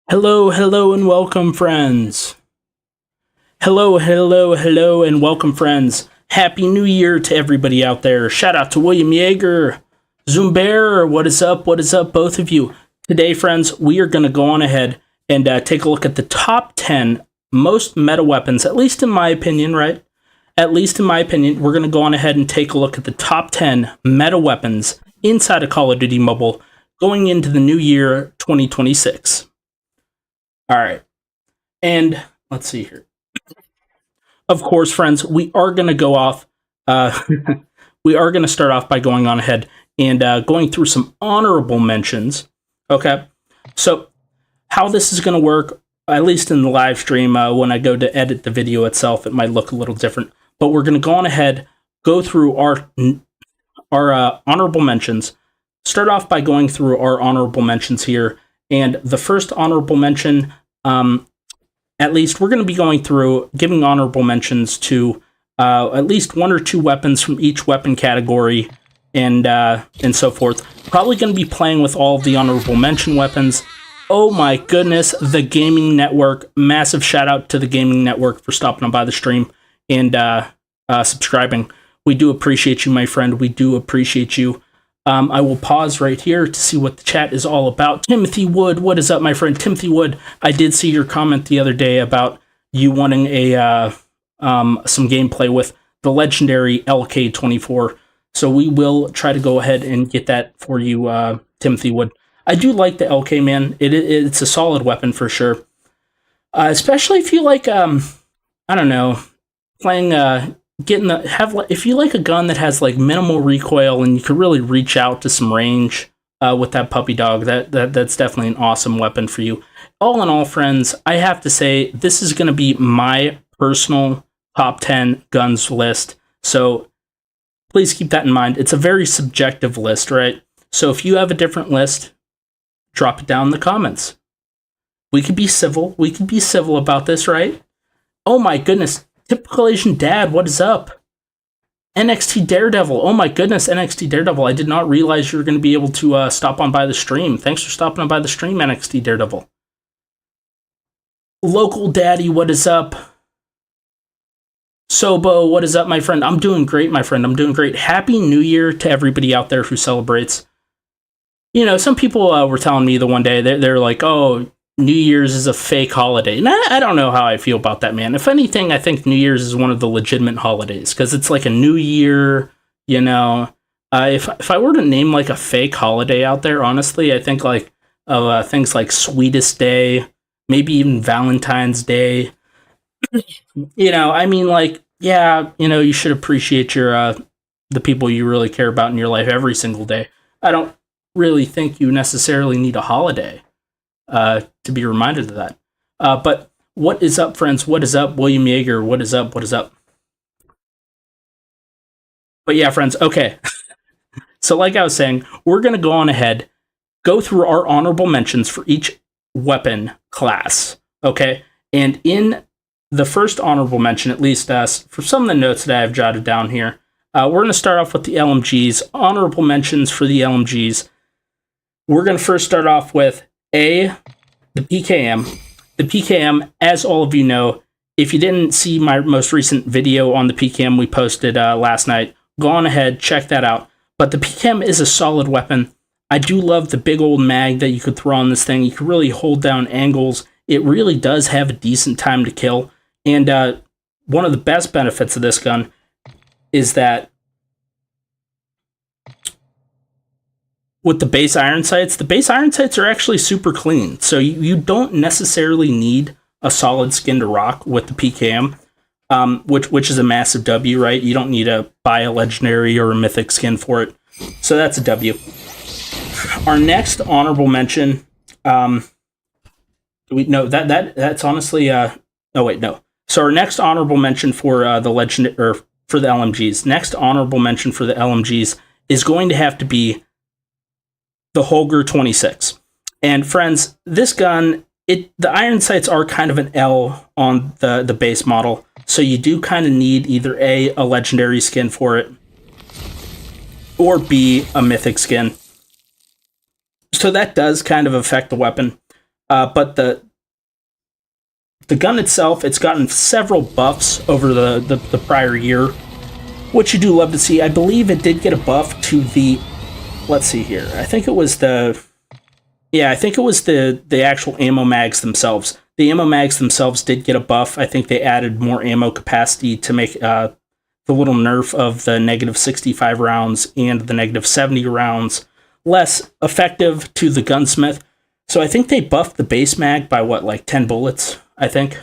Hello, hello, and welcome, friends. Hello, hello, hello, and welcome, friends. Happy New Year to everybody out there. Shout out to William Yeager, Zumbear. What is up? What is up, both of you? Today, friends, we are going to go on ahead and take a look at the top 10 most meta weapons, at least in my opinion, right? At least in my opinion, we're going to go on ahead and take a look at the top 10 meta weapons inside of Call of Duty Mobile going into the new year 2026. All right. And let's see here. Of course, friends, we are going to go off. We are going to start off by going on ahead and going through some honorable mentions. Okay. So, how this is going to work, at least in the live stream, when I go to edit the video itself, it might look a little different. But we're going to go on ahead, go through our honorable mentions. Start off by going through our honorable mentions here. And the first honorable mention, at least we're going to be going through giving honorable mentions to at least one or two weapons from each weapon category and so forth. Probably going to be playing with all of the honorable mention weapons. Oh my goodness, the Gaming Network. Massive shout out to the Gaming Network for stopping on by the stream and subscribing. We do appreciate you, my friend. We do appreciate you. I will pause right here to see what the chat is all about. Timothy Wood, what is up, my friend? Timothy Wood, I did see your comment the other day about you wanting a some gameplay with the legendary LK24. So we will try to go ahead and get that for you, Timothy Wood. I do like the LK, man. It's a solid weapon for sure. Especially if you like, I don't know, playing... if you like a gun that has like minimal recoil and you can really reach out to some range with that puppy dog, that's definitely an awesome weapon for you. All in all, friends, I have to say this is going to be my personal top 10 guns list. So please keep that in mind. It's a very subjective list, right? So if you have a different list, drop it down in the comments. We could be civil. We could be civil about this, right? Oh my goodness. Typical Asian Dad, what is up? NXT Daredevil, oh my goodness, NXT Daredevil. I did not realize you were going to be able to stop on by the stream. Thanks for stopping on by the stream, NXT Daredevil. Local Daddy, what is up? Sobo, what is up, my friend? I'm doing great, my friend. I'm doing great. Happy New Year to everybody out there who celebrates. You know, some people were telling me the one day, they're like, oh, New Year's is a fake holiday. And I don't know how I feel about that, man. If anything, I think New Year's is one of the legitimate holidays because it's like a new year, you know. If I were to name like a fake holiday out there, honestly, I think like of things like Sweetest Day, maybe even Valentine's Day. You know, I mean, like, yeah, you know, you should appreciate your the people you really care about in your life every single day. I don't really think you necessarily need a holiday to be reminded of that. But what is up, friends? What is up, William Yeager? What is up? What is up? But yeah, friends, okay. So like I was saying, we're going to go on ahead, go through our honorable mentions for each weapon class, okay? And in the first honorable mention, at least for some of the notes that I have jotted down here, we're going to start off with the LMGs. Honorable mentions for the LMGs. We're going to first start off with the PKM. The PKM, as all of you know, if you didn't see my most recent video on the PKM we posted last night, go on ahead, check that out. But the PKM is a solid weapon. I do love the big old mag that you could throw on this thing. You can really hold down angles. It really does have a decent time to kill. And one of the best benefits of this gun is that with the base iron sights are actually super clean. So you don't necessarily need a solid skin to rock with the PKM, which is a massive W, right? You don't need to buy a legendary or a mythic skin for it. So that's a W. Our next honorable mention, that's honestly, oh wait, no. So our next honorable mention for the legend or for the LMGs, next honorable mention for the LMGs is going to have to be the Holger 26. And friends, this gun, the iron sights are kind of an L on the base model, so you do kind of need either A, a legendary skin for it, or B, a mythic skin. So that does kind of affect the weapon. But the gun itself, it's gotten several buffs over the prior year, which you do love to see. I believe it did get a buff to the, let's see here. I think it was the actual ammo mags themselves. The ammo mags themselves did get a buff. I think they added more ammo capacity to make the little nerf of the negative 65 rounds and the negative 70 rounds less effective to the gunsmith. So I think they buffed the base mag by what, like 10 bullets, I think.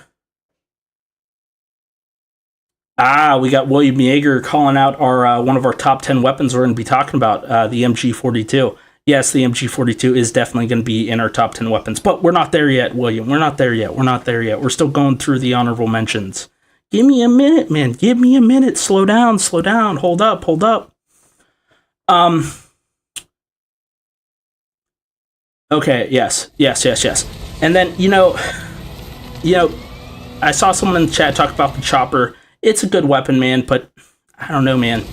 We got William Yeager calling out our one of our top 10 weapons we're going to be talking about, the MG42. Yes, the MG42 is definitely going to be in our top 10 weapons, but we're not there yet, William. We're not there yet. We're still going through the honorable mentions. Give me a minute, man. Give me a minute. Slow down. Hold up. Okay, yes. And then, I saw someone in the chat talk about the chopper. It's a good weapon, man, but I don't know, man.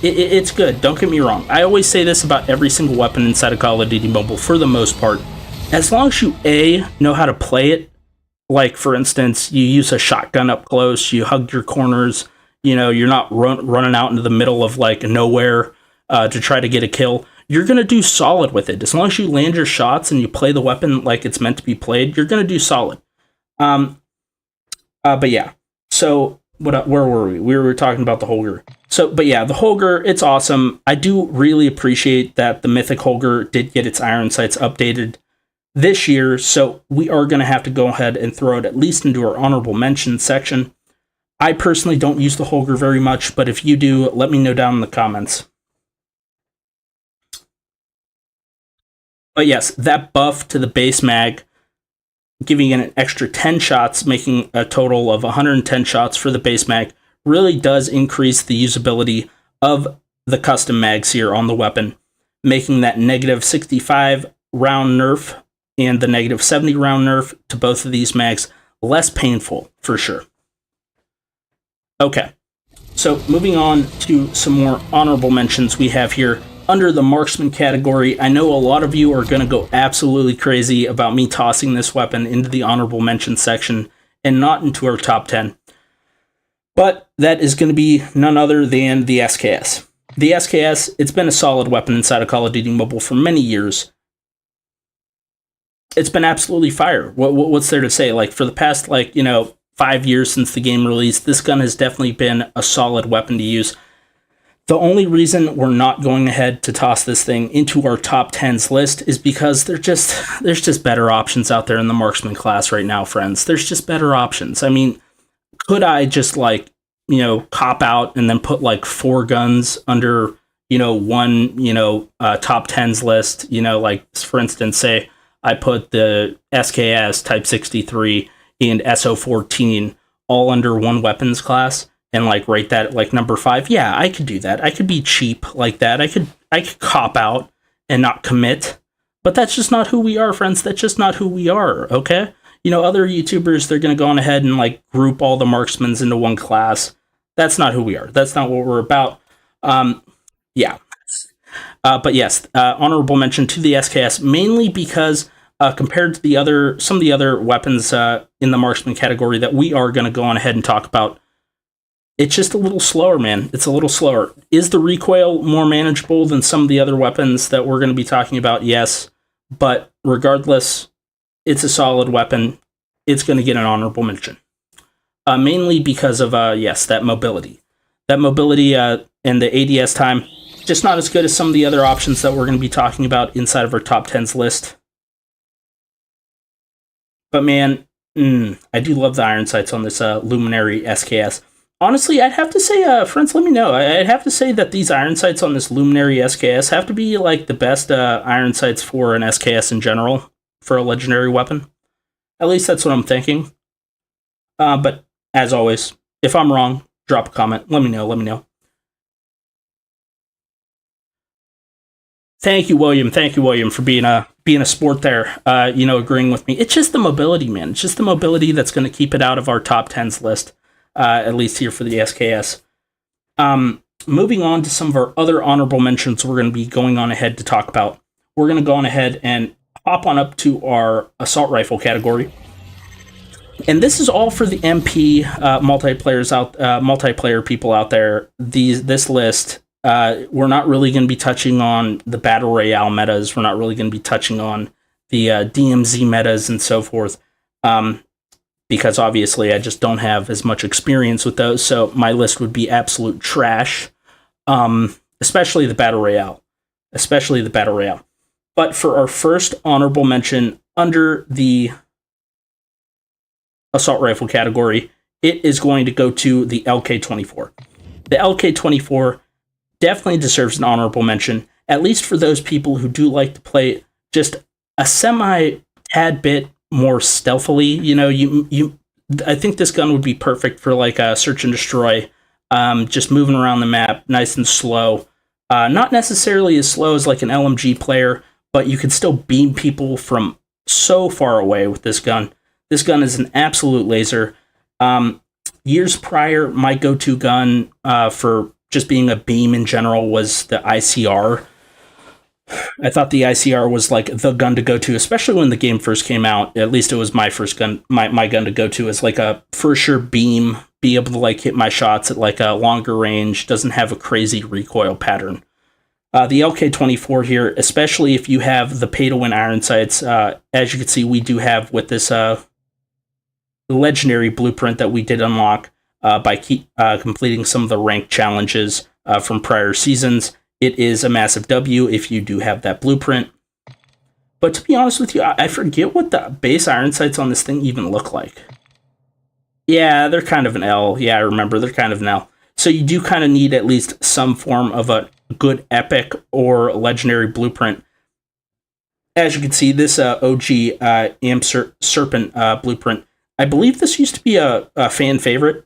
It's good. Don't get me wrong. I always say this about every single weapon inside of Call of Duty Mobile for the most part. As long as you, know how to play it, like, for instance, you use a shotgun up close, you hug your corners, you're not running out into the middle of, like, nowhere to try to get a kill, you're going to do solid with it. As long as you land your shots and you play the weapon like it's meant to be played, you're going to do solid. But yeah. So, where were we? We were talking about the Holger. So, but yeah, the Holger, it's awesome. I do really appreciate that the Mythic Holger did get its iron sights updated this year, so we are going to have to go ahead and throw it at least into our honorable mention section. I personally don't use the Holger very much, but if you do, let me know down in the comments. But yes, that buff to the base mag, giving it an extra 10 shots, making a total of 110 shots for the base mag, really does increase the usability of the custom mags here on the weapon, making that negative 65 round nerf and the negative 70 round nerf to both of these mags less painful, for sure. Okay, so moving on to some more honorable mentions we have here. Under the marksman category, I know a lot of you are going to go absolutely crazy about me tossing this weapon into the honorable mention section and not into our top 10. But that is going to be none other than the SKS. The SKS, it's been a solid weapon inside of Call of Duty Mobile for many years. It's been absolutely fire. What's there to say? Like, for the past, 5 years since the game released, this gun has definitely been a solid weapon to use. The only reason we're not going ahead to toss this thing into our top 10s list is because there's just better options out there in the marksman class right now, friends. There's just better options. I mean, could I just cop out and then put 4 guns under, one, top 10s list, for instance, say I put the SKS Type 63 and SO14 all under one weapons class and rate that at number 5. Yeah, I could do that. I could be cheap like that. I could cop out and not commit. But that's just not who we are, friends. That's just not who we are, okay? Other YouTubers, they're going to go on ahead and group all the marksmans into one class. That's not who we are. That's not what we're about. Yeah. But yes, honorable mention to the SKS, mainly because compared to some of the other weapons in the marksman category that we are going to go on ahead and talk about, it's just a little slower, man. It's a little slower. Is the recoil more manageable than some of the other weapons that we're going to be talking about? Yes. But regardless, it's a solid weapon. It's going to get an honorable mention. Mainly because of, that mobility. That mobility and the ADS time, just not as good as some of the other options that we're going to be talking about inside of our top 10s list. But man, I do love the iron sights on this Luminary SKS. Honestly, I'd have to say, friends, let me know. I'd have to say that these iron sights on this Luminary SKS have to be the best iron sights for an SKS in general for a legendary weapon. At least that's what I'm thinking. But as always, if I'm wrong, drop a comment. Let me know. Thank you, William, for being a sport there. Agreeing with me. It's just the mobility, man. It's just the mobility that's going to keep it out of our top 10s list. At least here for the SKS. Moving on to some of our other honorable mentions we're going to be going on ahead to talk about. We're going to go on ahead and hop on up to our assault rifle category. And this is all for the MP multiplayer people out there. This list, we're not really going to be touching on the battle royale metas. We're not really going to be touching on the DMZ metas and so forth, because obviously I just don't have as much experience with those. So my list would be absolute trash, especially the battle royale. But for our first honorable mention under the assault rifle category, it is going to go to the LK24. The LK24 definitely deserves an honorable mention, at least for those people who do like to play just a tad bit more stealthily. You know, I think this gun would be perfect for like a search and destroy, just moving around the map nice and slow. Not necessarily as slow as like an LMG player, but you can still beam people from so far away with this gun. This gun is an absolute laser. Years prior, my go-to gun for just being a beam in general was the ICR. I thought the ICR was like the gun to go to, especially when the game first came out. At least it was my first gun, my gun to go to, as like a for sure beam, be able to like hit my shots at like a longer range, doesn't have a crazy recoil pattern. The LK24 here, especially if you have the pay-to-win iron sights, as you can see, we do have with this legendary blueprint that we did unlock by completing some of the ranked challenges from prior seasons. It is a massive W if you do have that blueprint. But to be honest with you, I forget what the base iron sights on this thing even look like. Yeah, they're kind of an L. Yeah, I remember, they're kind of an L. So you do kind of need at least some form of a good epic or legendary blueprint. As you can see, this OG Amp Serpent blueprint, I believe this used to be a fan favorite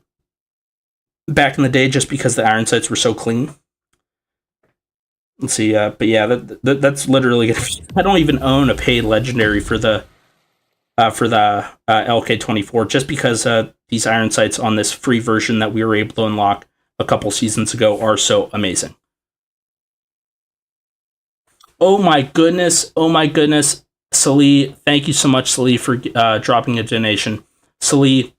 back in the day just because the iron sights were so clean. Let's see, but yeah, that's literally... I don't even own a paid legendary for the LK24 just because these iron sights on this free version that we were able to unlock a couple seasons ago are so amazing. Oh my goodness, Salih, thank you so much, Salih, for dropping a donation. Salih,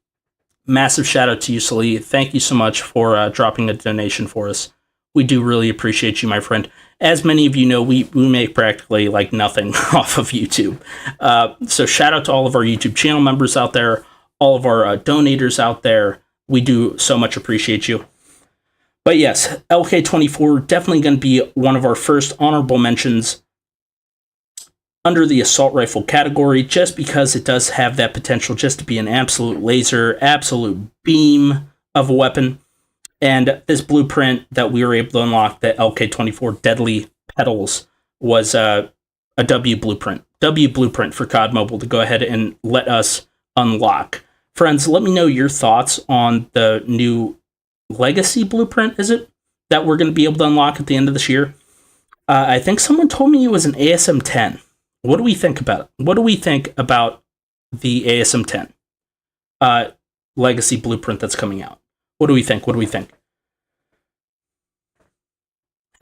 massive shout out to you, Salih. Thank you so much for dropping a donation for us. We do really appreciate you, my friend. As many of you know, we make practically like nothing off of YouTube. So shout out to all of our YouTube channel members out there, all of our donators out there. We do so much appreciate you. But yes, LK24 definitely going to be one of our first honorable mentions under the assault rifle category, just because it does have that potential just to be an absolute laser, absolute beam of a weapon. And this blueprint that we were able to unlock, the LK24 Deadly Petals, was a W blueprint. W blueprint for COD Mobile to go ahead and let us unlock. Friends, let me know your thoughts on the new Legacy blueprint, is it, that we're going to be able to unlock at the end of this year? I think someone told me it was an ASM 10. What do we think about it? What do we think about the ASM 10 Legacy blueprint that's coming out? What do we think?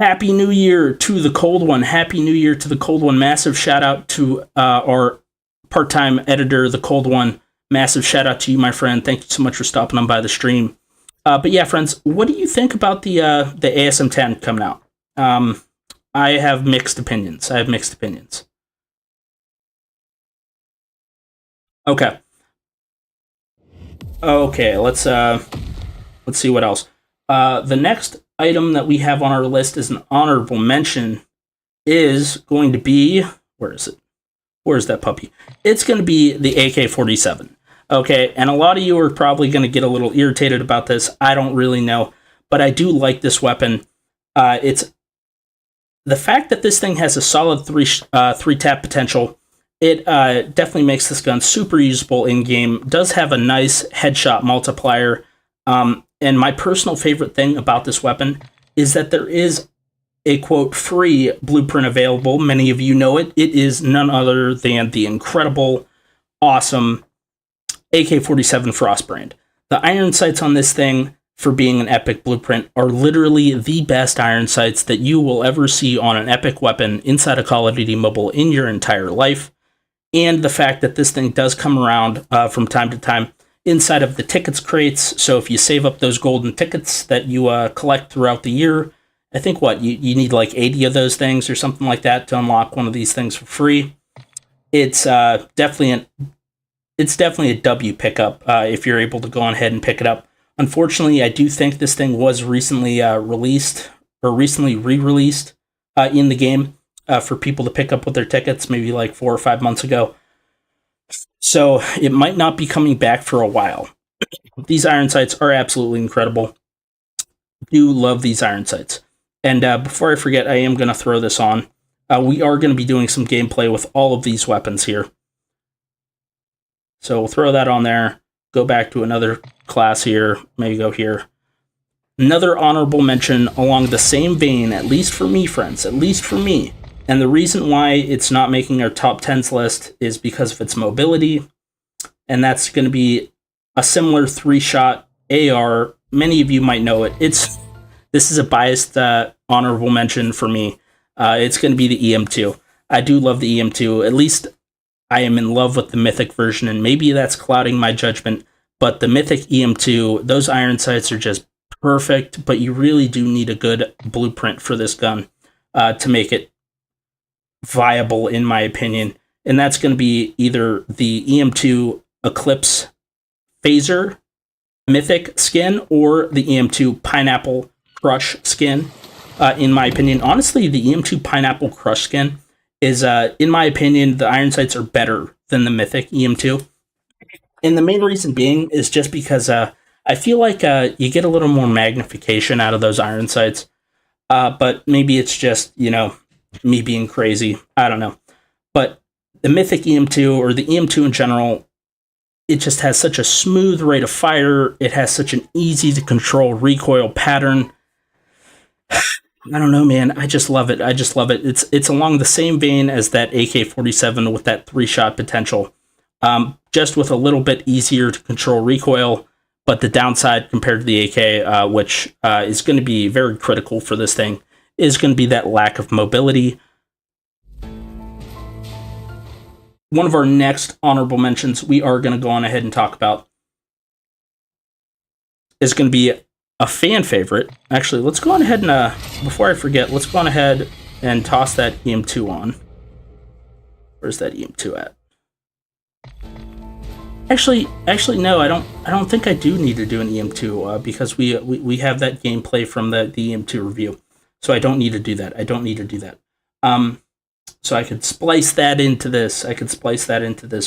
Happy New Year to the Cold One. Happy New Year to the Cold One. Massive shout out to our part-time editor, the Cold One. Massive shout out to you, my friend. Thank you so much for stopping on by the stream. But yeah, friends, what do you think about the ASM 10 coming out? I have mixed opinions. Okay. Let's see what else. The next item that we have on our list as an honorable mention is going to be... Where is it? Where's that puppy? It's going to be the AK-47. Okay, and a lot of you are probably going to get a little irritated about this. I don't really know, but I do like this weapon. It's the fact that this thing has a solid three tap potential. It definitely makes this gun super usable in game. Does have a nice headshot multiplier. And my personal favorite thing about this weapon is that there is a, quote, free blueprint available. Many of you know it. It is none other than the incredible, awesome AK-47 Frostbrand. The iron sights on this thing, for being an epic blueprint, are literally the best iron sights that you will ever see on an epic weapon inside a Call of Duty Mobile in your entire life. and the fact that this thing does come around from time to time inside of the tickets crates. So if you save up those golden tickets that you collect throughout the year, I think you need like 80 of those things or something like that to unlock one of these things for free. It's definitely a W pickup if you're able to go on ahead and pick it up. Unfortunately, I do think this thing was recently released or recently re-released in the game for people to pick up with their tickets, maybe like 4 or 5 months ago. So it might not be coming back for a while. These iron sights are absolutely incredible. Do love these iron sights. And before I forget, I am going to throw this on. We are going to be doing some gameplay with all of these weapons here. So we'll throw that on there. Go back to another class here. Maybe go here. Another honorable mention along the same vein, at least for me, friends. At least for me. And the reason why it's not making our top 10s list is because of its mobility. And that's going to be a similar 3-shot AR. Many of you might know it. This is a biased honorable mention for me. It's going to be the EM2. I do love the EM2. At least I am in love with the Mythic version, and maybe that's clouding my judgment. But the Mythic EM2, those iron sights are just perfect, but you really do need a good blueprint for this gun to make it viable, in my opinion. And that's going to be either the EM2 Eclipse Phaser Mythic skin or the EM2 Pineapple Crush skin, in my opinion. Honestly, the EM2 Pineapple Crush skin is, in my opinion, the iron sights are better than the Mythic EM2. And the main reason being is just because I feel like you get a little more magnification out of those iron sights. But maybe it's just, me being crazy. I don't know. But the Mythic EM2 or the EM2 in general, it just has such a smooth rate of fire. It has such an easy to control recoil pattern. I don't know, man. I just love it. It's along the same vein as that AK-47 with that 3-shot potential. Just with a little bit easier to control recoil. But the downside compared to the AK, which is going to be very critical for this thing, is going to be that lack of mobility. One of our next honorable mentions we are going to go on ahead and talk about is going to be a fan favorite. Actually, let's go on ahead and, before I forget, let's go on ahead and toss that EM2 on. Where's that EM2 at? Actually, no, I don't think I do need to do an EM2 because we have that gameplay from the EM2 review. So I don't need to do that. So I could splice that into this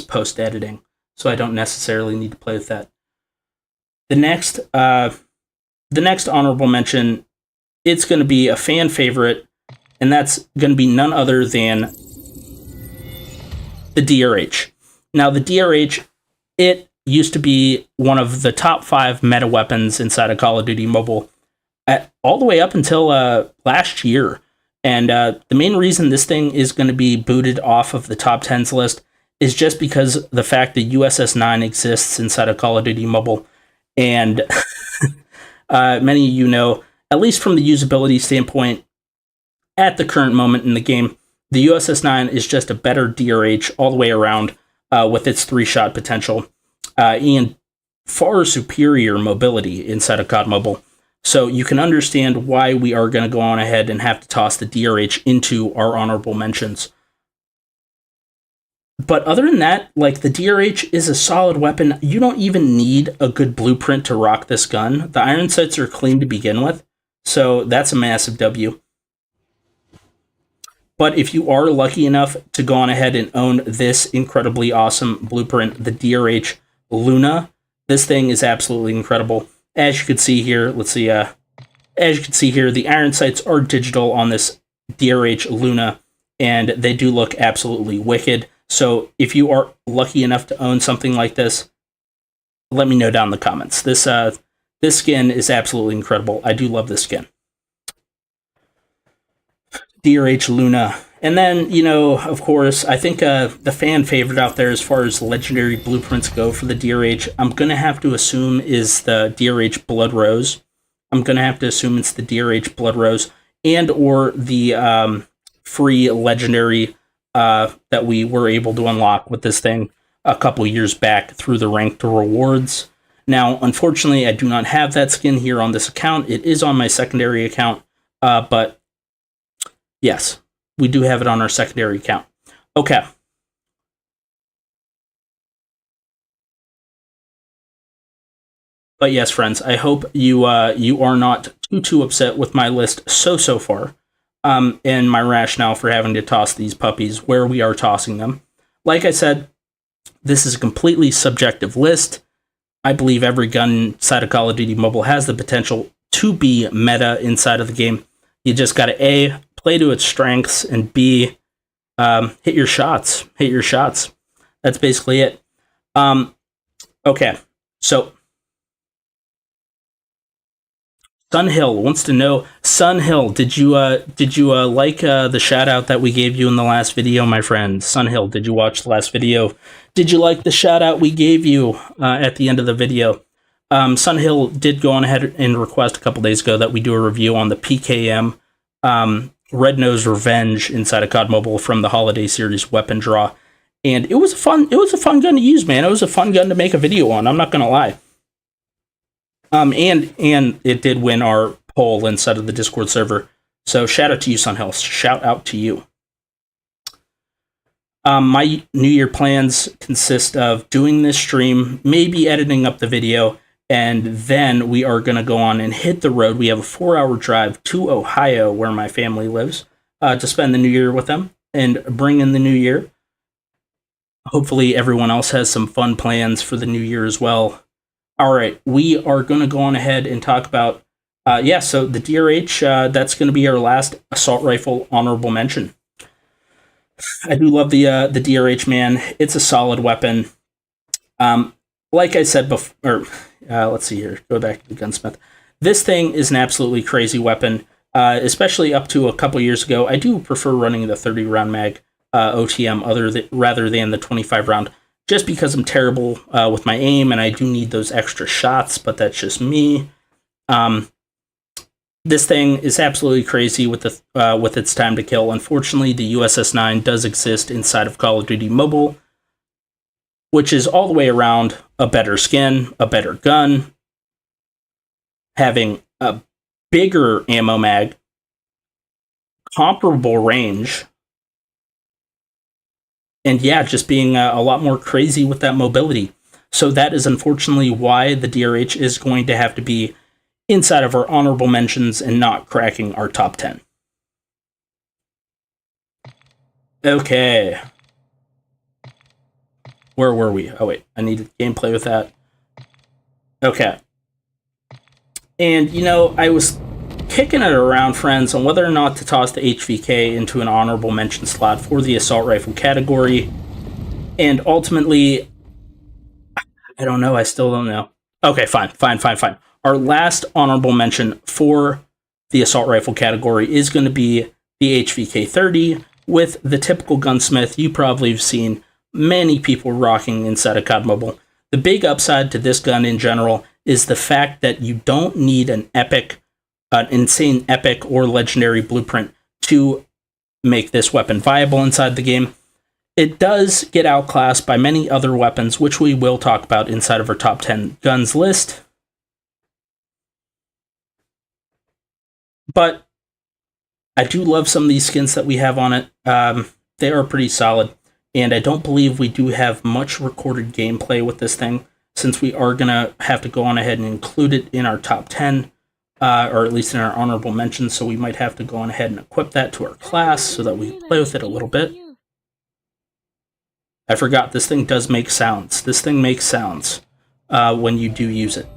post-editing. So I don't necessarily need to play with that. The next honorable mention, it's going to be a fan favorite, and that's going to be none other than the DRH. Now, the DRH, it used to be one of the top 5 meta weapons inside of Call of Duty Mobile all the way up until last year. And the main reason this thing is going to be booted off of the top 10s list is just because the fact that USS 9 exists inside of Call of Duty Mobile. And many of you know, at least from the usability standpoint, at the current moment in the game, the USS 9 is just a better DRH all the way around with its 3-shot potential and far superior mobility inside of COD Mobile. So you can understand why we are going to go on ahead and have to toss the DRH into our honorable mentions. But other than that, like, the DRH is a solid weapon. You don't even need a good blueprint to rock this gun. The iron sights are clean to begin with, so that's a massive W. But if you are lucky enough to go on ahead and own this incredibly awesome blueprint, the DRH Luna, this thing is absolutely incredible. As you can see here, the iron sights are digital on this DRH Luna, and they do look absolutely wicked. So if you are lucky enough to own something like this, let me know down in the comments. This skin is absolutely incredible. I do love this skin. DRH Luna. And then, of course, I think the fan favorite out there as far as legendary blueprints go for the DRH, I'm going to have to assume is the DRH Blood Rose. I'm going to have to assume it's the DRH Blood Rose and or the free legendary that we were able to unlock with this thing a couple years back through the ranked rewards. Now, unfortunately, I do not have that skin here on this account. It is on my secondary account, but yes, we do have it on our secondary account. Okay. But yes, friends, I hope you you are not too upset with my list so far, and my rationale for having to toss these puppies where we are tossing them. Like I said, this is a completely subjective list. I believe every gun inside of Call of Duty Mobile has the potential to be meta inside of the game. You just got to A, play to its strengths, and B, hit your shots. Hit your shots. That's basically it. Okay, so Sunhill wants to know, Sunhill, did you like the shout out that we gave you in the last video, my friend? Sunhill, did you watch the last video? Did you like the shout out we gave you at the end of the video? Sunhill did go on ahead and request a couple days ago that we do a review on the PKM Red Nose Revenge inside of COD Mobile from the Holiday Series weapon draw, and it was a fun gun to use, man. It was a fun gun to make a video on. I'm not gonna lie. And it did win our poll inside of the Discord server. So shout out to you, Sunhill. Shout out to you. My New Year plans consist of doing this stream, maybe editing up the video, and then we are going to go on and hit the road. We have a 4-hour drive to Ohio, where my family lives, to spend the New Year with them and bring in the New Year. Hopefully everyone else has some fun plans for the New Year as well. All right, we are going to go on ahead and talk about, so the DRH, that's going to be our last assault rifle honorable mention. I do love the DRH, man. It's a solid weapon. Like I said before, let's see here, go back to the gunsmith. This thing is an absolutely crazy weapon, especially up to a couple years ago. I do prefer running the 30-round mag OTM rather than the 25-round. Just because I'm terrible with my aim, and I do need those extra shots, but that's just me. This thing is absolutely crazy with its time to kill. Unfortunately, the USS-9 does exist inside of Call of Duty Mobile, which is all the way around a better skin, a better gun, having a bigger ammo mag, comparable range, and yeah, just being a lot more crazy with that mobility. So that is unfortunately why the DRH is going to have to be inside of our honorable mentions and not cracking our top 10. Okay. Where were we? Oh wait, I needed gameplay with that. Okay. And you know, I was kicking it around, friends, on whether or not to toss the HVK into an honorable mention slot for the assault rifle category. And ultimately, I don't know. I still don't know. Okay, fine. Our last honorable mention for the assault rifle category is going to be the HVK 30 with the typical gunsmith you probably have seen many people rocking inside of COD Mobile. The big upside to this gun in general is the fact that you don't need an insane epic or legendary blueprint to make this weapon viable inside the game. It does get outclassed by many other weapons, which we will talk about inside of our top 10 guns list. But I do love some of these skins that we have on it. They are pretty solid, and I don't believe we do have much recorded gameplay with this thing, since we are going to have to go on ahead and include it in our top 10. Or at least in our honorable mentions, so we might have to go on ahead and equip that to our class so that we play with it a little bit. I forgot, this thing does make sounds. This thing makes sounds when you do use it.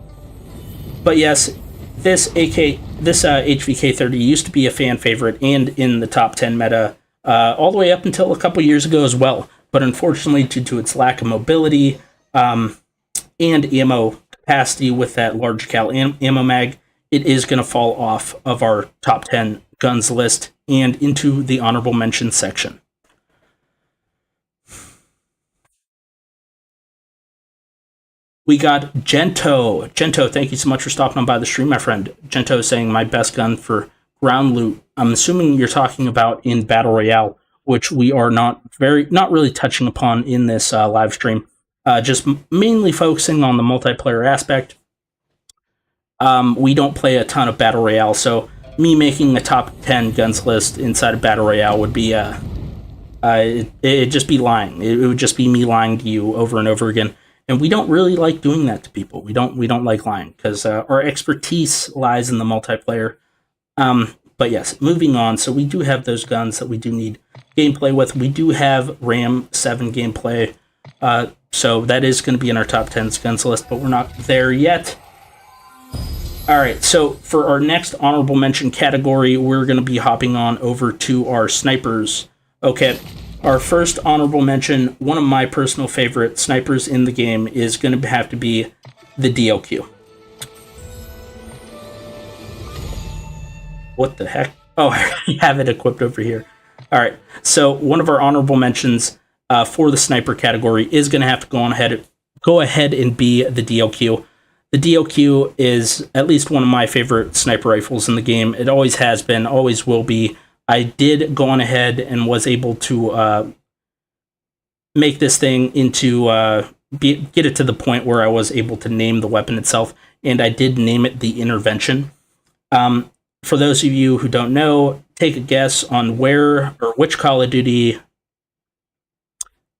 But yes, this HVK 30 used to be a fan favorite and in the top 10 meta all the way up until a couple years ago as well. But unfortunately, due to its lack of mobility and ammo capacity with that large cal ammo mag, it is going to fall off of our top 10 guns list and into the honorable mention section. We got Gento. Gento, thank you so much for stopping on by the stream, my friend. Gento saying my best gun for ground loot. I'm assuming you're talking about in Battle Royale. which we are not really touching upon in this live stream. Just mainly focusing on the multiplayer aspect. We don't play a ton of Battle Royale, so me making a top 10 guns list inside of Battle Royale would be it'd just be lying. It would just be me lying to you over and over again. And we don't really like doing that to people. We don't like lying because our expertise lies in the multiplayer. But yes, moving on. So we do have those guns that we do need gameplay with. We do have RAM 7 gameplay. So that is going to be in our top 10 guns list, but we're not there yet. All right, so for our next honorable mention category, we're going to be hopping on over to our snipers. Okay, our first honorable mention, one of my personal favorite snipers in the game, is going to have to be the DLQ. What the heck? Oh, I have it equipped over here. All right, so one of our honorable mentions for the sniper category is going to have to go ahead and be the DLQ. The DLQ is at least one of my favorite sniper rifles in the game. It always has been, always will be. I did go on ahead and was able to make this thing into, get it to the point where I was able to name the weapon itself, and I did name it the Intervention. For those of you who don't know, take a guess on where or which Call of Duty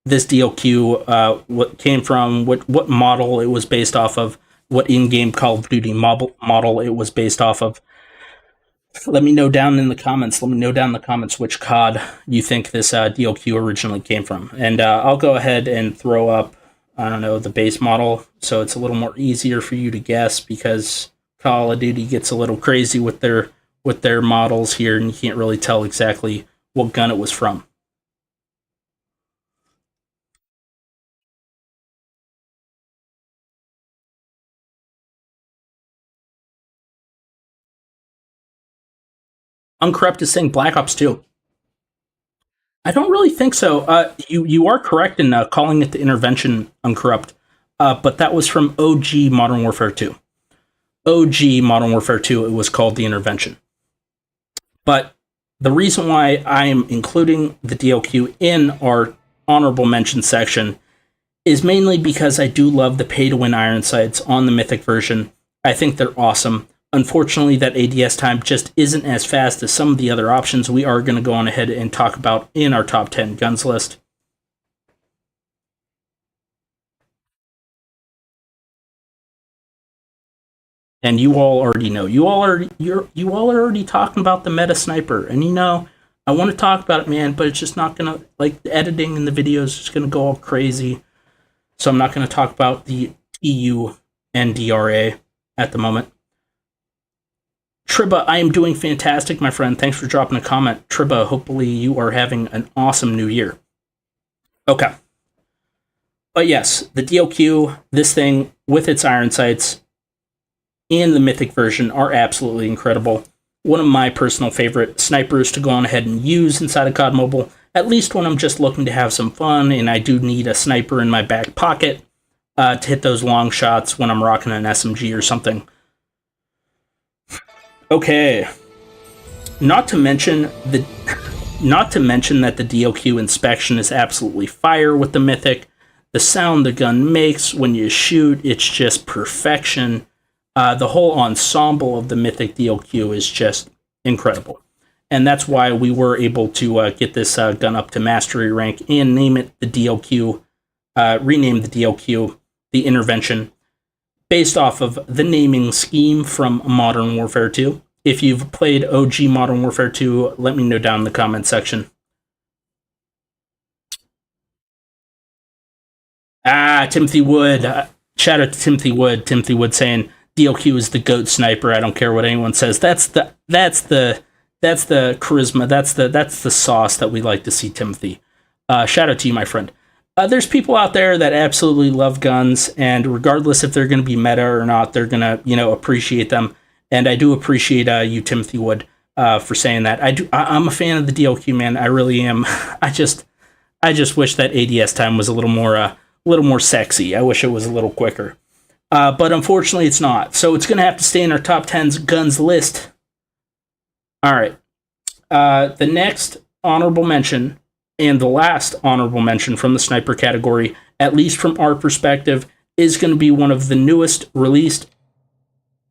this DLQ what came from, what model it was based off of, what in-game Call of Duty model it was based off of. Let me know down in the comments. Let me know down in the comments which COD you think this DLQ originally came from. And I'll go ahead and throw up, I don't know, the base model, so it's a little more easier for you to guess, because Call of Duty gets a little crazy with their models here, and you can't really tell exactly what gun it was from. Uncorrupt is saying Black Ops 2. I don't really think so. You are correct in calling it the Intervention, Uncorrupt, but that was from OG Modern Warfare 2. OG Modern Warfare 2, it was called the Intervention. But the reason why I am including the DLQ in our honorable mention section is mainly because I do love the pay-to-win iron sights on the Mythic version. I think they're awesome. Unfortunately, that ADS time just isn't as fast as some of the other options we are going to go on ahead and talk about in our top 10 guns list. And you all already know. You all are already talking about the meta sniper. And I want to talk about it, man, but it's just not going to, like, the editing in the video is just going to go all crazy. So I'm not going to talk about the EU and DRA at the moment. Triba, I am doing fantastic, my friend. Thanks for dropping a comment. Triba, hopefully you are having an awesome new year. Okay. But yes, the DLQ, this thing with its iron sights and the Mythic version are absolutely incredible. One of my personal favorite snipers to go on ahead and use inside of COD Mobile, at least when I'm just looking to have some fun and I do need a sniper in my back pocket to hit those long shots when I'm rocking an SMG or something. Okay. Not to mention that the DLQ inspection is absolutely fire with the Mythic. The sound the gun makes when you shoot, it's just perfection. The whole ensemble of the Mythic DLQ is just incredible. And that's why we were able to get this gun up to mastery rank and name it the DLQ, rename the DLQ the Intervention, based off of the naming scheme from Modern Warfare 2. If you've played OG Modern Warfare 2, let me know down in the comment section. Timothy Wood. Shout out to Timothy Wood. Timothy Wood saying DLQ is the GOAT sniper. I don't care what anyone says. That's the charisma. That's the sauce that we like to see, Timothy. Shout out to you, my friend. There's people out there that absolutely love guns, and regardless if they're going to be meta or not, they're going to, appreciate them. And I do appreciate you, Timothy Wood, for saying that. I'm a fan of the DLQ, man. I really am. I just wish that ADS time was a little more sexy. I wish it was a little quicker. But unfortunately, it's not. So it's going to have to stay in our top 10's guns list. All right. The next honorable mention And the last honorable mention from the sniper category, at least from our perspective, is going to be one of the newest released,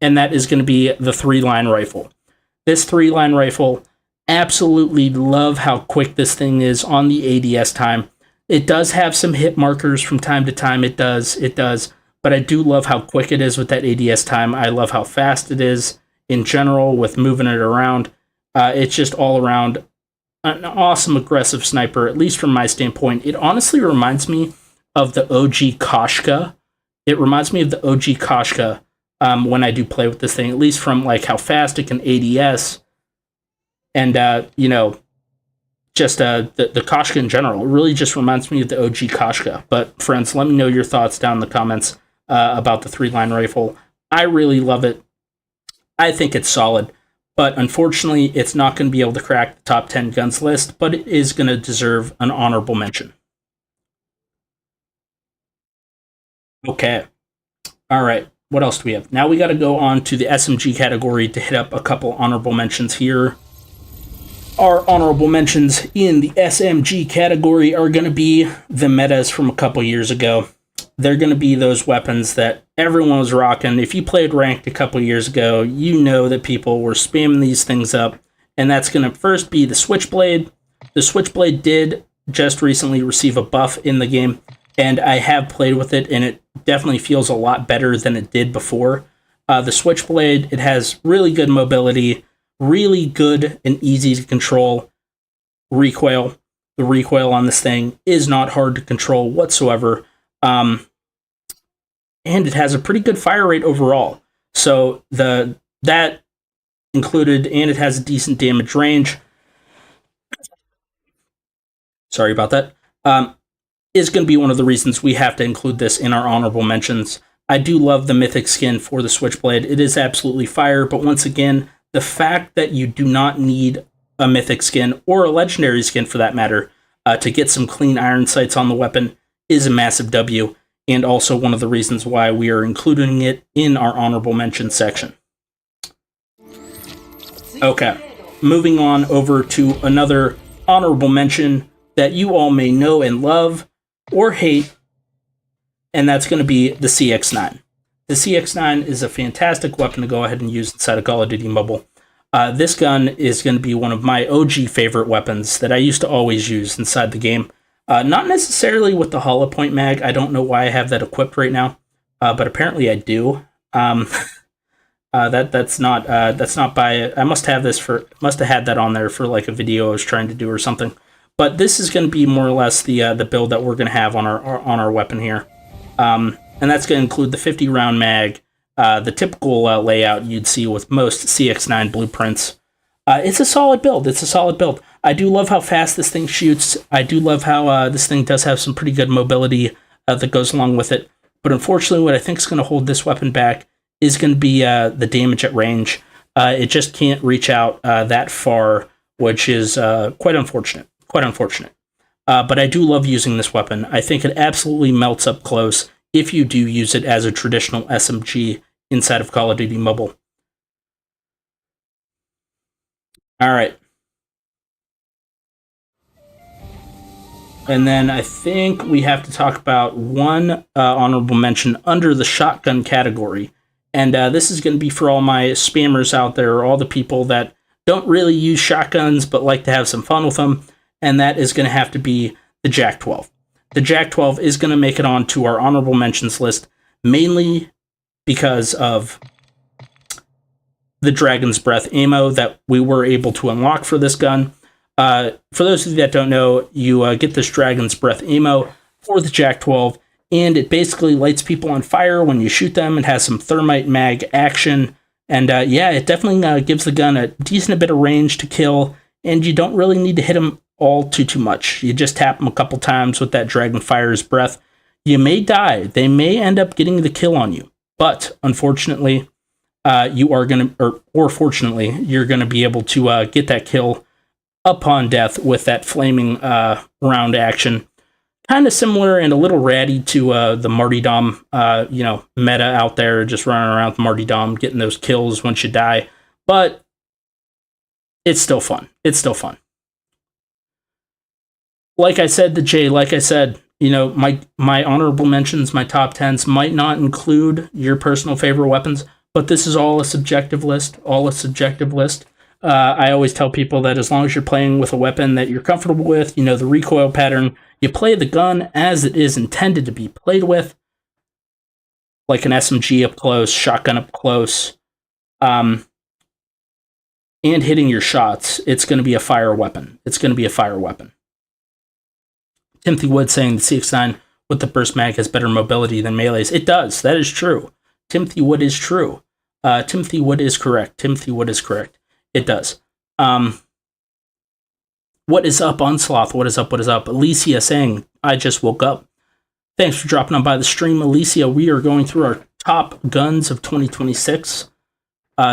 and that is going to be the 3-line rifle. This 3-line rifle, absolutely love how quick this thing is on the ADS time. It does have some hit markers from time to time, it does, but I do love how quick it is with that ADS time. I love how fast it is in general with moving it around. It's just all around an awesome aggressive sniper, at least from my standpoint. It honestly reminds me of the OG Koshka. It reminds me of the OG Koshka when I do play with this thing, at least from like how fast it can ADS and, just the Koshka in general. It really just reminds me of the OG Koshka. But friends, let me know your thoughts down in the comments about the 3-line rifle. I really love it. I think it's solid. But unfortunately, it's not going to be able to crack the top 10 guns list, but it is going to deserve an honorable mention. Okay. All right. What else do we have? Now we got to go on to the SMG category to hit up a couple honorable mentions here. Our honorable mentions in the SMG category are going to be the metas from a couple years ago. They're going to be those weapons that everyone was rocking. If you played ranked a couple years ago, you know that people were spamming these things up. And that's going to first be the Switchblade. The Switchblade did just recently receive a buff in the game, and I have played with it, and it definitely feels a lot better than it did before. The Switchblade, it has really good mobility, really good and easy to control recoil. The recoil on this thing is not hard to control whatsoever. And it has a pretty good fire rate overall. So that included, and it has a decent damage range. Sorry about that. Is going to be one of the reasons we have to include this in our honorable mentions. I do love the mythic skin for the Switchblade. It is absolutely fire, but once again, the fact that you do not need a mythic skin, or a legendary skin for that matter, to get some clean iron sights on the weapon is a massive W, and also one of the reasons why we are including it in our honorable mention section. Okay, moving on over to another honorable mention that you all may know and love or hate, and that's going to be the CX-9. The CX-9 is a fantastic weapon to go ahead and use inside of Call of Duty Mobile. This gun is going to be one of my OG favorite weapons that I used to always use inside the game. Not necessarily with the hollow point mag. I don't know why I have that equipped right now, but apparently I do. That's not by. I must have had that on there for like a video I was trying to do or something. But this is going to be more or less the build that we're going to have on our weapon here, and that's going to include the 50 round mag, the typical layout you'd see with most CX-9 blueprints. It's a solid build. I do love how fast this thing shoots. I do love how this thing does have some pretty good mobility that goes along with it. But unfortunately, what I think is going to hold this weapon back is going to be the damage at range. It just can't reach out that far, which is quite unfortunate. But I do love using this weapon. I think it absolutely melts up close if you do use it as a traditional SMG inside of Call of Duty Mobile. All right. And then I think we have to talk about one honorable mention under the shotgun category. And this is going to be for all my spammers out there, all the people that don't really use shotguns but like to have some fun with them. And that is going to have to be the JAK-12. The JAK-12 is going to make it onto our honorable mentions list, mainly because of the Dragon's Breath ammo that we were able to unlock for this gun. For those of you that don't know, you get this Dragon's Breath ammo for the JAK-12, and it basically lights people on fire when you shoot them. It has some thermite mag action, and yeah, it definitely gives the gun a decent bit of range to kill, and you don't really need to hit them all too much. You just tap them a couple times with that Dragonfire's breath. You may die. They may end up getting the kill on you, but unfortunately, you are going to, or fortunately, you're going to be able to get that kill upon death with that flaming round action. Kind of similar and a little ratty to the martyrdom, meta out there, just running around with martyrdom, getting those kills once you die. But it's still fun. like I said to Jay, like I said, you know, my honorable mentions, my top 10s might not include your personal favorite weapons, but this is all a subjective list, I always tell people that as long as you're playing with a weapon that you're comfortable with, you know the recoil pattern, you play the gun as it is intended to be played with, like an SMG up close, shotgun up close, and hitting your shots, it's going to be a fire weapon. Timothy Wood saying the CX-9 with the burst mag has better mobility than melees. It does. That is true. Timothy Wood is true. Timothy Wood is correct. It does. What is up, Unsloth? What is up? Alicia saying, I just woke up. Thanks for dropping on by the stream, Alicia. We are going through our top guns of 2026.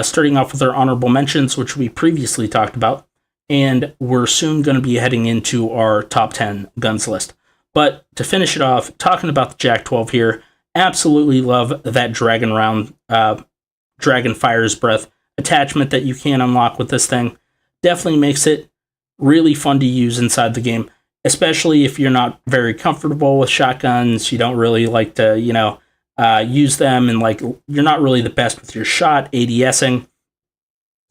Starting off with our honorable mentions, which we previously talked about. And we're soon going to be heading into our top 10 guns list. But to finish it off, talking about the Jack 12 here, absolutely love that Dragon Round, Dragon Fire's Breath attachment that you can unlock with this thing. Definitely makes it really fun to use inside the game, especially if you're not very comfortable with shotguns, you don't really like to, use them, and like you're not really the best with your shot, ADSing.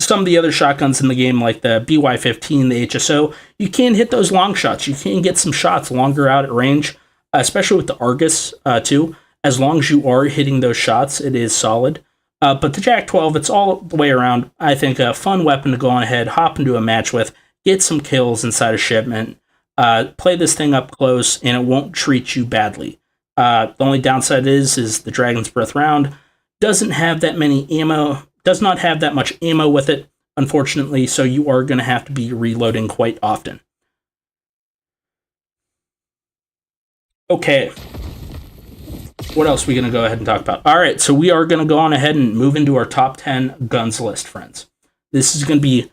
Some of the other shotguns in the game, like the BY-15, the HSO, you can hit those long shots. You can get some shots longer out at range, especially with the Argus, too. As long as you are hitting those shots, it is solid. But the Jack 12, it's all the way around, I think, a fun weapon to go on ahead, hop into a match with, get some kills inside a shipment, play this thing up close, and it won't treat you badly. The only downside is the Dragon's Breath round doesn't have that many ammo, does not have that much ammo with it, unfortunately, so you are going to have to be reloading quite often. Okay. What else are we going to go ahead and talk about? All right, so we are going to go on ahead and move into our top 10 guns list, friends. This is going to be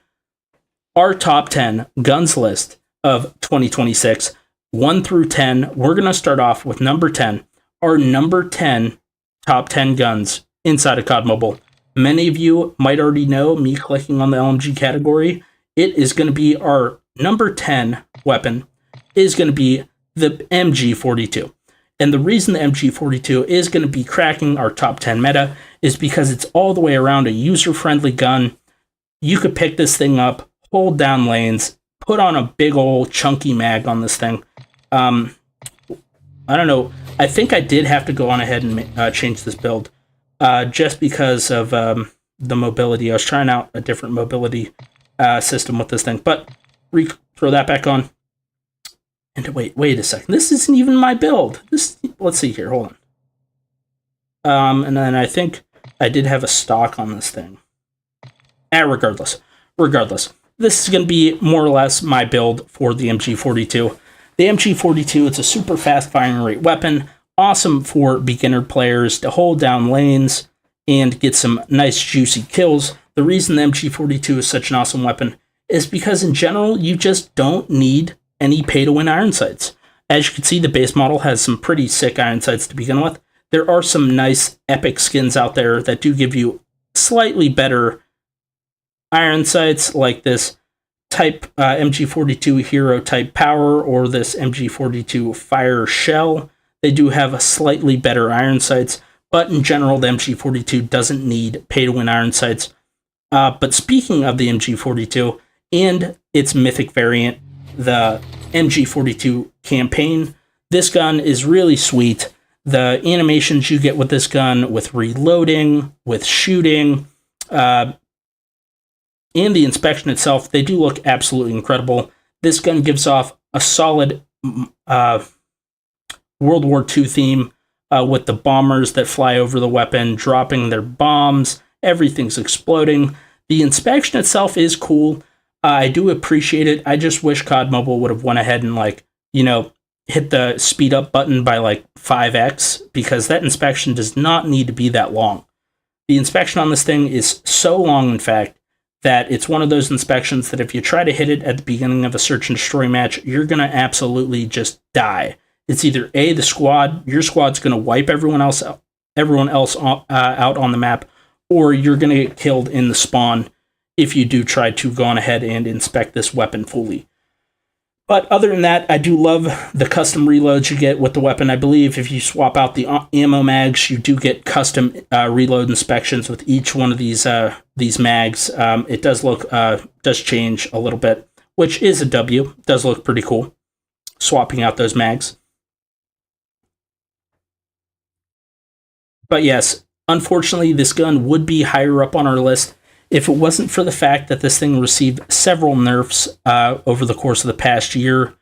our top 10 guns list of 2026, 1 through 10. We're going to start off with number 10, our number 10 top 10 guns inside of COD Mobile. Many of you might already know me clicking on the LMG category. It is going to be our number 10 weapon is going to be the MG42. And the reason the MG42 is going to be cracking our top 10 meta is because it's all the way around a user-friendly gun. You could pick this thing up, hold down lanes, put on a big old chunky mag on this thing. I don't know. I think I did have to go on ahead and change this build just because of the mobility. I was trying out a different mobility system with this thing, but throw that back on. And wait a second. This isn't even my build. Let's see here. Hold on. And then I think I did have a stock on this thing. Regardless. This is going to be more or less my build for the MG42. The MG42, it's a super fast firing rate weapon. Awesome for beginner players to hold down lanes and get some nice juicy kills. The reason the MG42 is such an awesome weapon is because in general, you just don't need any pay-to-win iron sights. As you can see, the base model has some pretty sick iron sights to begin with. There are some nice epic skins out there that do give you slightly better iron sights, like this type MG42 hero type power or this MG42 fire shell. They do have a slightly better iron sights, but in general, the MG42 doesn't need pay-to-win iron sights. But speaking of the MG42 and its mythic variant, the MG42 campaign, this gun is really sweet. The animations you get with this gun, with reloading, with shooting, and the inspection itself, they do look absolutely incredible. This gun gives off a solid World War II theme with the bombers that fly over the weapon, dropping their bombs. Everything's exploding. The inspection itself is cool. I do appreciate it. I just wish COD Mobile would have went ahead and hit the speed up button by 5x, because that inspection does not need to be that long. The inspection on this thing is so long, in fact, that it's one of those inspections that if you try to hit it at the beginning of a search and destroy match, you're going to absolutely just die. It's either A, your squad's going to wipe everyone else out on the map, or you're going to get killed in the spawn if you do try to go on ahead and inspect this weapon fully. But other than that, I do love the custom reloads you get with the weapon. I believe if you swap out the ammo mags, you do get custom reload inspections with each one of these mags. It does change a little bit, which is a W. It does look pretty cool, swapping out those mags. But yes, unfortunately, this gun would be higher up on our list if it wasn't for the fact that this thing received several nerfs over the course of the past year,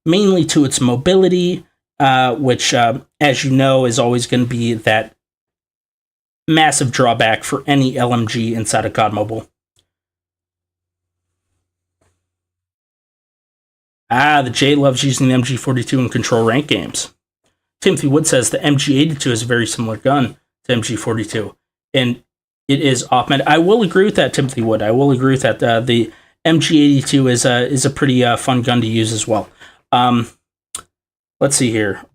mainly to its mobility, which, as you know, is always going to be that massive drawback for any LMG inside of COD Mobile. The J loves using the MG42 in control rank games. Timothy Wood says the MG82 is a very similar gun to MG42, and it is off-meta. I will agree with that, Timothy Wood. I will agree with that. The MG82 is a pretty fun gun to use as well. Let's see here.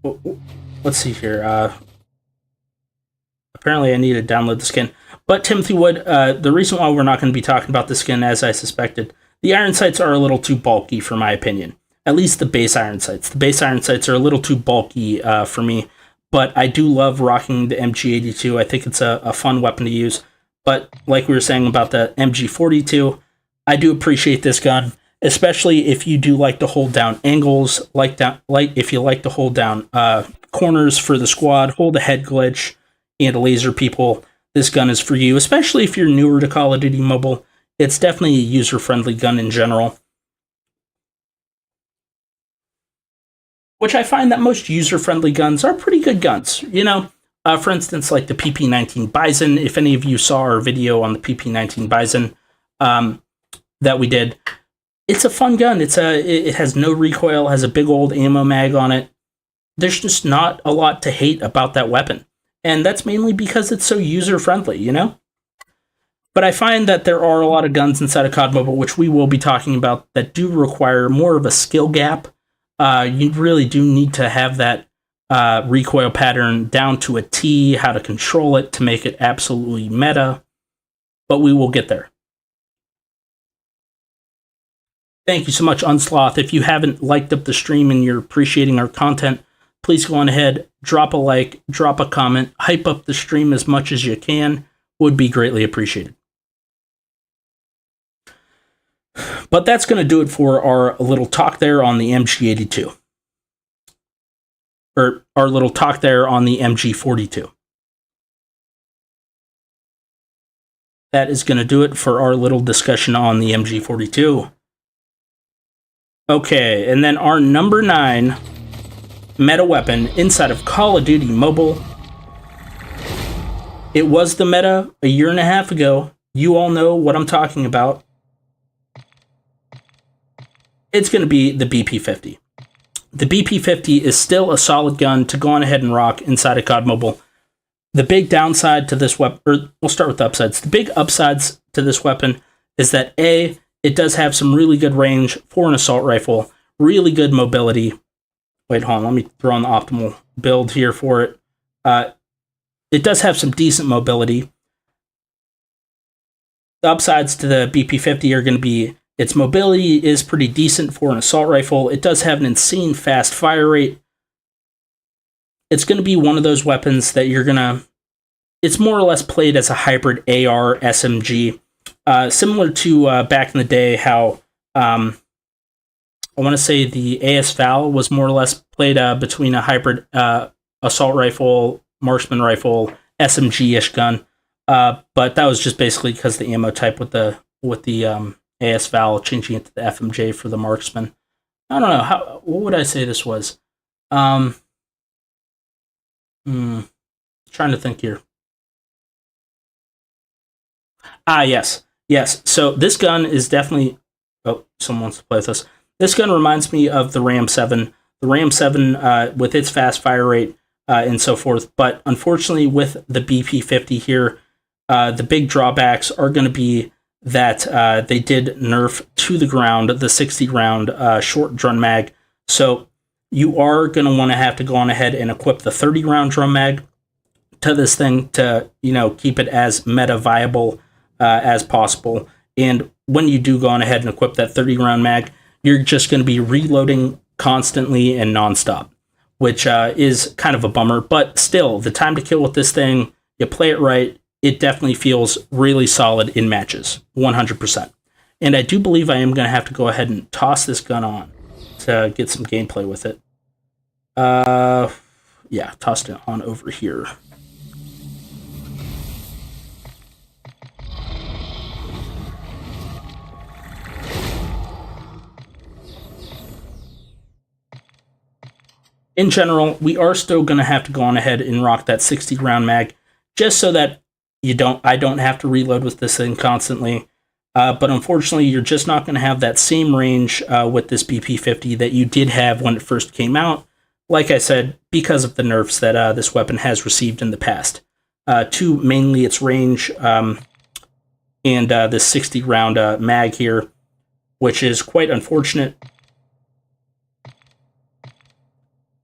Apparently, I need to download the skin. But Timothy Wood, the reason why we're not going to be talking about the skin, as I suspected, the iron sights are a little too bulky for my opinion. At least the base iron sights. The base iron sights are a little too bulky for me. But I do love rocking the MG82. I think it's a fun weapon to use. But like we were saying about the MG42, I do appreciate this gun, especially if you do like to hold down angles, if you like to hold down corners for the squad, hold a head glitch, and laser people. This gun is for you, especially if you're newer to Call of Duty Mobile. It's definitely a user-friendly gun in general. Which I find that most user-friendly guns are pretty good guns. You know, for instance, like the PP-19 Bison. If any of you saw our video on the PP-19 Bison that we did, it's a fun gun. It has no recoil, has a big old ammo mag on it. There's just not a lot to hate about that weapon. And that's mainly because it's so user-friendly, you know? But I find that there are a lot of guns inside of COD Mobile, which we will be talking about, that do require more of a skill gap. You really do need to have that recoil pattern down to a T, how to control it to make it absolutely meta. But we will get there. Thank you so much, Unsloth. If you haven't liked up the stream and you're appreciating our content, please go on ahead, drop a like, drop a comment, hype up the stream as much as you can. Would be greatly appreciated. But that's going to do it for our little talk there on the MG82. Or our little talk there on the MG42. That is going to do it for our little discussion on the MG42. Okay, and then our number 9 meta weapon inside of Call of Duty Mobile. It was the meta a year and a half ago. You all know what I'm talking about. It's going to be the BP-50. The BP-50 is still a solid gun to go on ahead and rock inside of COD Mobile. The big downside to this weapon, or we'll start with the upsides. The big upsides to this weapon is that A, it does have some really good range for an assault rifle, really good mobility. Wait, hold on, let me throw on the optimal build here for it. It does have some decent mobility. The upsides to the BP-50 are going to be its mobility is pretty decent for an assault rifle. It does have an insane fast fire rate. It's going to be one of those weapons that you're going to... It's more or less played as a hybrid AR SMG. Similar to back in the day how... I want to say the AS Val was more or less played between a hybrid assault rifle, marksman rifle, SMG-ish gun. But that was just basically because the ammo type with the AS Val, changing it to the FMJ for the marksman. I don't know. What would I say this was? Trying to think here. Yes. So this gun is definitely... Oh, someone wants to play with us. This gun reminds me of the Ram 7. The Ram 7 with its fast fire rate and so forth. But unfortunately, with the BP-50 here, the big drawbacks are going to be that they did nerf to the ground the 60-round short drum mag. So you are going to want to have to go on ahead and equip the 30-round drum mag to this thing to, keep it as meta viable as possible. And when you do go on ahead and equip that 30-round mag, you're just going to be reloading constantly and nonstop, which is kind of a bummer. But still, the time to kill with this thing, you play it right, it definitely feels really solid in matches, 100%. And I do believe I am going to have to go ahead and toss this gun on to get some gameplay with it. Yeah, tossed it on over here. In general, we are still going to have to go on ahead and rock that 60 round mag, just so that I don't have to reload with this thing constantly. But unfortunately, you're just not going to have that same range with this BP-50 that you did have when it first came out. Like I said, because of the nerfs that this weapon has received in the past. To mainly its range and this 60 round mag here, which is quite unfortunate.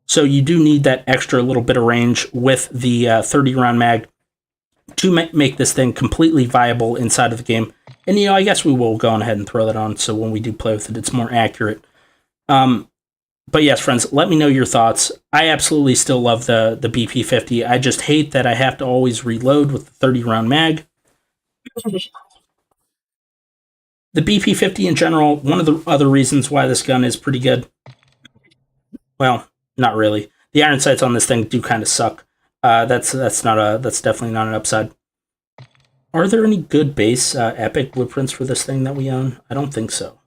So you do need that extra little bit of range with the 30 round mag to make this thing completely viable inside of the game. And, I guess we will go on ahead and throw that on, so when we do play with it, it's more accurate. But yes, friends, let me know your thoughts. I absolutely still love the BP-50. I just hate that I have to always reload with the 30-round mag. The BP-50 in general, one of the other reasons why this gun is pretty good, well, not really. The iron sights on this thing do kind of suck. That's definitely not an upside. Are there any good base epic blueprints for this thing that we own? I don't think so.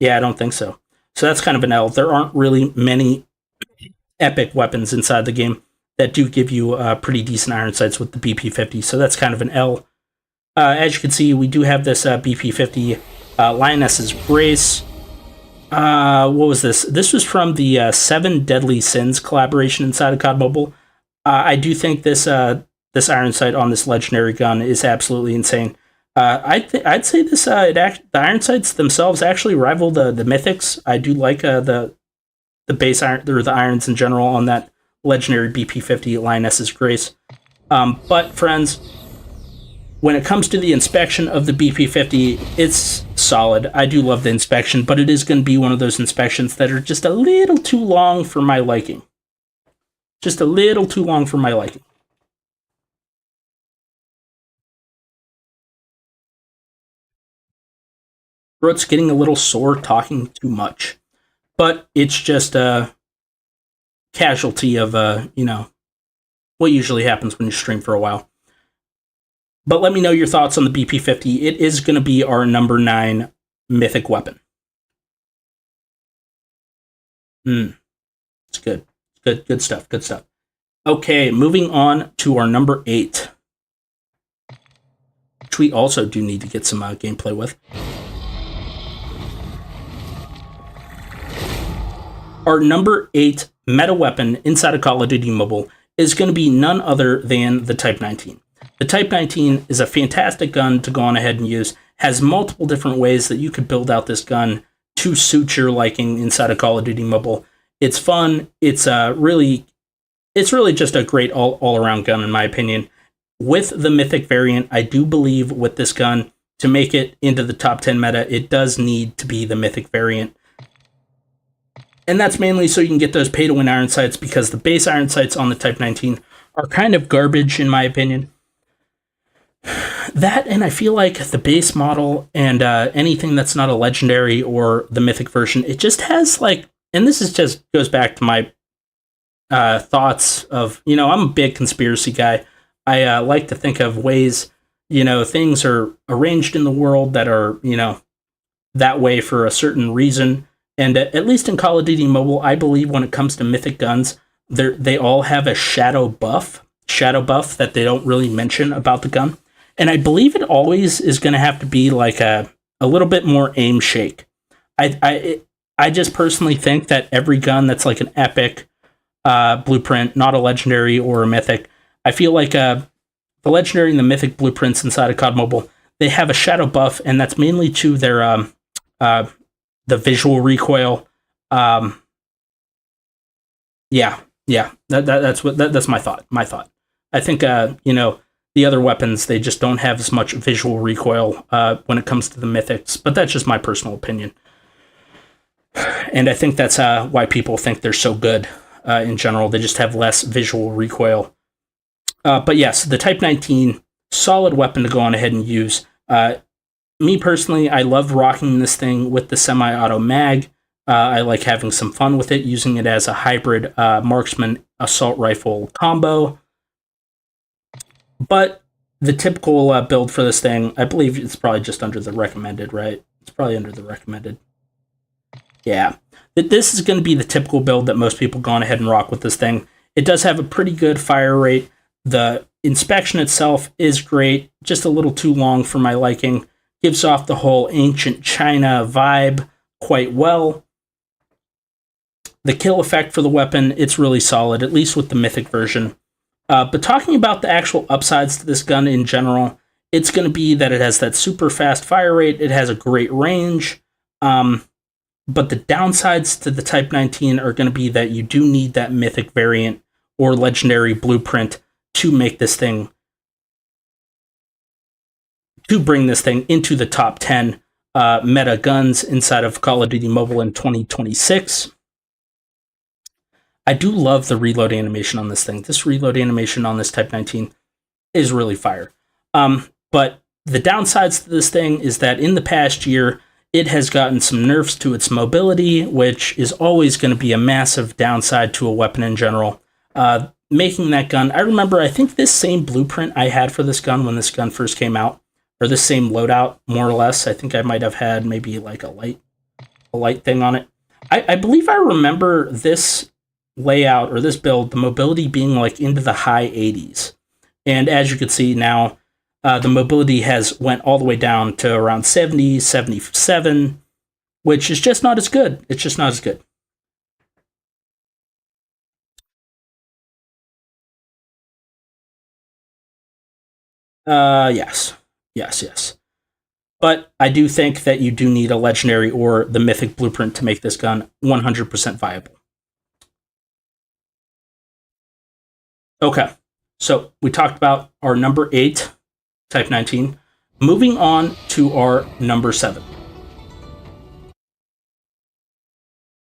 Yeah, I don't think so. So that's kind of an L. There aren't really many epic weapons inside the game that do give you pretty decent iron sights with the BP-50, so that's kind of an L. As you can see, we do have this BP-50 Lioness's Grace. What was this? This was from the 7 Deadly Sins collaboration inside of COD Mobile. I do think this this iron sight on this legendary gun is absolutely insane. I'd say this the iron sights themselves actually rival the mythics. I do like the base iron or the irons in general on that legendary BP-50 Lioness's Grace. But friends, when it comes to the inspection of the BP-50, it's solid. I do love the inspection, but it is going to be one of those inspections that are just a little too long for my liking. Just a little too long for my liking. Throat's getting a little sore talking too much, but it's just a casualty of what usually happens when you stream for a while. But let me know your thoughts on the BP-50. It is going to be our number 9 mythic weapon. It's good. Good stuff. Okay, moving on to our number 8, which we also do need to get some gameplay with. Our number 8 meta weapon inside of Call of Duty Mobile is going to be none other than the Type 19. The Type 19 is a fantastic gun to go on ahead and use, has multiple different ways that you could build out this gun to suit your liking inside of Call of Duty Mobile. It's fun, it's really just a great all-around gun in my opinion. With the Mythic variant, I do believe with this gun, to make it into the top 10 meta, it does need to be the Mythic variant. And that's mainly so you can get those pay-to-win iron sights, because the base iron sights on the Type 19 are kind of garbage in my opinion. That, and I feel like the base model and anything that's not a legendary or the mythic version, it just has like, and this is just goes back to my thoughts of, I'm a big conspiracy guy. I like to think of ways, things are arranged in the world that are, that way for a certain reason. And at least in Call of Duty Mobile, I believe when it comes to mythic guns, they all have a shadow buff that they don't really mention about the gun. And I believe it always is going to have to be like a little bit more aim shake. I just personally think that every gun that's like an epic blueprint, not a legendary or a mythic, I feel like the legendary and the mythic blueprints inside of COD Mobile, they have a shadow buff, and that's mainly to their the visual recoil. That's my thought. I think The other weapons, they just don't have as much visual recoil when it comes to the mythics, but that's just my personal opinion. And I think that's why people think they're so good in general. They just have less visual recoil. But yes, the Type 19, solid weapon to go on ahead and use. Me personally, I love rocking this thing with the semi-auto mag. I like having some fun with it, using it as a hybrid marksman assault rifle combo. But the typical build for this thing, I believe it's probably just under the recommended, right? It's probably under the recommended. Yeah. This is going to be the typical build that most people go on ahead and rock with this thing. It does have a pretty good fire rate. The inspection itself is great, just a little too long for my liking. Gives off the whole ancient China vibe quite well. The kill effect for the weapon, it's really solid, at least with the mythic version. But talking about the actual upsides to this gun in general, it's going to be that it has that super fast fire rate, it has a great range, but the downsides to the Type 19 are going to be that you do need that mythic variant or legendary blueprint to make this thing, to bring this thing into the top 10 meta guns inside of Call of Duty Mobile in 2026. I do love the reload animation on this thing. This reload animation on this Type 19 is really fire. But the downsides to this thing is that in the past year, it has gotten some nerfs to its mobility, which is always going to be a massive downside to a weapon in general. Making that gun, I remember, I think this same blueprint I had for this gun when this gun first came out, or this same loadout, more or less. I think I might have had maybe like a light thing on it. I believe I remember this layout or this build, the mobility being like into the high 80s. And as you can see now, the mobility has went all the way down to around 70, 77, which is just not as good. It's just not as good. Yes. But I do think that you do need a legendary or the mythic blueprint to make this gun 100% viable. Okay, so we talked about our number 8, Type 19. Moving on to our number 7.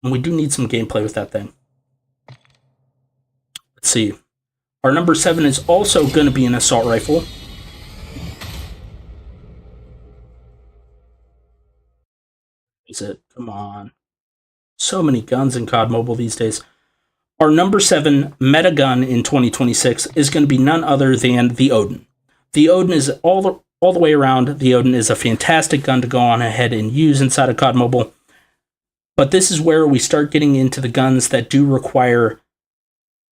And we do need some gameplay with that thing. Let's see. Our number 7 is also going to be an assault rifle. Is it? Come on. So many guns in COD Mobile these days. Our number 7 meta gun in 2026 is going to be none other than the Oden. The Oden is all the way around. The Oden is a fantastic gun to go on ahead and use inside of COD Mobile. But this is where we start getting into the guns that do require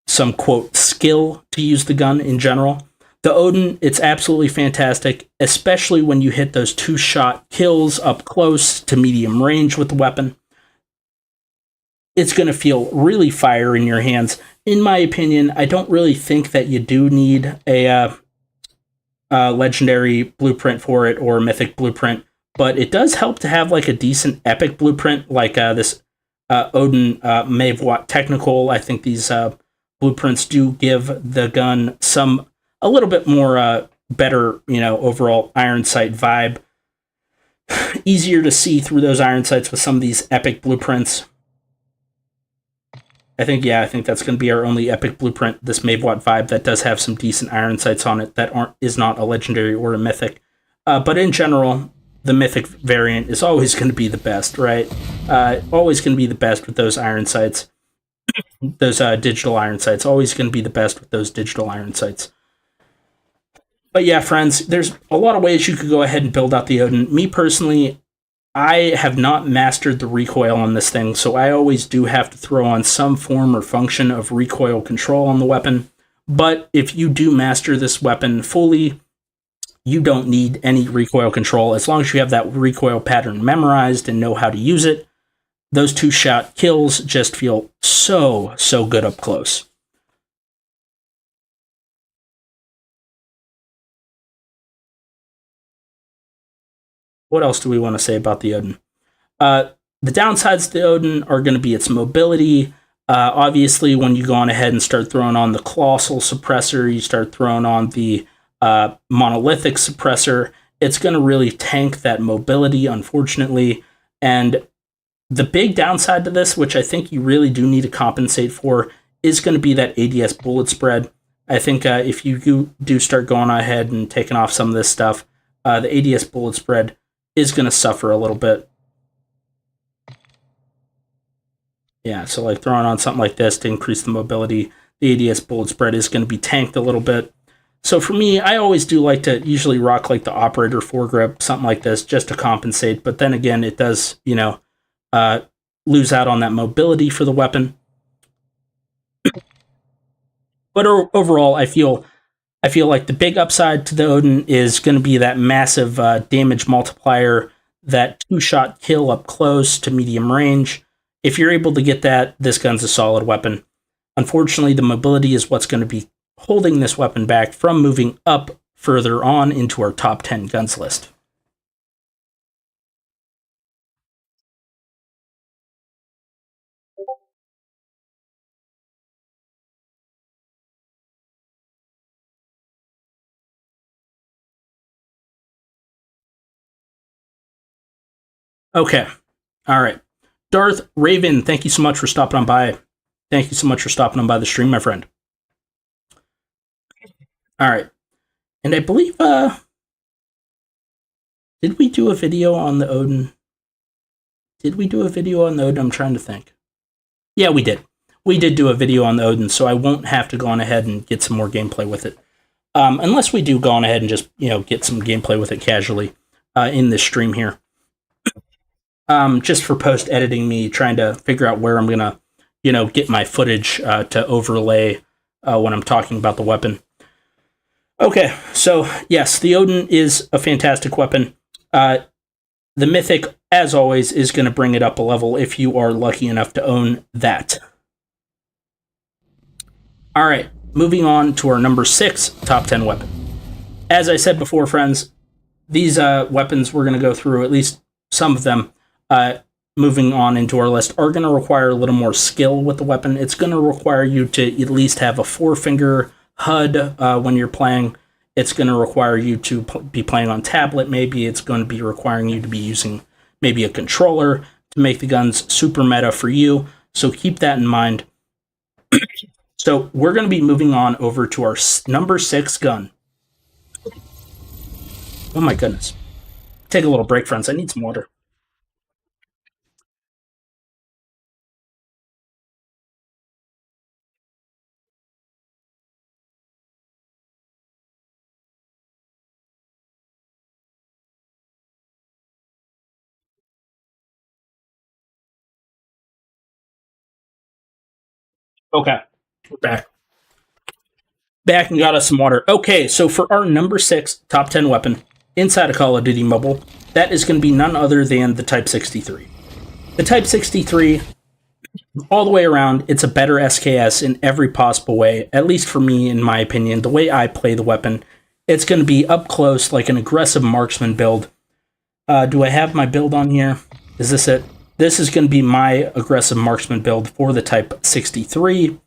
some, quote, skill to use the gun in general. The Oden, it's absolutely fantastic, especially when you hit those 2-shot kills up close to medium range with the weapon. It's going to feel really fire in your hands. In my opinion, I don't really think that you do need a legendary blueprint for it or a mythic blueprint, but it does help to have like a decent epic blueprint like this Oden Mavewatt Technical. I think these blueprints do give the gun a little bit more better, overall iron sight vibe. Easier to see through those iron sights with some of these epic blueprints. I think that's going to be our only epic blueprint, this Mavewatt vibe, that does have some decent iron sights on it that is not a legendary or a mythic. But in general, the mythic variant is always going to be the best, right? Always going to be the best with those iron sights. Those digital iron sights. Always going to be the best with those digital iron sights. But yeah, friends, there's a lot of ways you could go ahead and build out the Oden. Me personally, I have not mastered the recoil on this thing, so I always do have to throw on some form or function of recoil control on the weapon. But if you do master this weapon fully, you don't need any recoil control. As long as you have that recoil pattern memorized and know how to use it, those 2-shot kills just feel so good up close. What else do we want to say about the Oden? The downsides to the Oden are going to be its mobility. Obviously, when you go on ahead and start throwing on the Colossal Suppressor, you start throwing on the monolithic suppressor. It's going to really tank that mobility, unfortunately. And the big downside to this, which I think you really do need to compensate for, is going to be that ADS bullet spread. I think if you do start going ahead and taking off some of this stuff, the ADS bullet spread is going to suffer a little bit. Yeah, so like throwing on something like this to increase the mobility, the ADS bullet spread is going to be tanked a little bit. So for me, I always do like to usually rock like the operator foregrip, something like this, just to compensate. But then again, it does, lose out on that mobility for the weapon. But overall, I feel like the big upside to the Oden is going to be that massive damage multiplier, that 2-shot kill up close to medium range. If you're able to get that, this gun's a solid weapon. Unfortunately, the mobility is what's going to be holding this weapon back from moving up further on into our top 10 guns list. Okay. All right. Darth Raven, thank you so much for stopping on by. Thank you so much for stopping on by the stream, my friend. All right. And I believe, did we do a video on the Oden? Did we do a video on the Oden? I'm trying to think. Yeah, we did. We did do a video on the Oden, so I won't have to go on ahead and get some more gameplay with it. Unless we do go on ahead and just, get some gameplay with it casually in this stream here. Just for post-editing, me trying to figure out where I'm going to, get my footage to overlay when I'm talking about the weapon. Okay, so yes, the Oden is a fantastic weapon. The Mythic, as always, is going to bring it up a level if you are lucky enough to own that. All right, moving on to our number 6 top 10 weapon. As I said before, friends, these weapons we're going to go through, at least some of them, moving on into our list, are going to require a little more skill with the weapon. It's going to require you to at least have a 4-finger HUD when you're playing. It's going to require you to be playing on tablet, maybe. It's going to be requiring you to be using maybe a controller to make the guns super meta for you. So keep that in mind. So we're going to be moving on over to our number 6 gun. Oh my goodness. Take a little break, friends. I need some water. Okay, we're back. Back and got us some water. Okay, so for our number 6 top 10 weapon inside of Call of Duty Mobile, that is going to be none other than the Type 63. The Type 63, all the way around, it's a better SKS in every possible way, at least for me, in my opinion. The way I play the weapon, it's going to be up close, like an aggressive marksman build. Do I have my build on here? Is this it? This is going to be my aggressive marksman build for the Type 63.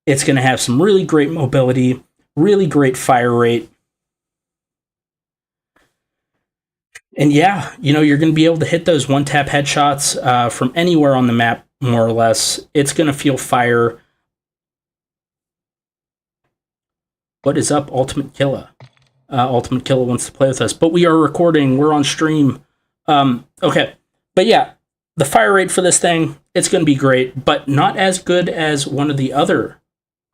It's going to have some really great mobility, really great fire rate. And yeah, you're going to be able to hit those one-tap headshots from anywhere on the map, more or less. It's going to feel fire. What is up, Ultimate Killa? Ultimate Killa wants to play with us, but we are recording. We're on stream. Okay, but yeah, the fire rate for this thing, it's going to be great, but not as good as one of the other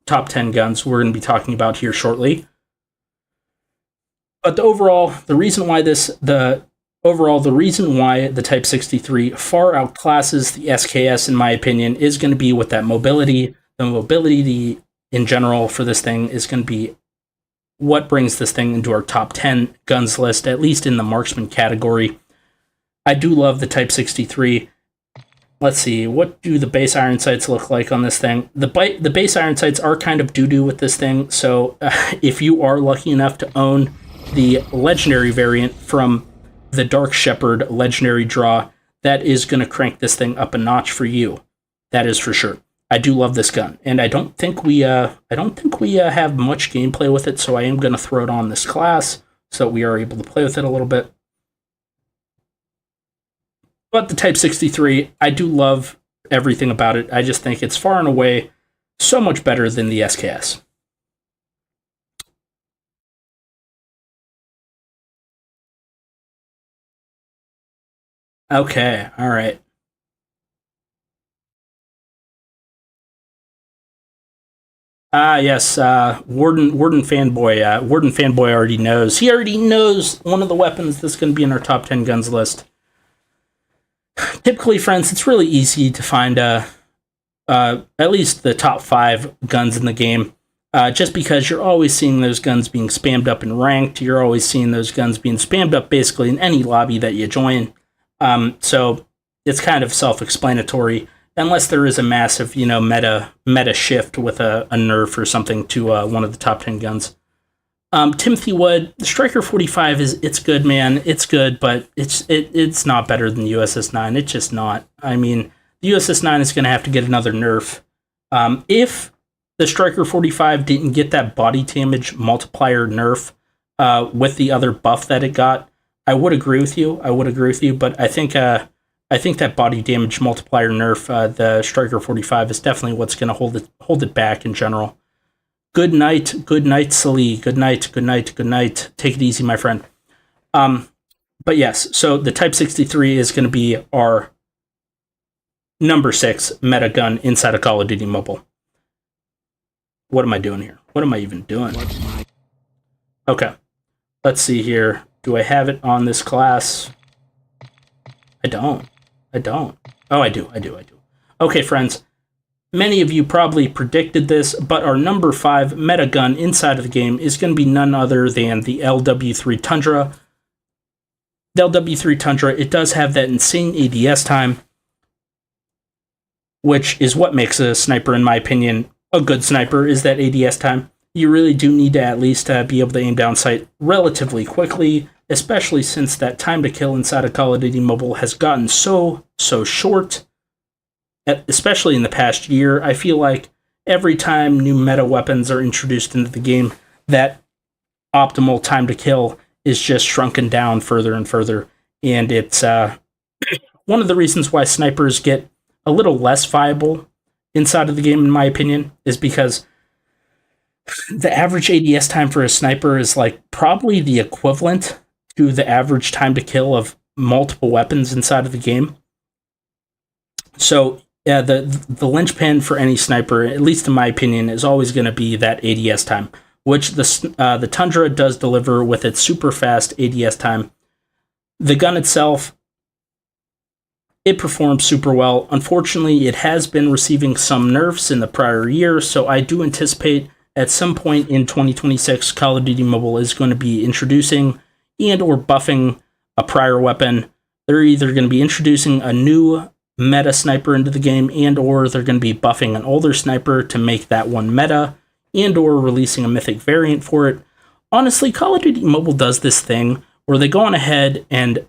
top 10 guns we're going to be talking about here shortly. But the reason why the Type 63 far outclasses the SKS, in my opinion, is going to be with that mobility. The mobility in general for this thing is going to be what brings this thing into our top 10 guns list, at least in the marksman category. I do love the Type 63. Let's see, what do the base iron sights look like on this thing? The base iron sights are kind of doo-doo with this thing, so if you are lucky enough to own the legendary variant from the Dark Shepherd legendary draw, that is going to crank this thing up a notch for you. That is for sure. I do love this gun, and I don't think we have much gameplay with it, so I am going to throw it on this class so we are able to play with it a little bit. But the Type 63, I do love everything about it. I just think it's far and away so much better than the SKS. Okay, all right. Ah, yes, Warden fanboy. Warden fanboy already knows. He already knows one of the weapons that's going to be in our top 10 guns list. Typically, friends, it's really easy to find at least the top 5 guns in the game. Just because you're always seeing those guns being spammed up in ranked, you're always seeing those guns being spammed up basically in any lobby that you join. So it's kind of self-explanatory, unless there is a massive, meta shift with a nerf or something to one of the top 10 guns. Timothy Wood, the Striker 45 it's good, man. It's good, but it's not better than USS 9. It's just not. I mean, the USS 9 is going to have to get another nerf. If the Striker 45 didn't get that body damage multiplier nerf with the other buff that it got, I would agree with you. But I think that body damage multiplier nerf, the Striker 45, is definitely what's going to hold it back in general. Good night, Salih. Good night. Take it easy, my friend. But yes, so the Type 63 is going to be our number 6 meta gun inside of Call of Duty Mobile. What am I doing here? What am I even doing? Okay, let's see here. Do I have it on this class? I don't. Oh, I do. Okay, friends. Many of you probably predicted this, but our number 5 meta gun inside of the game is going to be none other than the LW3 Tundra. The LW3 Tundra, it does have that insane ADS time, which is what makes a sniper, in my opinion, a good sniper, is that ADS time. You really do need to at least be able to aim down sight relatively quickly, especially since that time to kill inside of Call of Duty Mobile has gotten so short. Especially in the past year, I feel like every time new meta weapons are introduced into the game, that optimal time to kill is just shrunken down further and further. And it's one of the reasons why snipers get a little less viable inside of the game, in my opinion, is because the average ADS time for a sniper is like probably the equivalent to the average time to kill of multiple weapons inside of the game. So yeah, the linchpin for any sniper, at least in my opinion, is always going to be that ADS time, which the Tundra does deliver with its super fast ADS time. The gun itself, it performs super well. Unfortunately, it has been receiving some nerfs in the prior year, so I do anticipate at some point in 2026, Call of Duty Mobile is going to be introducing and or buffing a prior weapon. They're either going to be introducing a new meta sniper into the game, and or they're going to be buffing an older sniper to make that one meta, and or releasing a mythic variant for it. Honestly, Call of Duty Mobile does this thing where they go on ahead and,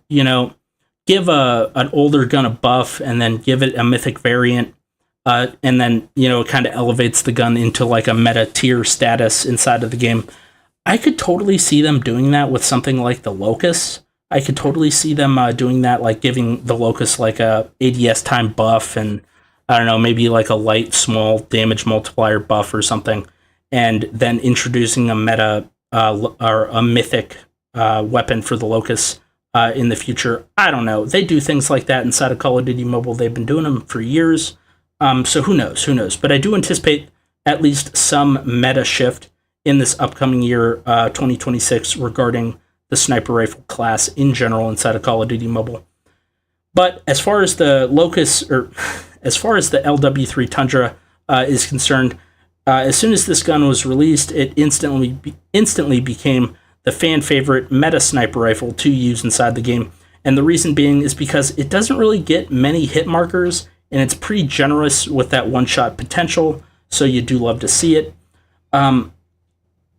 give an older gun a buff and then give it a mythic variant, and then, it kind of elevates the gun into like a meta tier status inside of the game. I could totally see them doing that with something like the Locust. I could totally see them doing that, like giving the Locust like a ADS time buff and, I don't know, maybe like a light, small damage multiplier buff or something, and then introducing a meta or a mythic weapon for the Locust in the future. I don't know. They do things like that inside of Call of Duty Mobile. They've been doing them for years. So who knows? But I do anticipate at least some meta shift in this upcoming year, 2026, regarding the sniper rifle class in general inside of Call of Duty Mobile. But as far as the Locust, or as far as the LW3 Tundra is concerned, as soon as this gun was released, it instantly became the fan favorite meta sniper rifle to use inside the game. And the reason being is because it doesn't really get many hit markers, and it's pretty generous with that one-shot potential, so you do love to see it.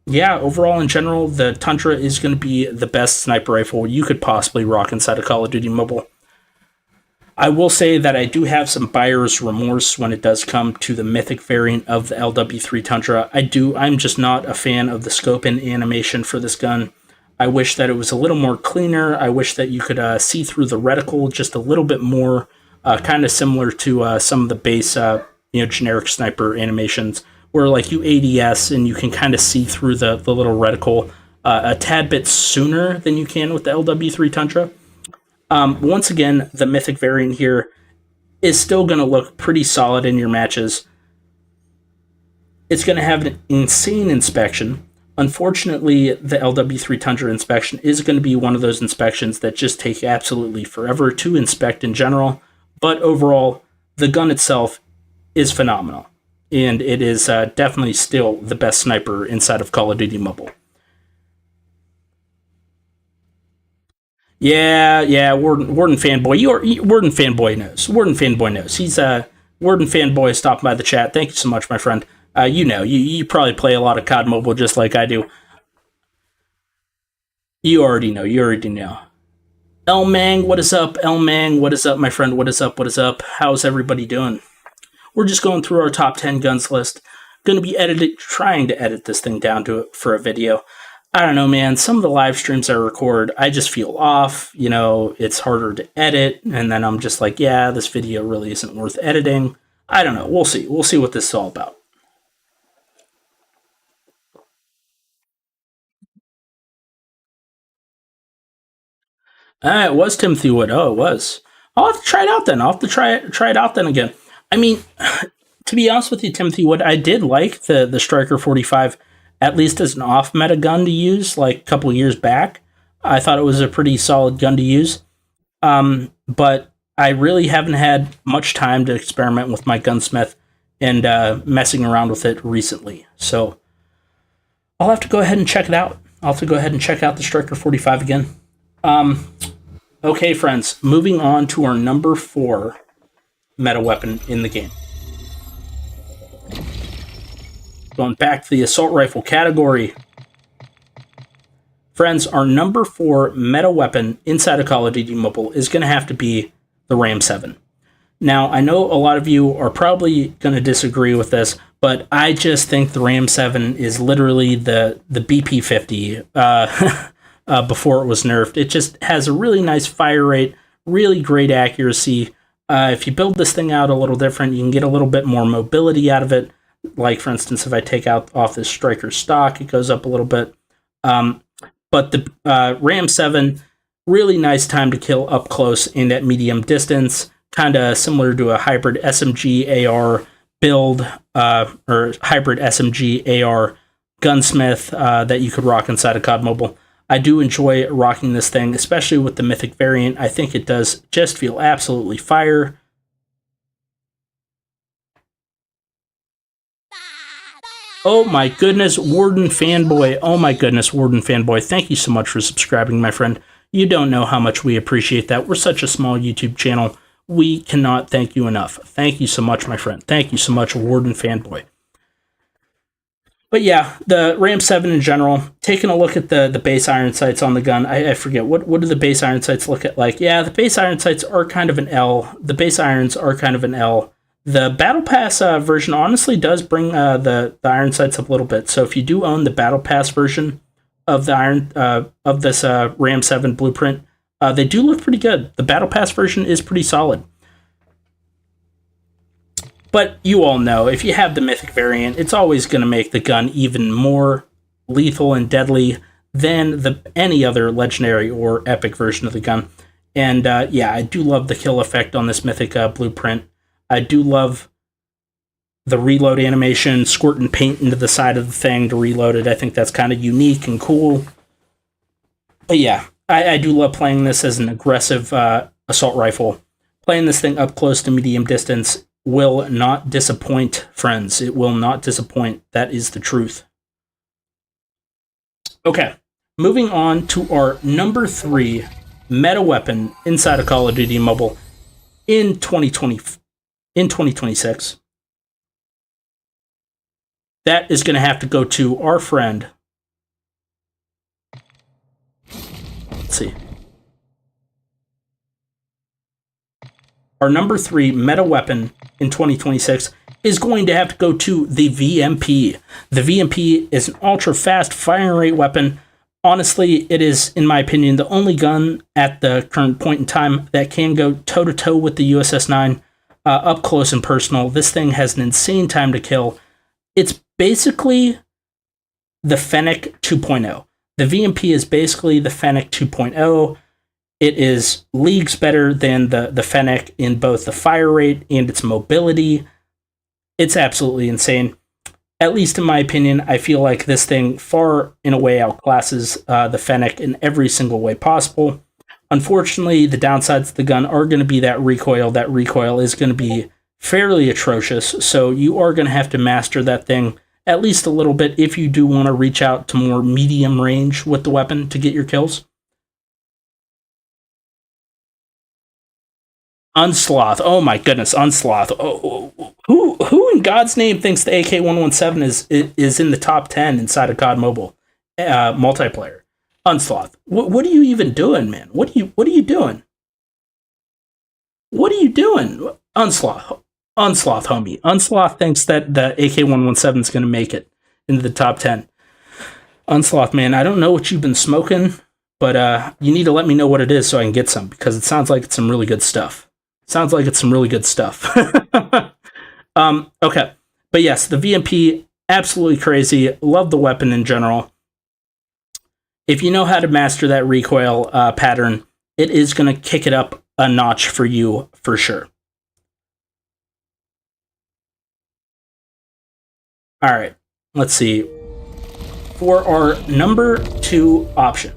Yeah, overall, in general, the Tundra is going to be the best sniper rifle you could possibly rock inside of Call of Duty Mobile. I will say that I do have some buyer's remorse when it does come to the mythic variant of the LW3 Tundra. I'm just not a fan of the scope and animation for this gun. I wish that it was a little more cleaner. I wish that you could see through the reticle just a little bit more, kind of similar to some of the base, generic sniper animations, where like you ADS and you can kind of see through the little reticle a tad bit sooner than you can with the LW3 Tundra. Once again, the mythic variant here is still going to look pretty solid in your matches. It's going to have an insane inspection. Unfortunately, the LW3 Tundra inspection is going to be one of those inspections that just take absolutely forever to inspect in general. But overall, the gun itself is phenomenal. And it is definitely still the best sniper inside of Call of Duty Mobile. Yeah, Warden fanboy. Warden fanboy knows. Warden fanboy knows. He's Warden fanboy stopping by the chat. Thank you so much, my friend. You probably play a lot of COD Mobile just like I do. You already know. You already know. El Mang, what is up? El Mang, what is up, my friend? What is up? What is up? How's everybody doing? We're just going through our top 10 guns list. Going to be trying to edit this thing down to it for a video. I don't know, man. Some of the live streams I record, I just feel off. It's harder to edit. And then I'm just like, yeah, this video really isn't worth editing. I don't know. We'll see. We'll see what this is all about. It was Timothy Wood. Oh, it was. I'll have to try it out then. I'll have to try it out then again. I mean, to be honest with you, Timothy Wood, I did like the Striker 45, at least as an off-meta gun to use, like a couple years back. I thought it was a pretty solid gun to use. But I really haven't had much time to experiment with my gunsmith and messing around with it recently. So I'll have to go ahead and check it out. I'll have to go ahead and check out the Striker 45 again. Okay, friends, moving on to our number 4 meta weapon in the game. Going back to the assault rifle category. Friends, our number 4 meta weapon inside of Call of Duty Mobile is going to have to be the Ram 7. Now, I know a lot of you are probably going to disagree with this, but I just think the Ram 7 is literally the BP 50 before it was nerfed. It just has a really nice fire rate, really great accuracy. If you build this thing out a little different, you can get a little bit more mobility out of it. Like, for instance, if I take out off this Striker stock, it goes up a little bit. But the Ram 7, really nice time to kill up close and at medium distance, kind of similar to a hybrid SMG AR build, or hybrid SMG AR gunsmith that you could rock inside of COD Mobile. I do enjoy rocking this thing, especially with the Mythic variant. I think it does just feel absolutely fire. Oh my goodness, Warden Fanboy. Oh my goodness, Warden Fanboy. Thank you so much for subscribing, my friend. You don't know how much we appreciate that. We're such a small YouTube channel. We cannot thank you enough. Thank you so much, my friend. Thank you so much, Warden Fanboy. But yeah, the Ram 7 in general, taking a look at the base iron sights on the gun, I forget, what do the base iron sights look at like? Yeah, the base iron sights are kind of an L. The base irons are kind of an L. The Battle Pass version honestly does bring the iron sights up a little bit. So if you do own the Battle Pass version of the of this Ram 7 blueprint, they do look pretty good. The Battle Pass version is pretty solid. But you all know, if you have the Mythic variant, it's always going to make the gun even more lethal and deadly than any other legendary or epic version of the gun. And yeah, I do love the kill effect on this Mythic blueprint. I do love the reload animation, squirting paint into the side of the thing to reload it. I think that's kind of unique and cool. But yeah, I do love playing this as an aggressive assault rifle. Playing this thing up close to medium distance will not disappoint, friends. It will not disappoint. That is the truth. Okay, moving on to our number 3 meta weapon inside of Call of Duty Mobile in 2026. That is going to have to go to our friend. Let's see. our number 3 meta weapon in 2026 is going to have to go to the VMP. The VMP is an ultra-fast firing rate weapon. Honestly, it is, in my opinion, the only gun at the current point in time that can go toe-to-toe with the USS-9 up close and personal. This thing has an insane time to kill. It's basically the Fennec 2.0. The VMP is basically the Fennec 2.0. It is leagues better than the Fennec in both the fire rate and its mobility. It's absolutely insane. At least in my opinion, I feel like this thing far and away outclasses the Fennec in every single way possible. Unfortunately, the downsides of the gun are going to be that recoil. That recoil is going to be fairly atrocious, so you are going to have to master that thing at least a little bit if you do want to reach out to more medium range with the weapon to get your kills. Unsloth. Oh my goodness, Unsloth. Who in God's name thinks the AK-117 is in the top 10 inside of COD Mobile multiplayer? Unsloth. What are you even doing, man? What are you doing? What are you doing? Unsloth, homie. Unsloth thinks that the AK-117 is going to make it into the top 10. Unsloth, man, I don't know what you've been smoking, but you need to let me know what it is so I can get some, because it sounds like it's some really good stuff. Okay. But yes, the VMP, absolutely crazy. Love the weapon in general. If you know how to master that recoil pattern, it is going to kick it up a notch for you for sure. All right, let's see. For our number 2 option,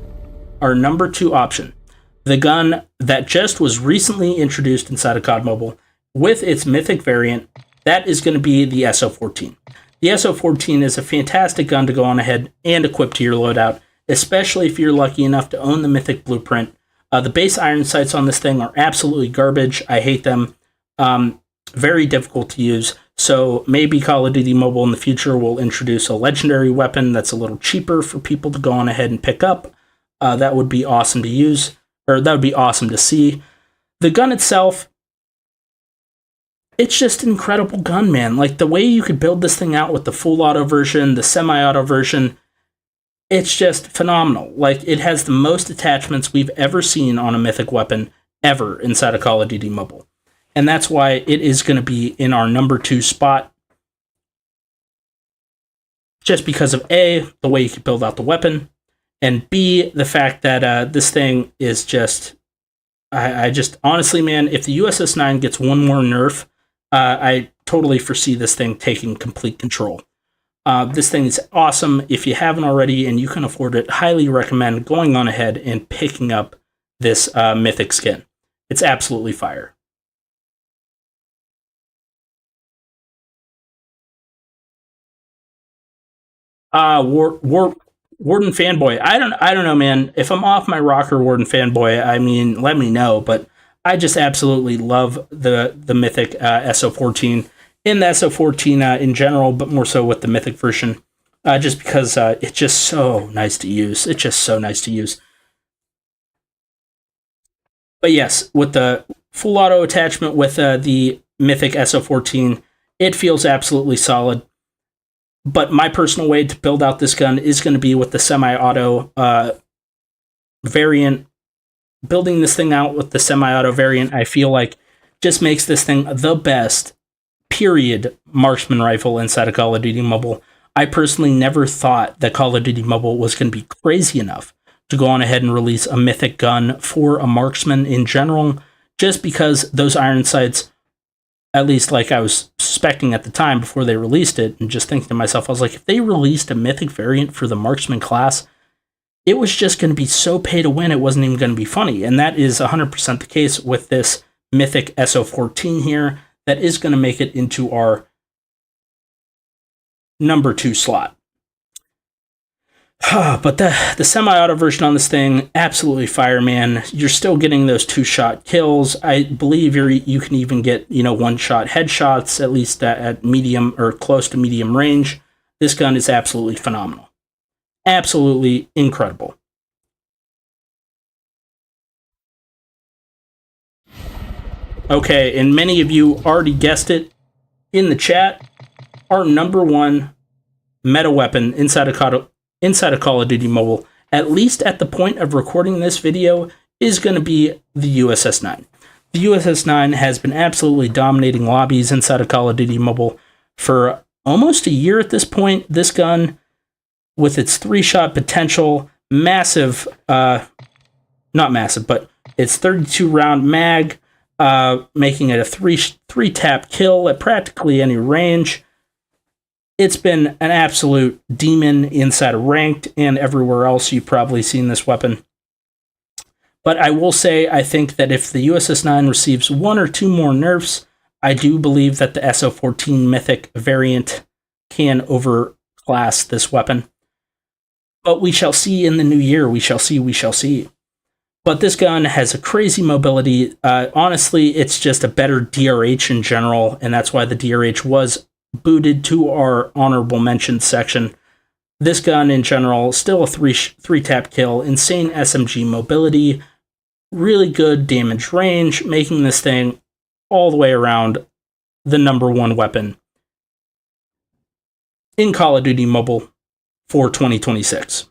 the gun that just was recently introduced inside of COD Mobile with its mythic variant, that is going to be the SO14. The SO14 is a fantastic gun to go on ahead and equip to your loadout, especially if you're lucky enough to own the mythic blueprint. The base iron sights on this thing are absolutely garbage. I hate them. Very difficult to use. So maybe Call of Duty Mobile in the future will introduce a legendary weapon that's a little cheaper for people to go on ahead and pick up. That would be awesome to use, or that would be awesome to see. The gun itself, it's just an incredible gun, man. Like, the way you could build this thing out with the full auto version, the semi-auto version, it's just phenomenal. Like, it has the most attachments we've ever seen on a mythic weapon ever inside of Call of Duty Mobile. And that's why it is going to be in our number 2 spot. Just because of A, the way you can build out the weapon, and B, the fact that this thing is just... I just, honestly, man, if the USS-9 gets one more nerf, I totally foresee this thing taking complete control. This thing is awesome. If you haven't already and you can afford it, highly recommend going on ahead and picking up this mythic skin. It's absolutely fire. Warden fanboy. I don't know, man. If I'm off my rocker, Warden fanboy, I mean, let me know. But I just absolutely love the mythic SO14 in the SO14 in general, but more so with the mythic version, just because it's just so nice to use. It's just so nice to use. But yes, with the full auto attachment with the mythic SO14, it feels absolutely solid. But my personal way to build out this gun is going to be with the semi-auto variant. Building this thing out with the semi-auto variant, I feel like just makes this thing the best, period, marksman rifle inside of Call of Duty Mobile. I personally never thought that Call of Duty Mobile was going to be crazy enough to go on ahead and release a mythic gun for a marksman in general, just because those iron sights, at least like I was suspecting at the time before they released it, and just thinking to myself, I was like, if they released a mythic variant for the marksman class, it was just going to be so pay to win, it wasn't even going to be funny. And that is 100% the case with this mythic SO14 here. That is going to make it into our number 2 slot. But the semi-auto version on this thing, absolutely fire, man. You're still getting those 2-shot kills. I believe you can even get 1-shot headshots, at least at medium or close to medium range. This gun is absolutely phenomenal. Absolutely incredible. Okay, and many of you already guessed it in the chat. Our number one meta weapon inside of Call of Duty Mobile, at least at the point of recording this video, is going to be the USS-9. The USS-9 has been absolutely dominating lobbies inside of Call of Duty Mobile for almost a year at this point. This gun, with its 3-shot potential, massive, not massive, but its 32-round mag, making it a three-tap kill at practically any range. It's been an absolute demon inside of ranked and everywhere else you've probably seen this weapon. But I will say, I think that if the USS-9 receives 1 or 2 more nerfs, I do believe that the SO14 Mythic variant can overclass this weapon. But we shall see in the new year. We shall see. But this gun has a crazy mobility. Honestly, it's just a better DRH in general, and that's why the DRH was booted to our honorable mention section. This gun in general, still a three-tap kill, insane SMG mobility, really good damage range, making this thing all the way around the number one weapon in Call of Duty Mobile for 2026.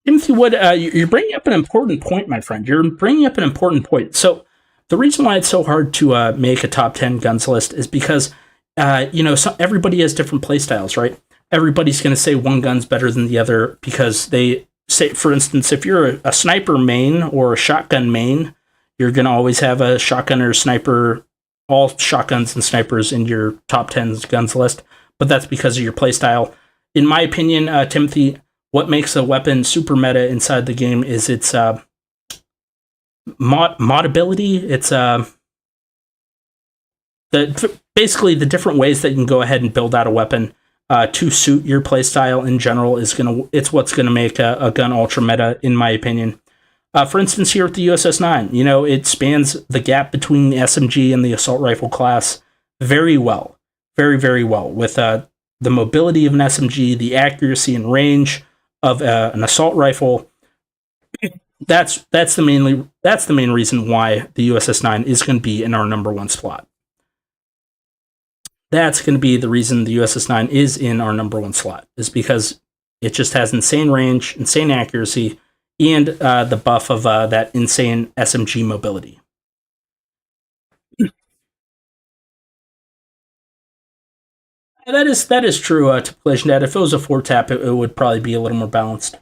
Timothy Wood, you're bringing up an important point, my friend. You're bringing up an important point. So the reason why it's so hard to make a top 10 guns list is because, everybody has different playstyles, right? Everybody's going to say one gun's better than the other because they say, for instance, if you're a sniper main or a shotgun main, you're going to always have a shotgun or sniper, all shotguns and snipers in your top 10 guns list, but that's because of your playstyle. In my opinion, Timothy, what makes a weapon super meta inside the game is its modability. It's basically the different ways that you can go ahead and build out a weapon to suit your playstyle in general it's what's gonna make a gun ultra meta, in my opinion. For instance, here with the USS-9, it spans the gap between the SMG and the assault rifle class very well, very, very well, with the mobility of an SMG, the accuracy and range of an assault rifle. That's the main reason why the USS-9 is going to be in our number one slot. That's going to be the reason the USS-9 is in our number one slot, is because it just has insane range, insane accuracy, and the buff of that insane SMG mobility. That is true, to Collision Dad. If it was a 4-tap, it would probably be a little more balanced.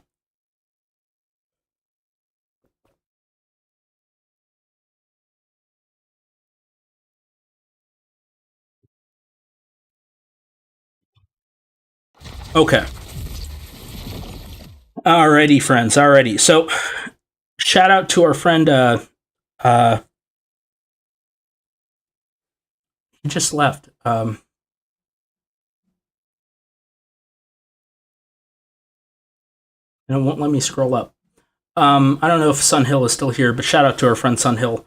Okay. Alrighty, friends. Alrighty. So, shout out to our friend. He just left. And it won't let me scroll up. I don't know if Sunhill is still here, but shout out to our friend Sunhill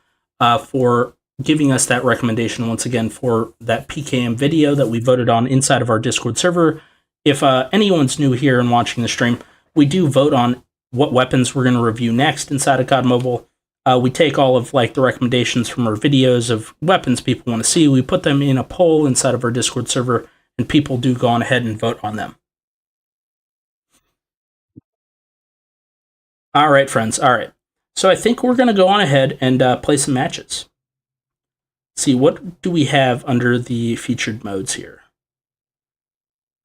for giving us that recommendation once again for that PKM video that we voted on inside of our Discord server. If anyone's new here and watching the stream, we do vote on what weapons we're going to review next inside of COD Mobile. We take all of the recommendations from our videos of weapons people want to see. We put them in a poll inside of our Discord server, and people do go on ahead and vote on them. All right, friends. All right. So I think we're going to go on ahead and play some matches. See, what do we have under the featured modes here?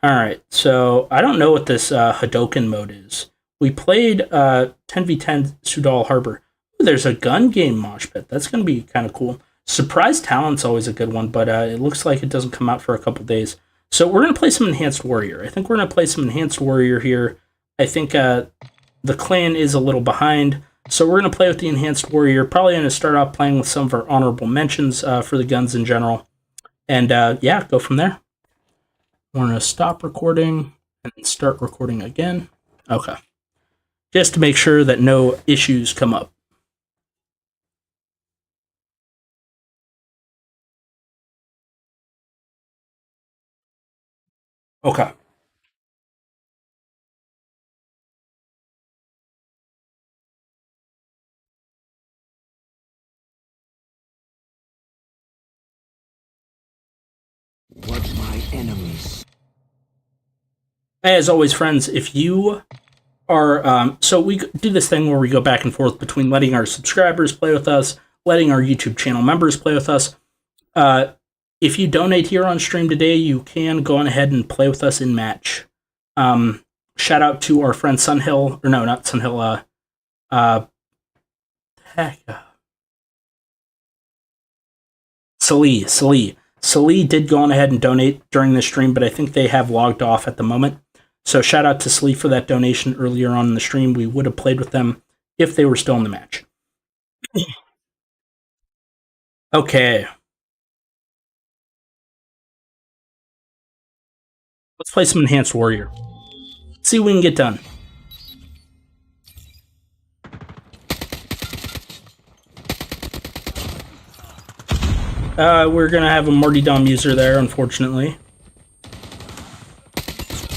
All right. So I don't know what this Hadoken mode is. We played 10v10 Sudal Harbor. Ooh, there's a gun game mosh pit. That's going to be kind of cool. Surprise Talent's always a good one, but it looks like it doesn't come out for a couple days. So we're going to play some Enhanced Warrior. I think we're going to play some Enhanced Warrior here. I think the clan is a little behind, so we're going to play with the Enhanced Warrior. Probably going to start off playing with some of our honorable mentions for the guns in general. And yeah, go from there. We're going to stop recording and start recording again. Okay. Just to make sure that no issues come up. Okay. my enemies. As always, friends, if you are... so we do this thing where we go back and forth between letting our subscribers play with us, letting our YouTube channel members play with us. If you donate here on stream today, you can go on ahead and play with us in match. Shout out to our friend Sunhill, or no, not Sunhill, Salee did go on ahead and donate during the stream, but I think they have logged off at the moment. So shout out to Salee for that donation earlier on in the stream. We would have played with them if they were still in the match. Okay. Let's play some Enhanced Warrior. See what we can get done. We're gonna have a Martyrdom user there, unfortunately.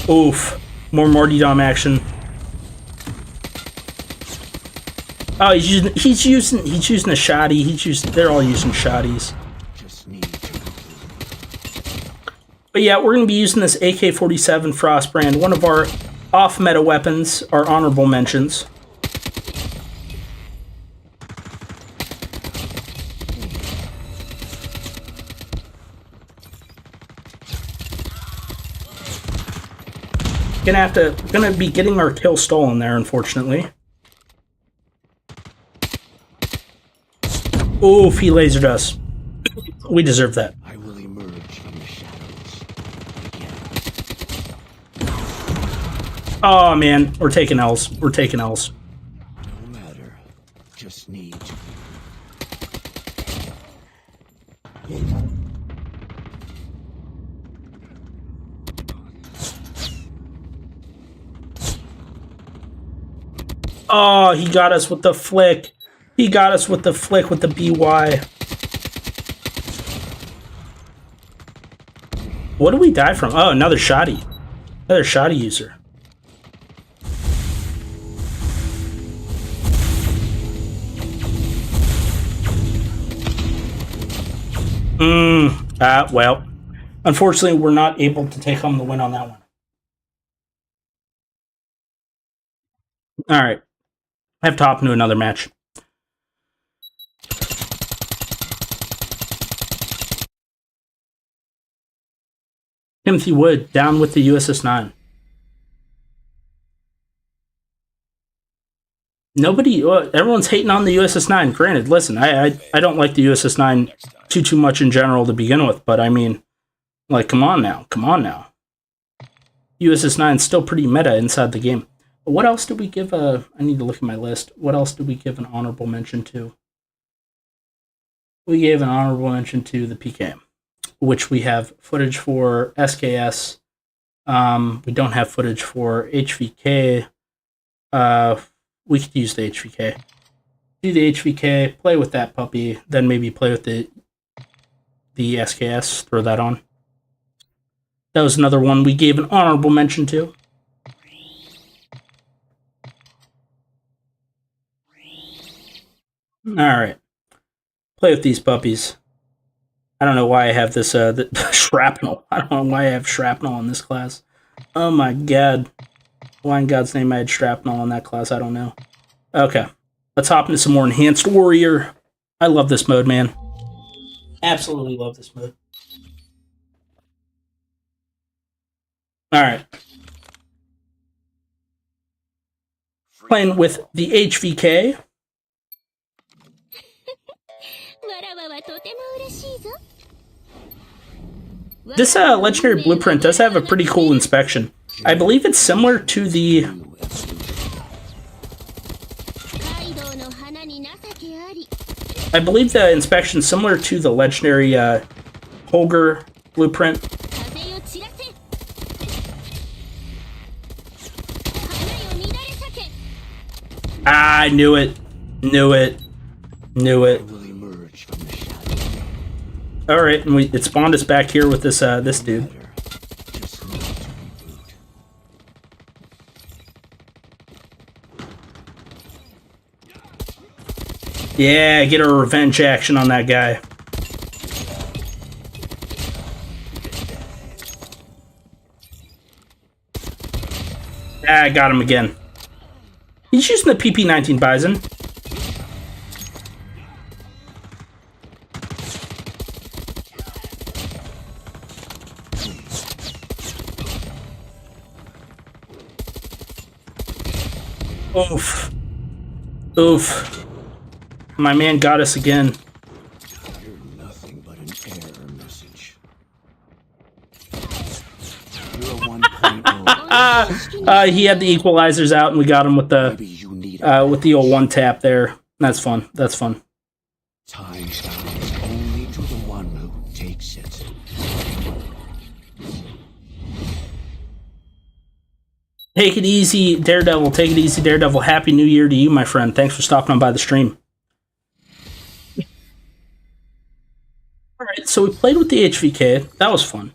Oof. More Martyrdom action. Oh, he's using a shoddy. They're all using shoddies. But yeah, we're going to be using this AK-47 Frostbrand, one of our off-meta weapons, our honorable mentions. Gonna be getting our kill stolen there, unfortunately. Oof, he lasered us. We deserve that. I will emerge from the shadows again. Oh man, we're taking L's. We're taking L's. No matter. Just need to. Oh, he got us with the flick. He got us with the flick with the BY. What did we die from? Oh, another shoddy. Another shoddy user. Well, unfortunately, we're not able to take home the win on that one. All right. I have to hop into another match. Timothy Wood, down with the USS-9. Everyone's hating on the USS-9. Granted, listen, I don't like the USS-9 too much in general to begin with, but I mean, like, come on now. USS-9 is still pretty meta inside the game. What else did we give I need to look at my list. What else did we give an honorable mention to? We gave an honorable mention to the PK, which we have footage for SKS. We don't have footage for HVK. We could use the HVK. Do the HVK, play with that puppy, then maybe play with the SKS, throw that on. That was another one we gave an honorable mention to. Alright. Play with these puppies. I don't know why I have this the shrapnel. I don't know why I have shrapnel in this class. Oh my god. Why in God's name I had shrapnel in that class, I don't know. Okay. Let's hop into some more Enhanced Warrior. I love this mode, man. Absolutely love this mode. Alright. Playing with the HVK. This legendary blueprint does have a pretty cool inspection. I believe it's similar to the... I believe the inspection's similar to the legendary Holger blueprint. I knew it. Knew it. Alright, and it spawned us back here with this this dude. Yeah, get a revenge action on that guy. Ah, I got him again. He's using the PP-19 Bison. Oof. Oof. My man got us again. You're nothing but an error message. You're a 1.0. He had the equalizers out, and we got him with Maybe you need a the old one tap there. That's fun. That's fun. time comes only to the one who takes it. Take it easy, Daredevil. Take it easy, Daredevil. Happy New Year to you, my friend. Thanks for stopping on by the stream. All right, so we played with the HVK. That was fun.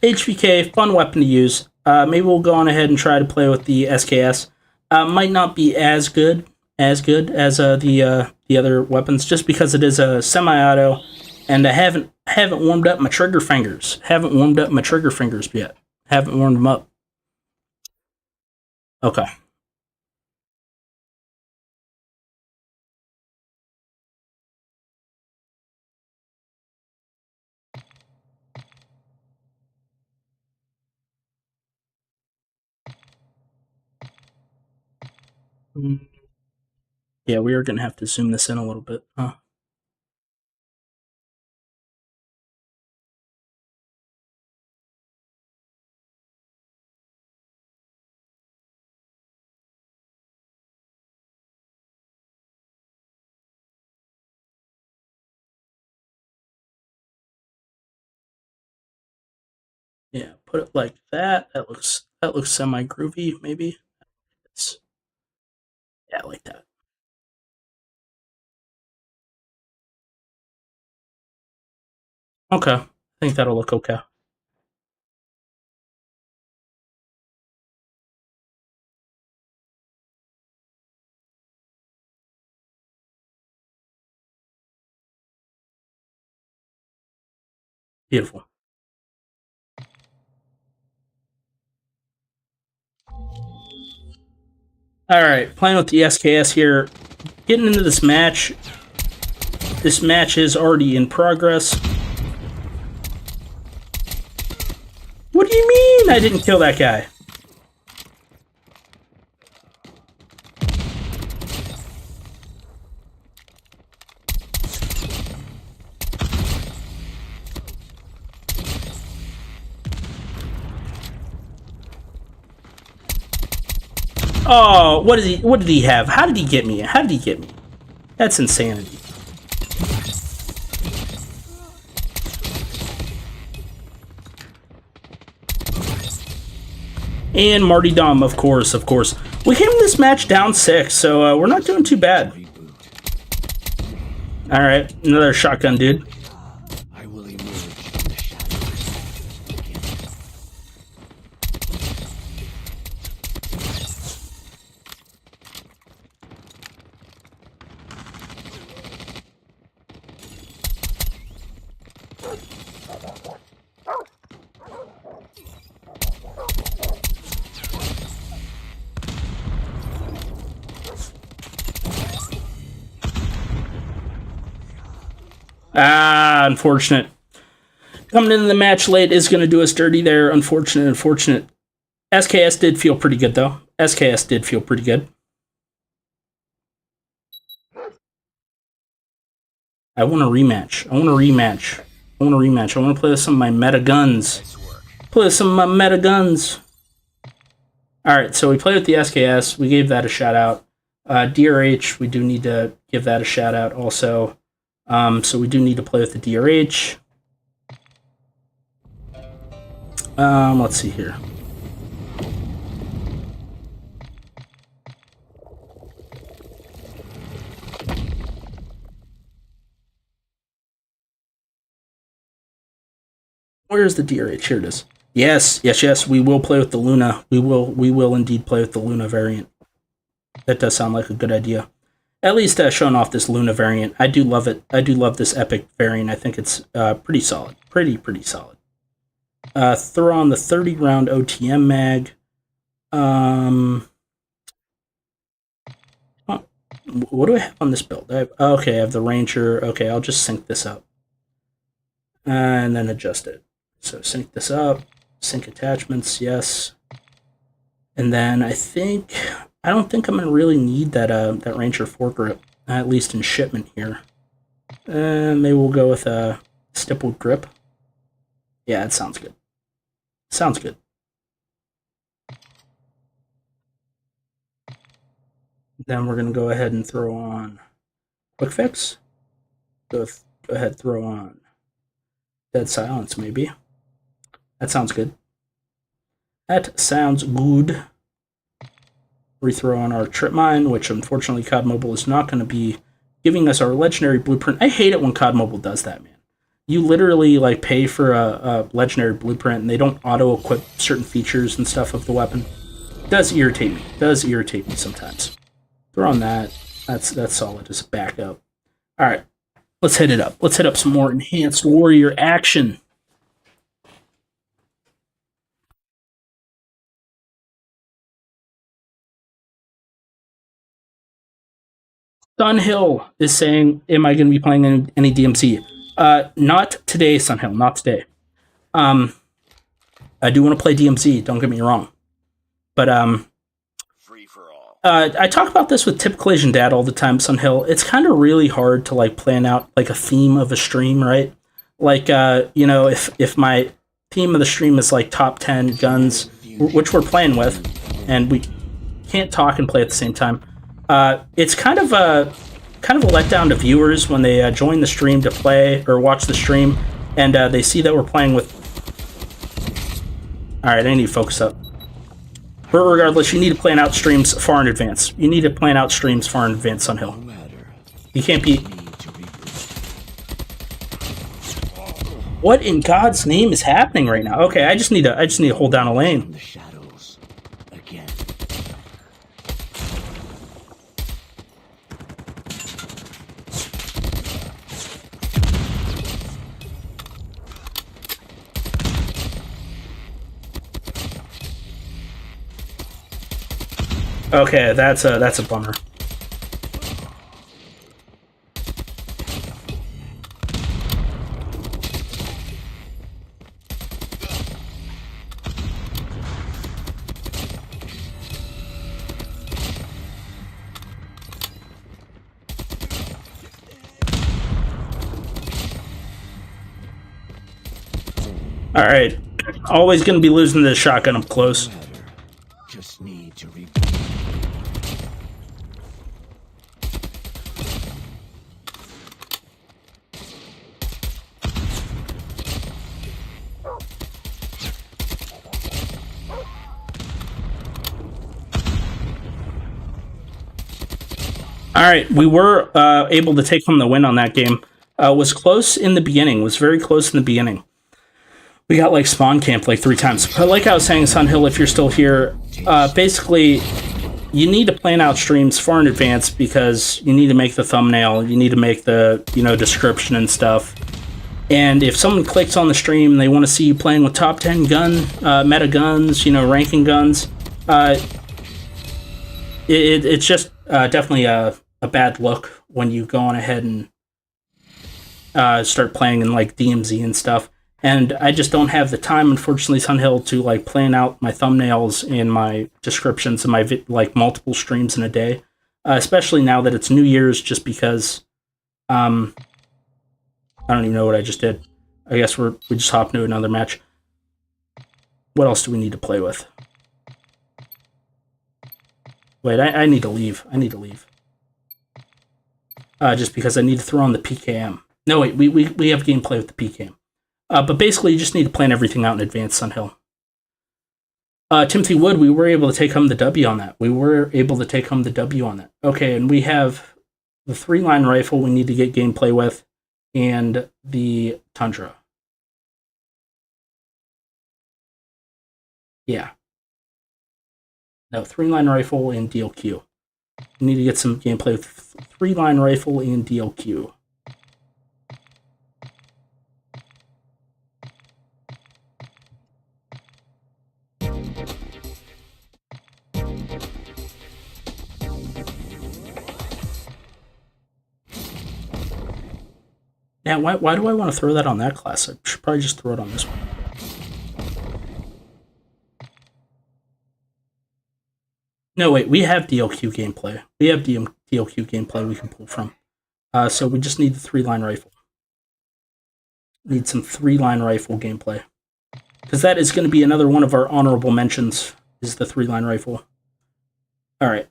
HVK, fun weapon to use. Maybe we'll go on ahead and try to play with the SKS. Might not be as good as the other weapons, just because it is a semi-auto, and I haven't warmed up my trigger fingers. Haven't warmed up my trigger fingers yet. Haven't warmed them up. Okay. Yeah, we are going to have to zoom this in a little bit. Huh? Yeah, put it like that. That looks semi groovy, maybe. Yeah, like that. Okay, I think that'll look okay. Beautiful. All right, playing with the SKS here. Getting into this match. This match is already in progress. What do you mean I didn't kill that guy? Oh, what did he have? How did he get me? How did he get me? That's insanity. And Marty Dom, of course. We came in this match down 6, so we're not doing too bad. All right, another shotgun dude. I will emerge from the shadows. Ah, unfortunate. Coming into the match late is going to do us dirty there. Unfortunate. SKS did feel pretty good, though. SKS did feel pretty good. I want a rematch. I want to play with some of my meta guns. Alright, so we played with the SKS. We gave that a shout out. DRH, we do need to give that a shout out also. So we do need to play with the DRH. Let's see here. Where's the DRH? Here it is. Yes. We will play with the Luna. We will indeed play with the Luna variant. That does sound like a good idea. At least showing off this Luna variant. I do love it. I do love this epic variant. I think it's pretty solid. Pretty solid. Throw on the 30-round OTM mag. Oh, what do I have on this build? Okay, I have the Ranger. Okay, I'll just sync this up. And then adjust it. So sync this up. Sync attachments, yes. And then I don't think I'm going to really need that Ranger foregrip, at least in shipment here. And maybe we'll go with a stippled grip. Yeah, it sounds good. Sounds good. Then we're going to go ahead and throw on Quick Fix. Go ahead, throw on Dead Silence, maybe. That sounds good. That sounds good. Rethrow on our Trip Mine, which unfortunately COD Mobile is not going to be giving us our legendary blueprint. I hate it when COD Mobile does that, man. You literally like pay for a legendary blueprint and they don't auto-equip certain features and stuff of the weapon. It does irritate me. It does irritate me sometimes. Throw on that. That's solid as a backup. Alright. Let's hit it up. Let's hit up some more enhanced warrior action. Sunhill is saying, am I going to be playing any DMC? Not today, Sunhill. Not today. I do want to play DMZ, don't get me wrong. But, free for all. I talk about this with Typical Asian Dad all the time, Sunhill. It's kind of really hard to, like, plan out, like, a theme of a stream, right? Like, you know, if my theme of the stream is, like, top 10 guns, which we're playing with, and we can't talk and play at the same time, it's kind of a letdown to viewers when they join the stream to play or watch the stream, and they see that we're playing with. All right, I need to focus up. But regardless, you need to plan out streams far in advance. You need to plan out streams far in advance, Sunhill. You can't be. What in God's name is happening right now? Okay, I just need to hold down a lane. Okay, that's a bummer. All right, always gonna be losing this shotgun up close. Just need to All right, we were able to take home the win on that game. Was close in the beginning. Was very close in the beginning. We got like spawn camped like 3 times. But like I was saying, Sunhill, if you're still here, basically you need to plan out streams far in advance because you need to make the thumbnail, you need to make the description and stuff. And if someone clicks on the stream and they want to see you playing with top 10 gun meta guns, ranking guns, it's just definitely a bad look when you go on ahead and start playing in like DMZ and stuff. And I just don't have the time, unfortunately, Sunhill, to like plan out my thumbnails and my descriptions and my like multiple streams in a day, especially now that it's New Year's. Just because, I don't even know what I just did. I guess we just hop into another match. What else do we need to play with? Wait, I need to leave. I need to leave. Just because I need to throw on the PKM. No, wait, we have gameplay with the PKM. But basically, you just need to plan everything out in advance, Sunhill. Timothy Wood, we were able to take home the W on that. Okay, and we have the 3-line rifle we need to get gameplay with, and the Tundra. Yeah. No, 3-line rifle and DLQ. We need to get some gameplay with 3-line rifle and DLQ. Now, why do I want to throw that on that class? I should probably just throw it on this one. No, wait, we have DLQ gameplay. We have DLQ gameplay we can pull from. So we just need the 3-line rifle. Need some 3-line rifle gameplay. Because that is going to be another one of our honorable mentions, is the 3-line rifle. Alright,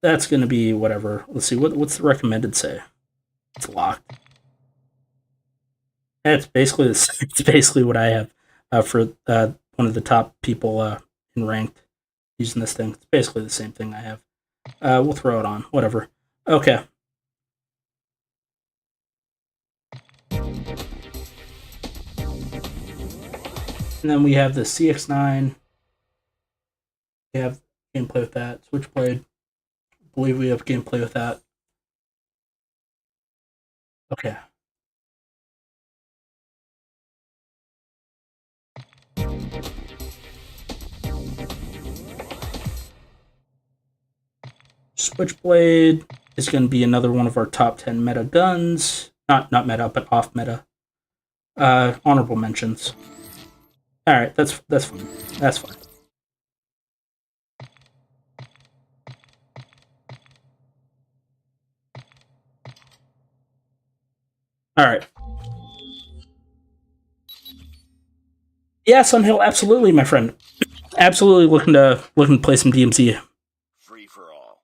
that's going to be whatever. Let's see, what's the recommended say? It's locked. It's basically what I have for one of the top people in ranked using this thing. It's basically the same thing I have. We'll throw it on, whatever. Okay. And then we have the CX9. We have gameplay with that. Switchblade. I believe we have gameplay with that. Okay. Switchblade is going to be another one of our top 10 meta guns. Not meta, but off meta. Honorable mentions. Alright, that's fine. That's fine. Alright. Yeah, Sunhill, absolutely, my friend. Absolutely looking to play some DMZ. Free for all.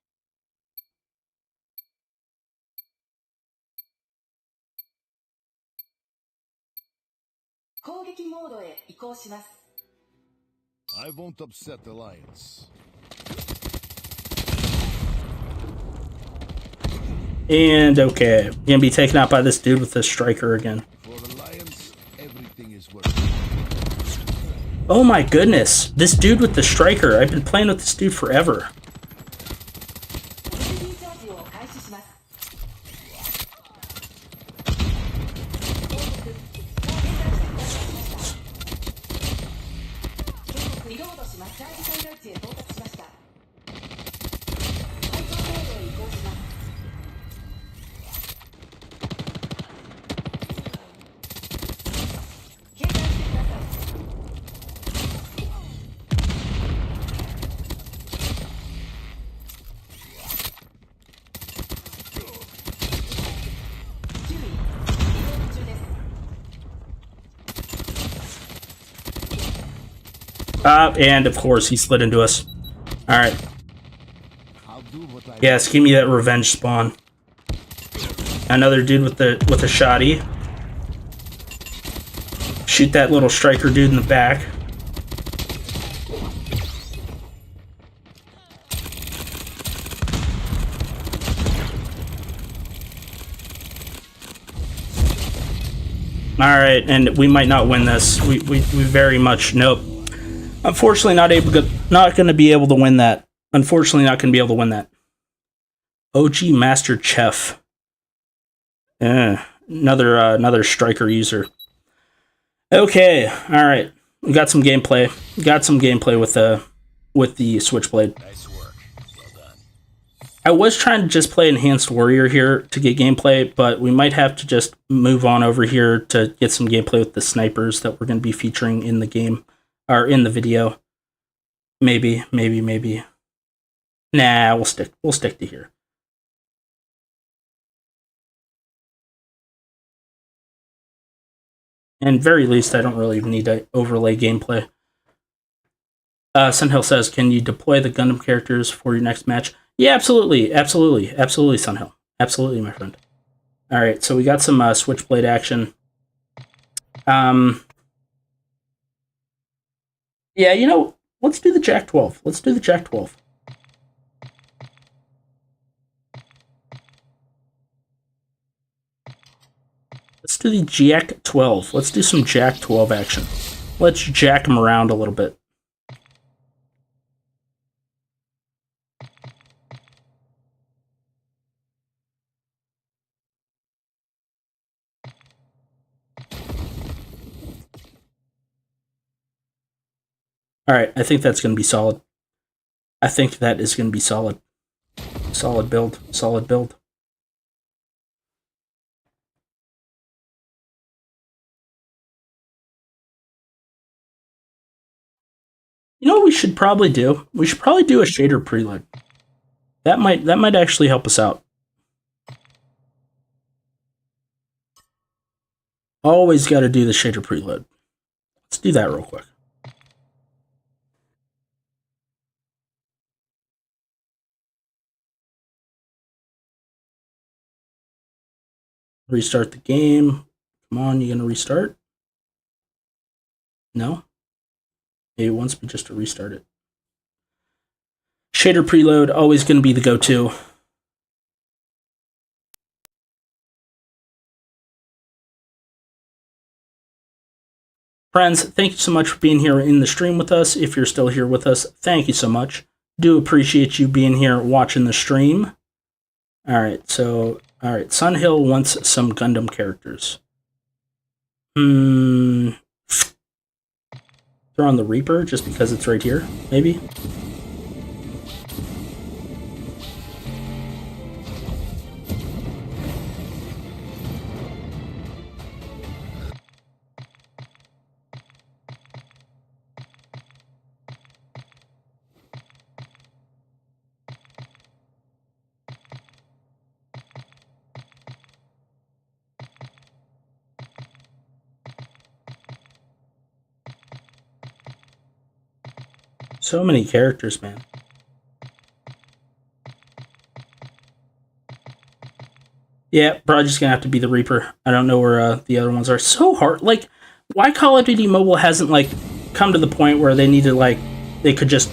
I won't upset the Lions. And okay, gonna be taken out by this dude with the striker again. For the Lions, everything is worth. Oh my goodness, this dude with the striker. I've been playing with this dude forever. And of course he slid into us. Alright. Yes, give me that revenge spawn. Another dude with a shoddy. Shoot that little striker dude in the back. Alright, and we might not win this. We very much nope. Unfortunately, not going to be able to win that. Unfortunately, not going to be able to win that. OG Master Chef. Another striker user. Okay, all right. We got some gameplay. Got some gameplay with the Switchblade. Nice work. Well done. I was trying to just play Enhanced Warrior here to get gameplay, but we might have to just move on over here to get some gameplay with the snipers that we're going to be featuring in the game. Or in the video. Maybe. Nah, we'll stick to here. And very least, I don't really even need to overlay gameplay. Sunhill says, can you deploy the Gundam characters for your next match? Yeah, absolutely, Sunhill. Absolutely, my friend. Alright, so we got some Switchblade action. Yeah, you know, let's do the Jack 12. Let's do the Jack 12. Let's do the Jack 12. Let's do some Jack 12 action. Let's jack him around a little bit. Alright, I think that's going to be solid. I think that is going to be solid. Solid build. You know what we should probably do? We should probably do a shader preload. That might actually help us out. Always got to do the shader preload. Let's do that real quick. Restart the game. Come on, you gonna restart? No? Maybe it wants me just to restart it. Shader preload, always gonna be the go-to. Friends, thank you so much for being here in the stream with us. If you're still here with us, thank you so much. Do appreciate you being here watching the stream. Alright, Sunhill wants some Gundam characters. Throw on the Reaper just because it's right here, maybe? So many characters, man. Yeah, probably just gonna have to be the Reaper. I don't know where the other ones are. So hard. Like, why Call of Duty Mobile hasn't like come to the point where they need to like they could just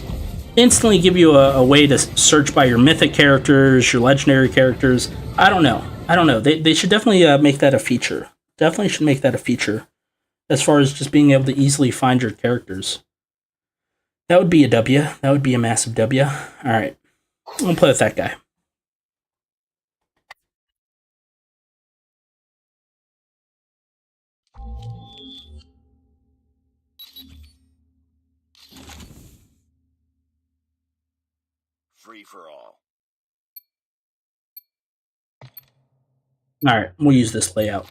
instantly give you a way to search by your mythic characters, your legendary characters. I don't know. They should definitely make that a feature. Definitely should make that a feature as far as just being able to easily find your characters. That would be a W. That would be a massive W. All right, I'm gonna play with that guy. Free for all. All right, we'll use this layout.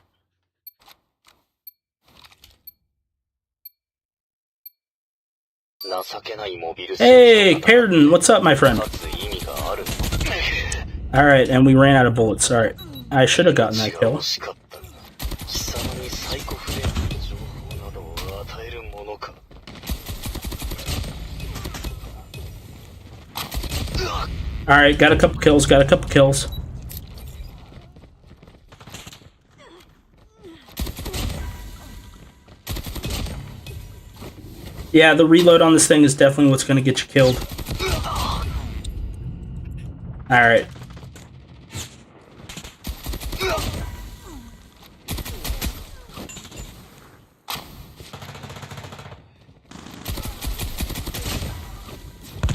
Hey, Paradon, what's up, my friend? Alright, and we ran out of bullets. Alright. I should have gotten that kill. Alright, got a couple kills. Yeah, the reload on this thing is definitely what's going to get you killed. Alright.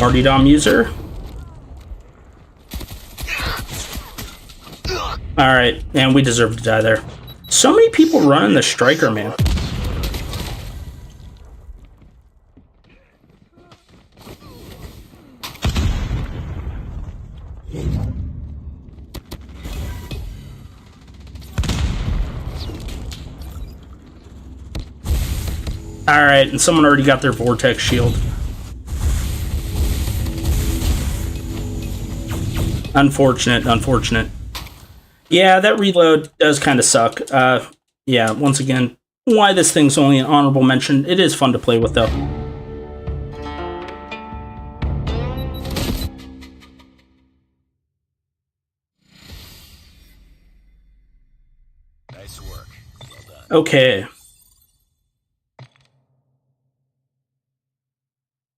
Martyrdom user. Alright, and we deserve to die there. So many people running the striker, man. Alright, and someone already got their vortex shield. Unfortunate. Yeah, that reload does kind of suck. Yeah, once again, why this thing's only an honorable mention. It is fun to play with, though. Nice work. Well done. Okay.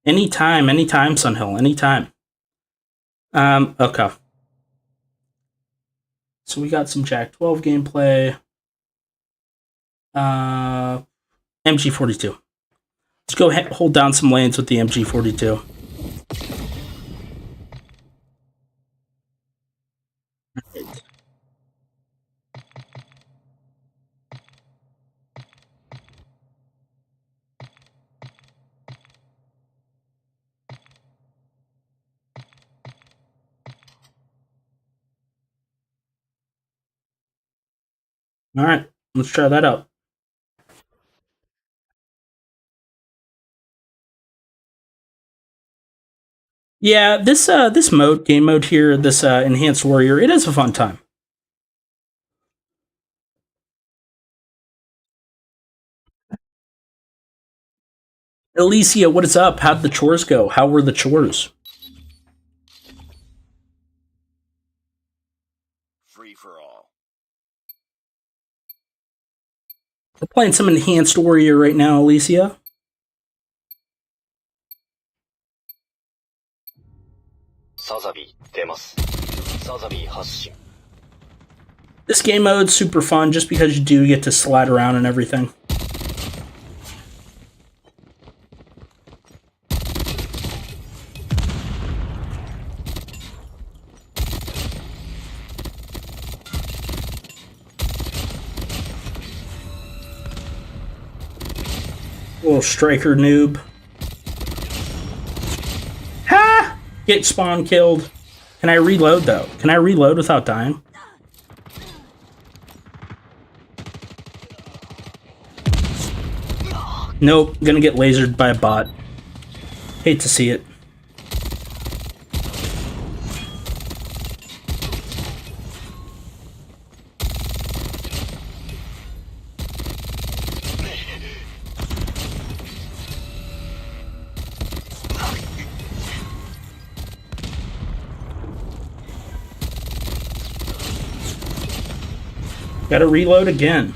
Anytime, Sunhill, anytime. Okay. So we got some Jack 12 gameplay. MG42. Let's go hold down some lanes with the MG42. All right, let's try that out. Yeah, this game mode here, this Enhanced Warrior, it is a fun time. Alicia, what is up? How'd the chores go? How were the chores? Free for all. We're playing some Enhanced Warrior right now, Alicia. This game mode's super fun just because you do get to slide around and everything. Little striker noob. Ha! Get spawn killed. Can I reload though? Can I reload without dying? Nope, gonna get lasered by a bot. Hate to see it. Gotta reload again.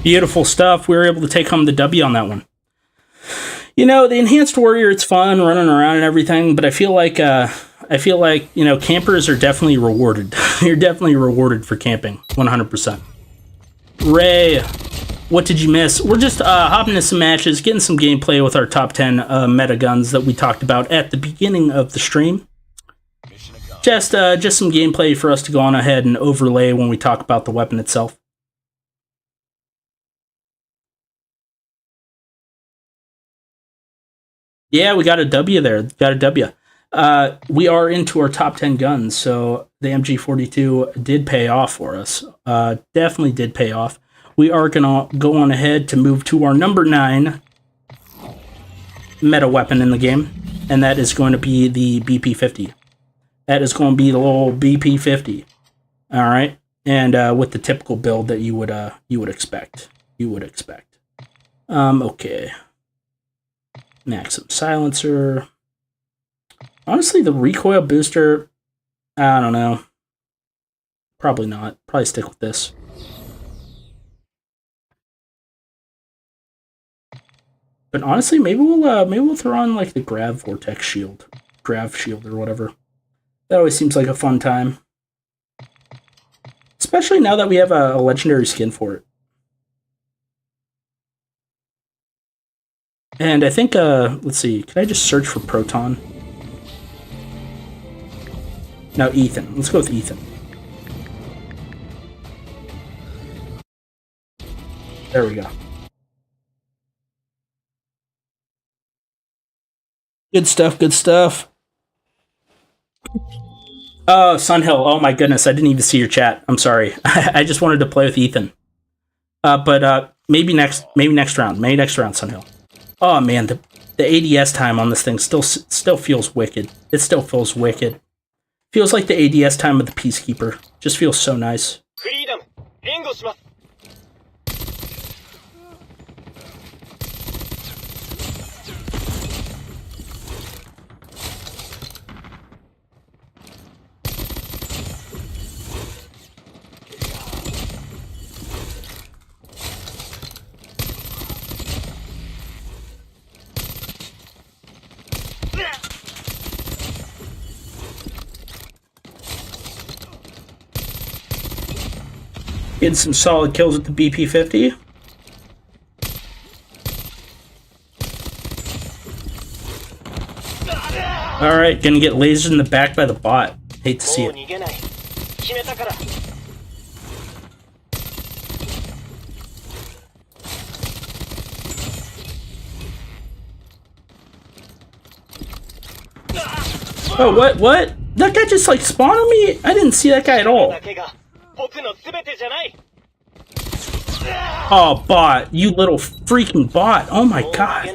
Beautiful stuff. We were able to take home the W on that one. You know, the Enhanced Warrior, it's fun running around and everything, but I feel like you know, campers are definitely rewarded. You're definitely rewarded for camping, 100%. Ray, what did you miss? We're just hopping into some matches, getting some gameplay with our top 10 meta guns that we talked about at the beginning of the stream. Just some gameplay for us to go on ahead and overlay when we talk about the weapon itself. Yeah, we got a W there. Got a W. We are into our top 10 guns, so the MG42 did pay off for us. Definitely did pay off. We are going to go on ahead to move to our number 9 meta weapon in the game, and that is going to be the BP-50. That is going to be the little BP-50. All right, and with the typical build that you would expect. Okay. Maximum silencer. Honestly, the recoil booster, I don't know. Probably not. Probably stick with this. But honestly, maybe we'll throw on like the grav vortex shield, grav shield or whatever. That always seems like a fun time, especially now that we have a legendary skin for it. And I think, let's see, can I just search for Proton? No, Ethan. Let's go with Ethan. There we go. Good stuff, good stuff. Oh, Sunhill. Oh my goodness, I didn't even see your chat. I'm sorry. I just wanted to play with Ethan. But maybe next round. Maybe next round, Sunhill. Oh man, the ADS time on this thing still feels wicked. It still feels wicked. Feels like the ADS time of the Peacekeeper. Just feels so nice. Freedom. Getting some solid kills with the BP-50. Alright, gonna get lasered in the back by the bot. Hate to see it. Oh, what? That guy just like spawned on me? I didn't see that guy at all. Oh, bot. You little freaking bot. Oh my god.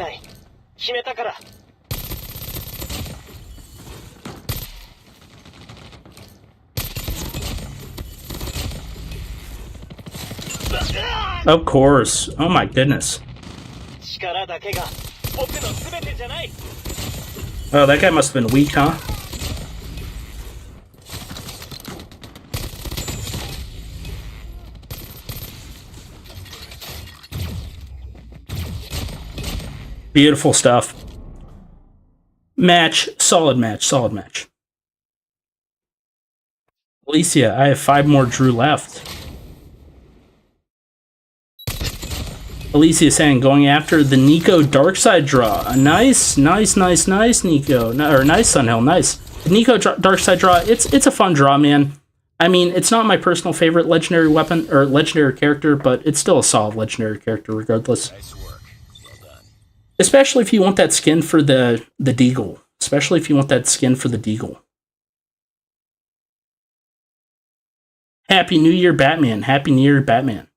Of course. Oh my goodness. Oh, that guy must have been weak, huh? Beautiful stuff. Match. Solid match. Solid match. Alicia, I have 5 more Drew left. Alicia saying, going after the Nico Darkside draw. A nice, nice, Nico. Or nice, Sunhill, nice. The Nico Darkside draw, it's a fun draw, man. I mean, it's not my personal favorite legendary weapon, or legendary character, but it's still a solid legendary character regardless. Nice work. Well done. Especially if you want that skin for the Deagle. Especially if you want that skin for the Deagle. Happy New Year, Batman. Happy New Year, Batman.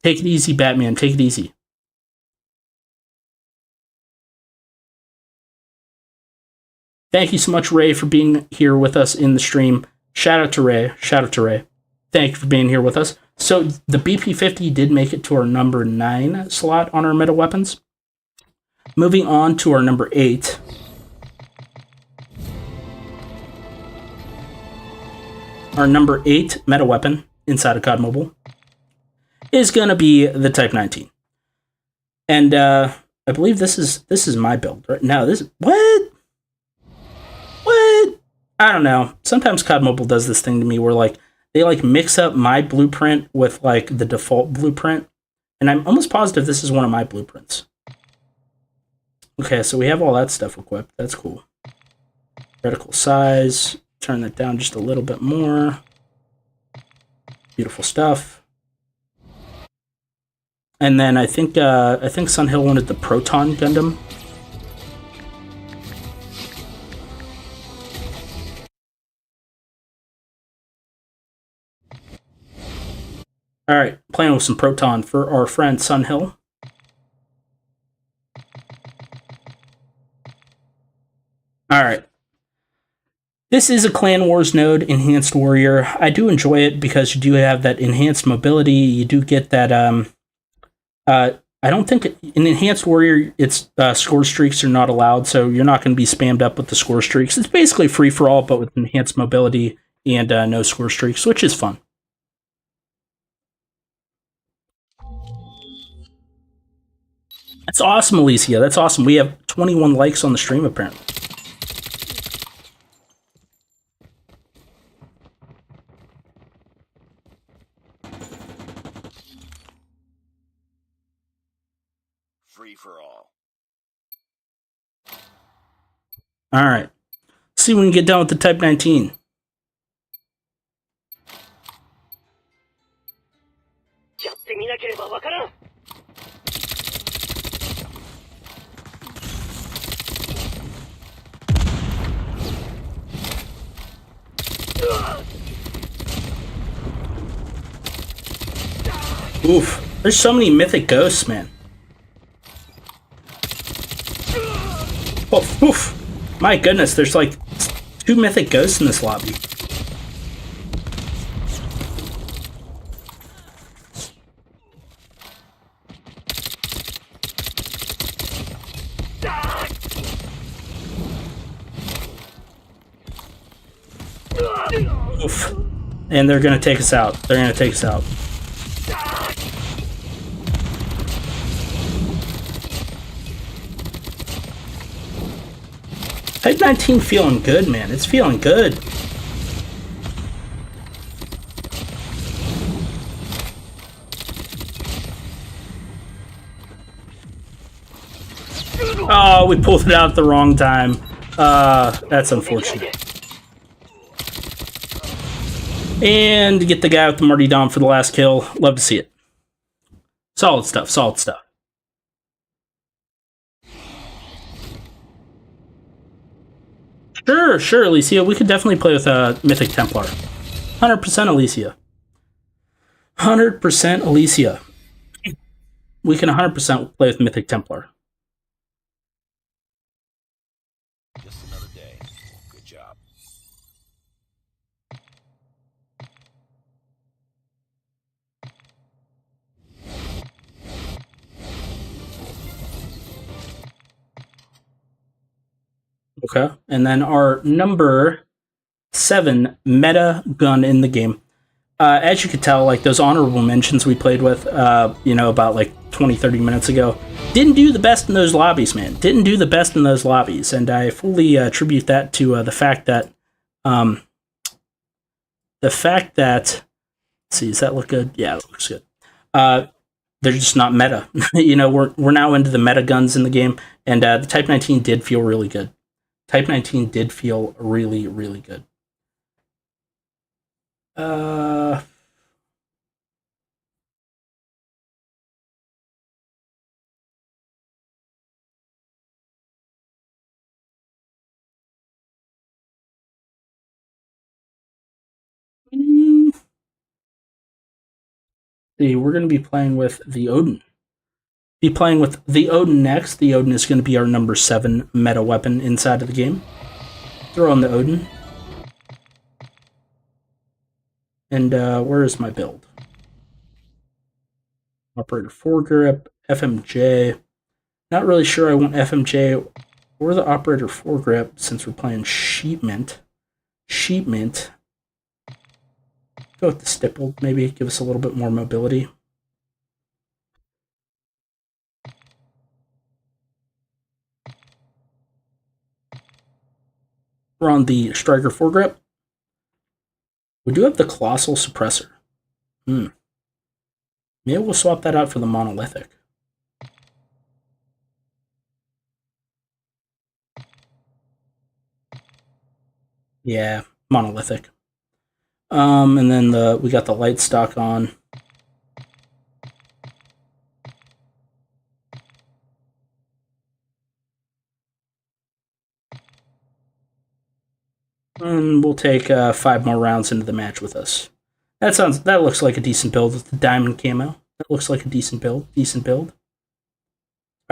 Take it easy, Batman. Take it easy. Thank you so much, Ray, for being here with us in the stream. Shout out to Ray. Shout out to Ray. Thank you for being here with us. So the BP50 did make it to our number 9 slot on our meta weapons. Moving on to our number 8. Our number 8 meta weapon inside of COD Mobile is going to be the Type 19. And I believe this is my build right now. What? I don't know. Sometimes COD Mobile does this thing to me where like they like mix up my blueprint with like the default blueprint, and I'm almost positive this is one of my blueprints. Okay, so we have all that stuff equipped. That's cool. Reticle size. Turn that down just a little bit more. Beautiful stuff. And then I think Sunhill wanted the Proton Gundam. All right, playing with some Proton for our friend Sunhill. All right. This is a Clan Wars node, Enhanced Warrior. I do enjoy it because you do have that enhanced mobility. You do get that, I don't think in Enhanced Warrior, it's score streaks are not allowed, so you're not going to be spammed up with the score streaks. It's basically free-for-all, but with enhanced mobility and no score streaks, which is fun. That's awesome, Alicia. That's awesome. We have 21 likes on the stream, apparently. Free for all. All right. Let's see when we can get done with the Type 19. Oof. There's so many mythic ghosts, man. Oh, oof. My goodness, there's like 2 mythic ghosts in this lobby. Oof. And they're gonna take us out. They're gonna take us out. Type 19 feeling good, man. It's feeling good. Oh, we pulled it out at the wrong time. That's unfortunate. And get the guy with the Marty Dom for the last kill. Love to see it. Solid stuff, solid stuff. Sure, Alicia. We could definitely play with Mythic Templar. 100% Alicia. 100% Alicia. We can 100% play with Mythic Templar. Just another day. Good job. Okay. And then our number 7 meta gun in the game. As you could tell, like those honorable mentions we played with, about like 20, 30 minutes ago, didn't do the best in those lobbies, man. Didn't do the best in those lobbies. And I fully attribute that to the fact that, let's see, does that look good? Yeah, it looks good. They're just not meta. We're now into the meta guns in the game, and the Type 19 did feel really good. Type 19 did feel really, really good. See, we're going to be playing with the Oden. Be playing with the Oden next. The Oden is going to be our number 7 meta weapon inside of the game. Throw on the Oden. And where is my build? Operator foregrip, FMJ. Not really sure I want FMJ or the operator foregrip since we're playing Sheepmint. Go with the stippled, maybe. Give us a little bit more mobility. We're on the striker foregrip. We do have the colossal suppressor. Maybe we'll swap that out for the monolithic. Yeah, monolithic. And then we got the light stock on. And we'll take 5 more rounds into the match with us. That looks like a decent build with the diamond camo. That looks like a decent build.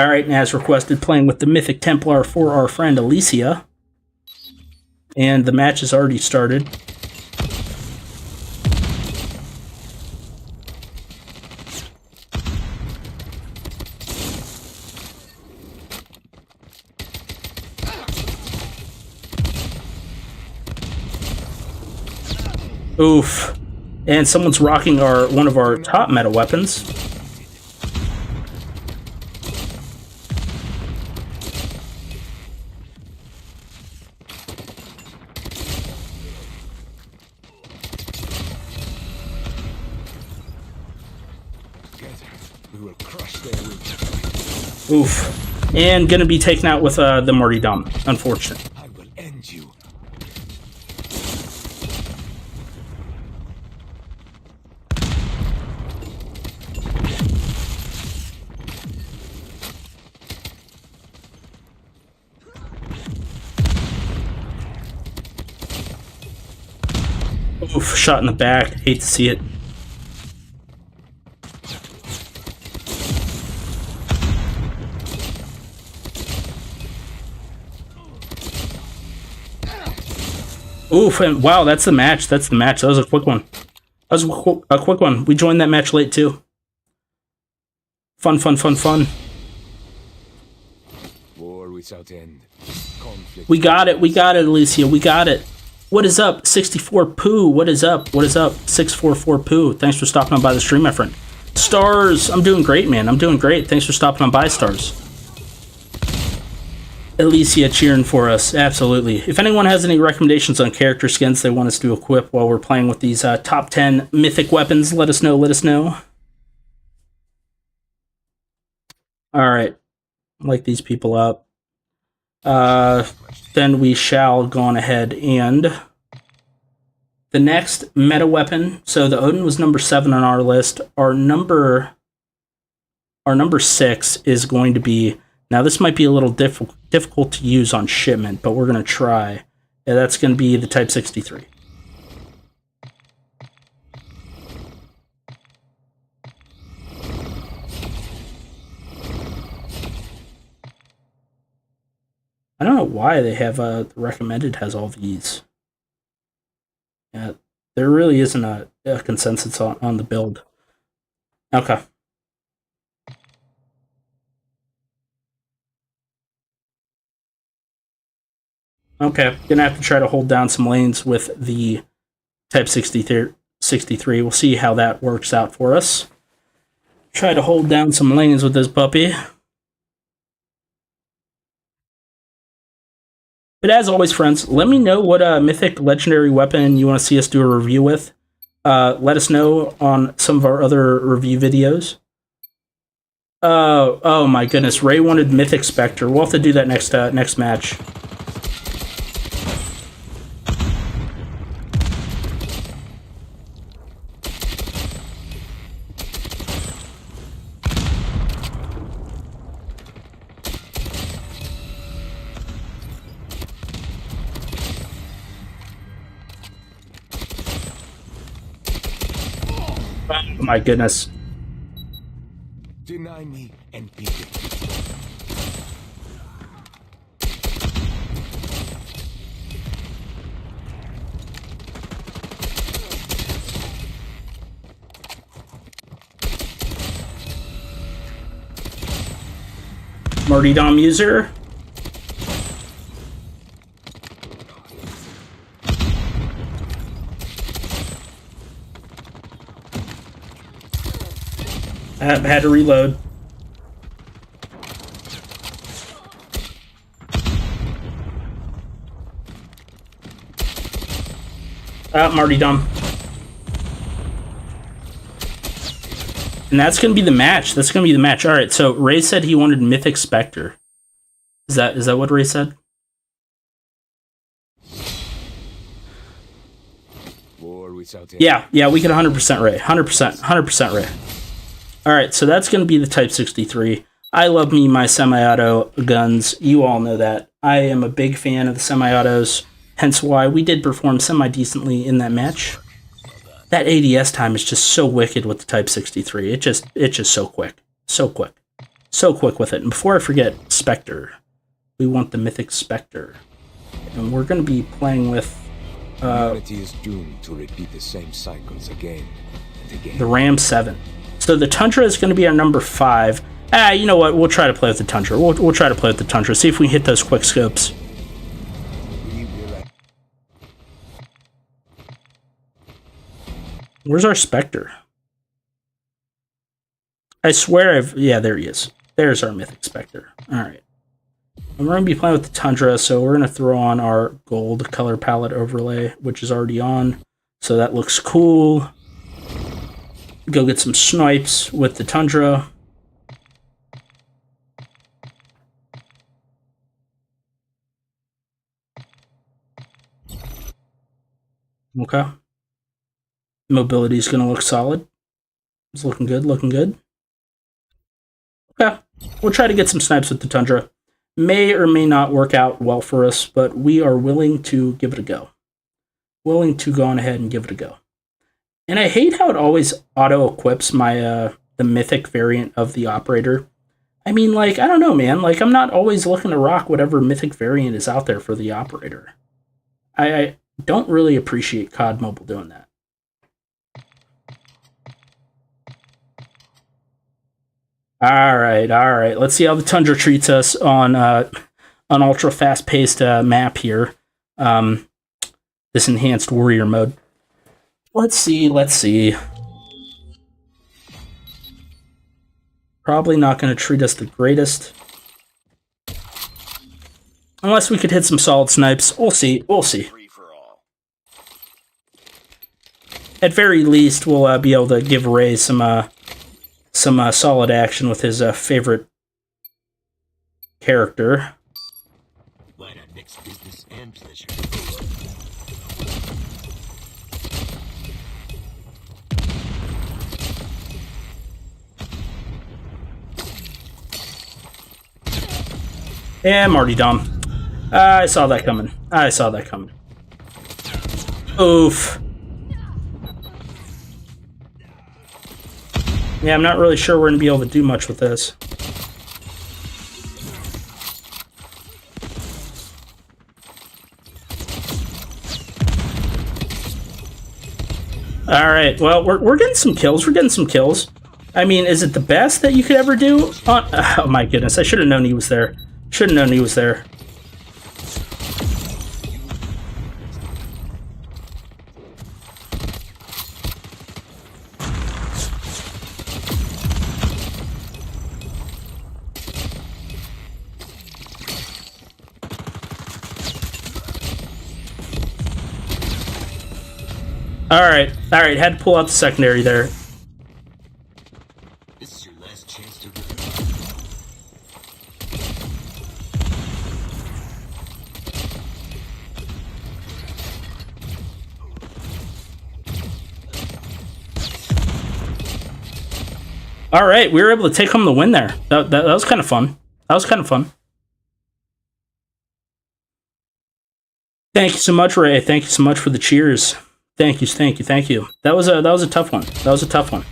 Alright, and as requested, playing with the Mythic Templar for our friend Alicia. And the match has already started. Oof. And someone's rocking one of our top meta weapons. We will crush their roots. Oof. And gonna be taken out with the Martyrdom. Unfortunate. I will end you. Oof, shot in the back. Hate to see it. Oof, and wow, that's the match. That was a quick one. That was a quick one. We joined that match late, too. Fun. War without end. Conflict. We got it, Alicia. We got it. What is up, 64 Poo? What is up? 644 Poo. Thanks for stopping on by the stream, my friend. Stars, I'm doing great, man. I'm doing great. Thanks for stopping on by, Stars. Alicia cheering for us, absolutely. If anyone has any recommendations on character skins they want us to equip while we're playing with these top 10 mythic weapons, let us know. Alright, light these people up. Then we shall go on ahead and the next meta weapon. So the Oden was number 7 on our list. Our number 6 is going to be, now this might be a little difficult to use on shipment, but we're going to try. Yeah, that's going to be the Type 63. I don't know why they have the recommended has all these. Yeah, there really isn't a consensus on the build. Okay. Okay, gonna have to try to hold down some lanes with the Type 63. We'll see how that works out for us. Try to hold down some lanes with this puppy. But as always, friends, let me know what mythic legendary weapon you want to see us do a review with. Let us know on some of our other review videos. Oh my goodness, Ray wanted Mythic Spectre. We'll have to do that next match. Oh my goodness. Deny me and beat it. Martyrdom user. I had to reload. Martyrdom. And that's going to be the match. That's going to be the match. All right, so Ray said he wanted Mythic Spectre. Is that what Ray said? War without end. Yeah, we could 100% Ray. 100% Ray. All right, so that's going to be the Type 63. I love me my semi-auto guns. You all know that. I am a big fan of the semi-autos, hence why we did perform semi-decently in that match. That ADS time is just so wicked with the Type 63. It's just so quick. So quick. So quick with it. And before I forget, Spectre. We want the Mythic Spectre. And we're going to be playing with... Humanity is doomed to repeat the same cycles again and again. the Ram 7. So the Tundra is going to be our number 5. You know what? We'll try to play with the Tundra. We'll try to play with the Tundra. See if we can hit those quick scopes. Where's our Spectre? I swear yeah, there he is. There's our Mythic Spectre. Alright. And we're going to be playing with the Tundra, so we're going to throw on our gold color palette overlay, which is already on. So that looks cool. Go get some snipes with the Tundra. Okay. Mobility is going to look solid. It's looking good, looking good. Okay. We'll try to get some snipes with the Tundra. May or may not work out well for us, but we are willing to give it a go. Willing to go on ahead and give it a go. And I hate how it always auto-equips my the mythic variant of the operator. I mean, like, I don't know, man. Like, I'm not always looking to rock whatever mythic variant is out there for the operator. I don't really appreciate COD Mobile doing that. All right. Let's see how the Tundra treats us on an ultra fast-paced map here. This enhanced warrior mode. Let's see. Probably not going to treat us the greatest. Unless we could hit some solid snipes. We'll see. At very least, we'll be able to give Ray some solid action with his favorite character. Why not mix business and pleasure? And Martyrdom. I saw that coming. Oof. Yeah, I'm not really sure we're going to be able to do much with this. Alright, well, we're getting some kills. We're getting some kills. I mean, is it the best that you could ever do? Oh my goodness, I should have known he was there. Should have known he was there. Alright, had to pull out the secondary there. This is your last chance to Alright, we were able to take home the win there. That was kind of fun. That was kind of fun. Thank you so much, Ray. Thank you so much for the cheers. Thank you, thank you, thank you. That was a tough one. That was a tough one.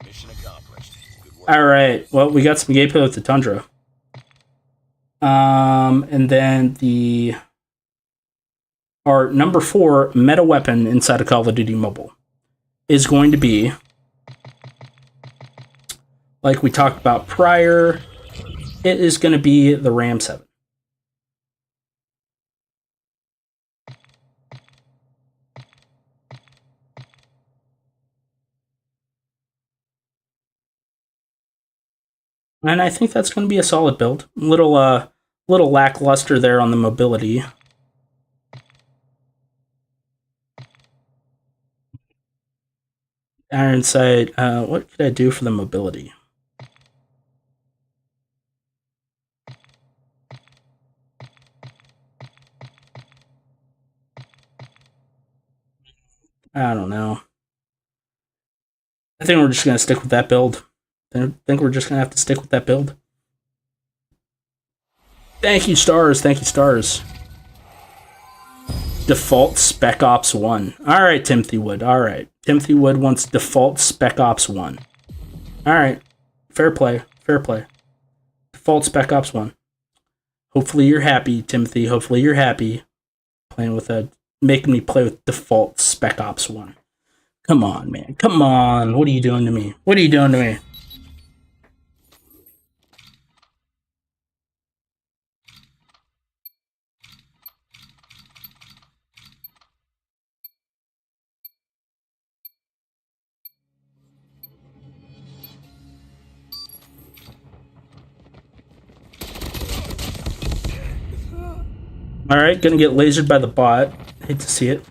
Mission accomplished. Good work. All right. Well, we got some gameplay with the Tundra. And then our number 4 meta weapon inside of Call of Duty Mobile is going to be, like we talked about prior, it is going to be the Ram 7. And I think that's going to be a solid build. Little lackluster there on the mobility. Iron Sight, what could I do for the mobility? I don't know. I think we're just going to stick with that build. I think we're just going to have to stick with that build. Thank you, Stars. Thank you, Stars. Default Spec Ops 1. All right, Timothy Wood. All right. Timothy Wood wants default Spec Ops 1. All right. Fair play. Fair play. Default Spec Ops 1. Hopefully you're happy, Timothy. Hopefully you're happy playing with making me play with default Spec Ops 1. Come on, man. Come on. What are you doing to me? What are you doing to me? Alright, gonna get lasered by the bot. Hate to see it.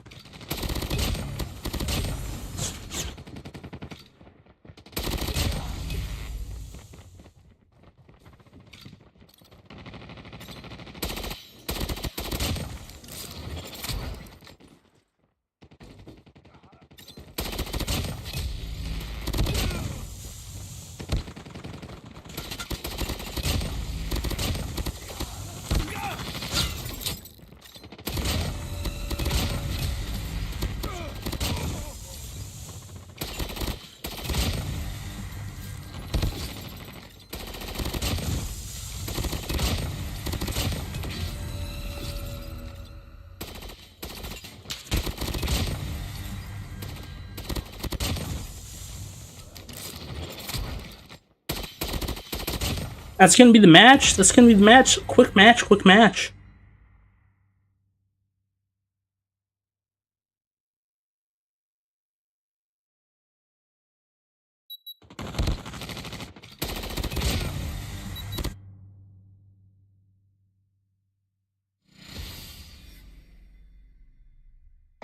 That's gonna be the match. That's gonna be the match. Quick match. Quick match.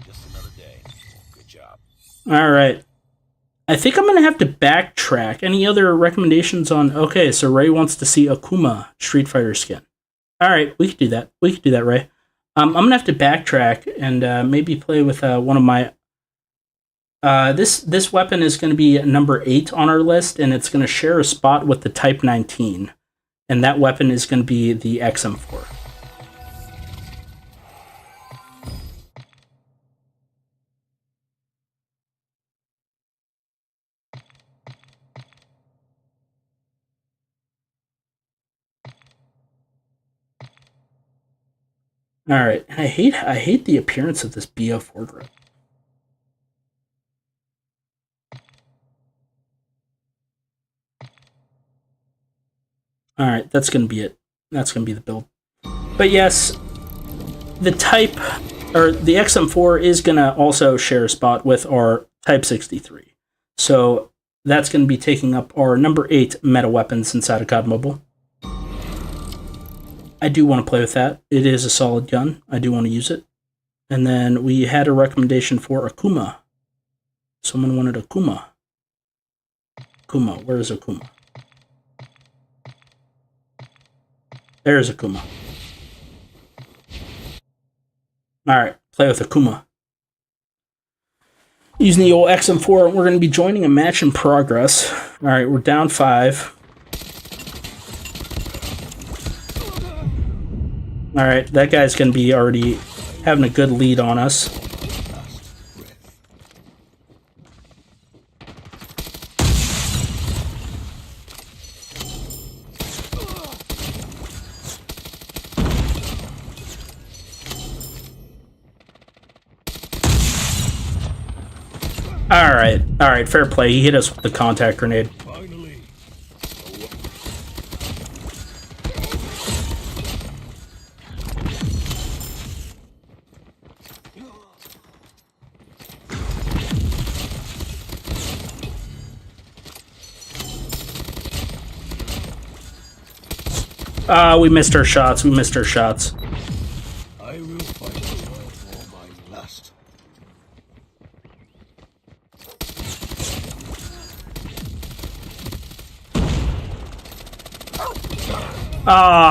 Just another day. Good job. All right. I think I'm going to have to backtrack. Any other recommendations on... Okay, so Ray wants to see Akuma Street Fighter skin. All right, we could do that. We could do that, Ray. I'm going to have to backtrack and maybe play with one of my This weapon is going to be number 8 on our list, and it's going to share a spot with the Type 19. And that weapon is going to be the XM4. All right, and I hate the appearance of this BO4 grip. All right, that's going to be it. That's going to be the build. But yes, the Type, or the XM4 is going to also share a spot with our Type 63. So that's going to be taking up our number 8 meta weapons inside of COD Mobile. I do want to play with that. It is a solid gun. I do want to use it. And then we had a recommendation for Akuma. Someone wanted Akuma. Akuma, where is Akuma? There's Akuma. Alright, play with Akuma. Using the old XM4, we're going to be joining a match in progress. Alright, we're down 5. Alright, that guy's going to be already having a good lead on us. Alright, fair play. He hit us with the contact grenade. We missed our shots. I will fight for my lust.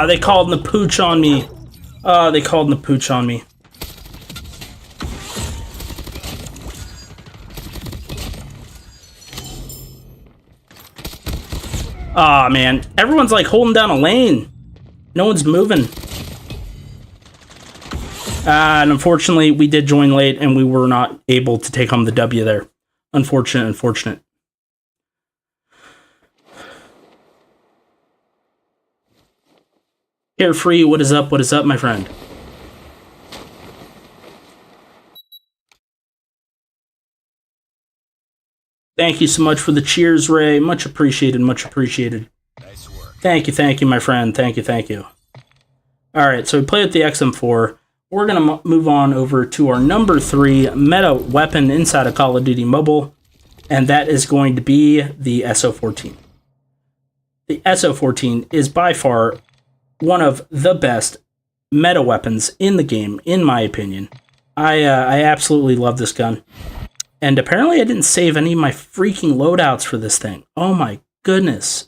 They called the pooch on me. They called the pooch on me. Man. Everyone's like holding down a lane. No one's moving. And unfortunately, we did join late and we were not able to take home the W there. Unfortunate. Carefree, what is up, my friend? Thank you so much for the cheers, Ray. Much appreciated. Nice work. Thank you, my friend. Thank you. Alright, so we played with the XM4. We're going to move on over to our number 3 meta weapon inside of Call of Duty Mobile, and that is going to be the SO14. The SO14 is by far one of the best meta weapons in the game, in my opinion. I absolutely love this gun. And apparently I didn't save any of my freaking loadouts for this thing. Oh my goodness.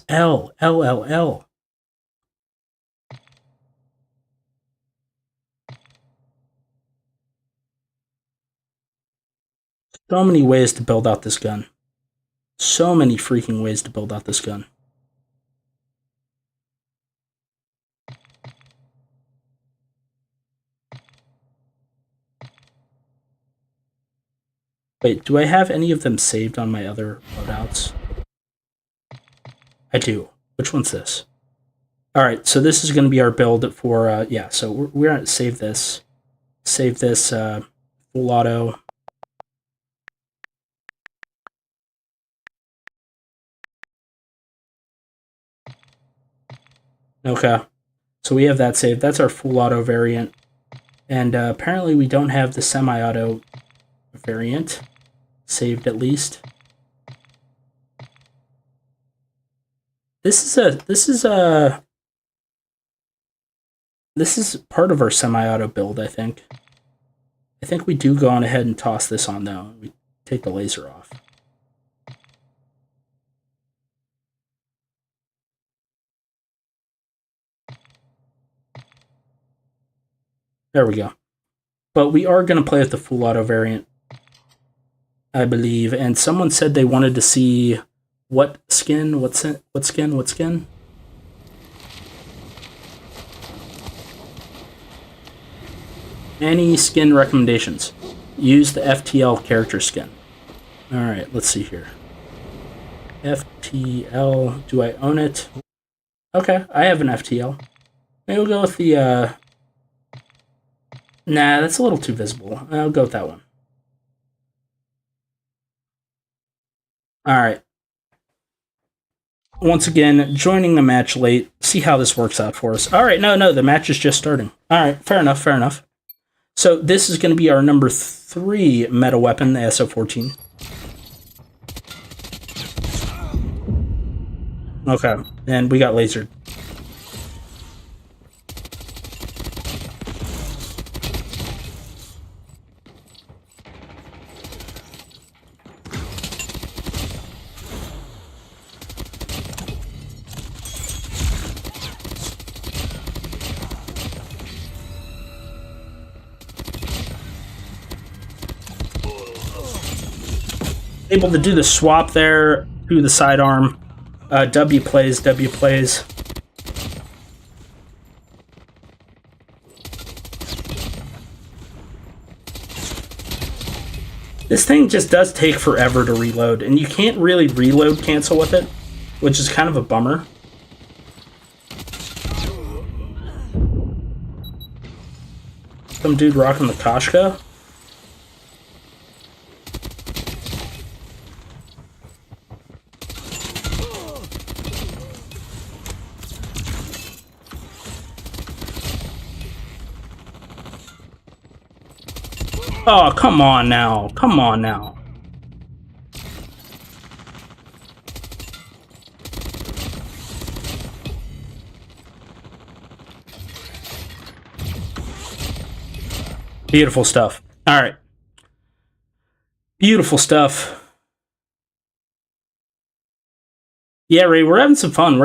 L. So many ways to build out this gun. So many freaking ways to build out this gun. Wait, do I have any of them saved on my other loadouts? I do. Which one's this? Alright, so this is going to be our build for, yeah, so we're going to save this. Save this, full auto. Okay, so we have that saved. That's our full auto variant. And apparently we don't have the semi-auto variant saved, at least. This is part of our semi-auto build, I think. I think we do go on ahead and toss this on, though. We take the laser off. There we go. But we are going to play with the full auto variant. I believe. And someone said they wanted to see what skin? What skin? Any skin recommendations? Use the FTL character skin. Alright, let's see here. FTL, do I own it? Okay, I have an FTL. Maybe we'll go with the, nah, that's a little too visible. I'll go with that one. Alright. Once again, joining the match late. See how this works out for us. Alright, no, the match is just starting. Alright, fair enough. So this is going to be our number 3 meta weapon, the SO14. Okay, and we got lasered. Able to do the swap there to the sidearm. W plays. This thing just does take forever to reload, and you can't really reload cancel with it, which is kind of a bummer. Some dude rocking the Koshka. Oh, come on now. Beautiful stuff. All right. Beautiful stuff. Yeah, Ray, we're having some fun.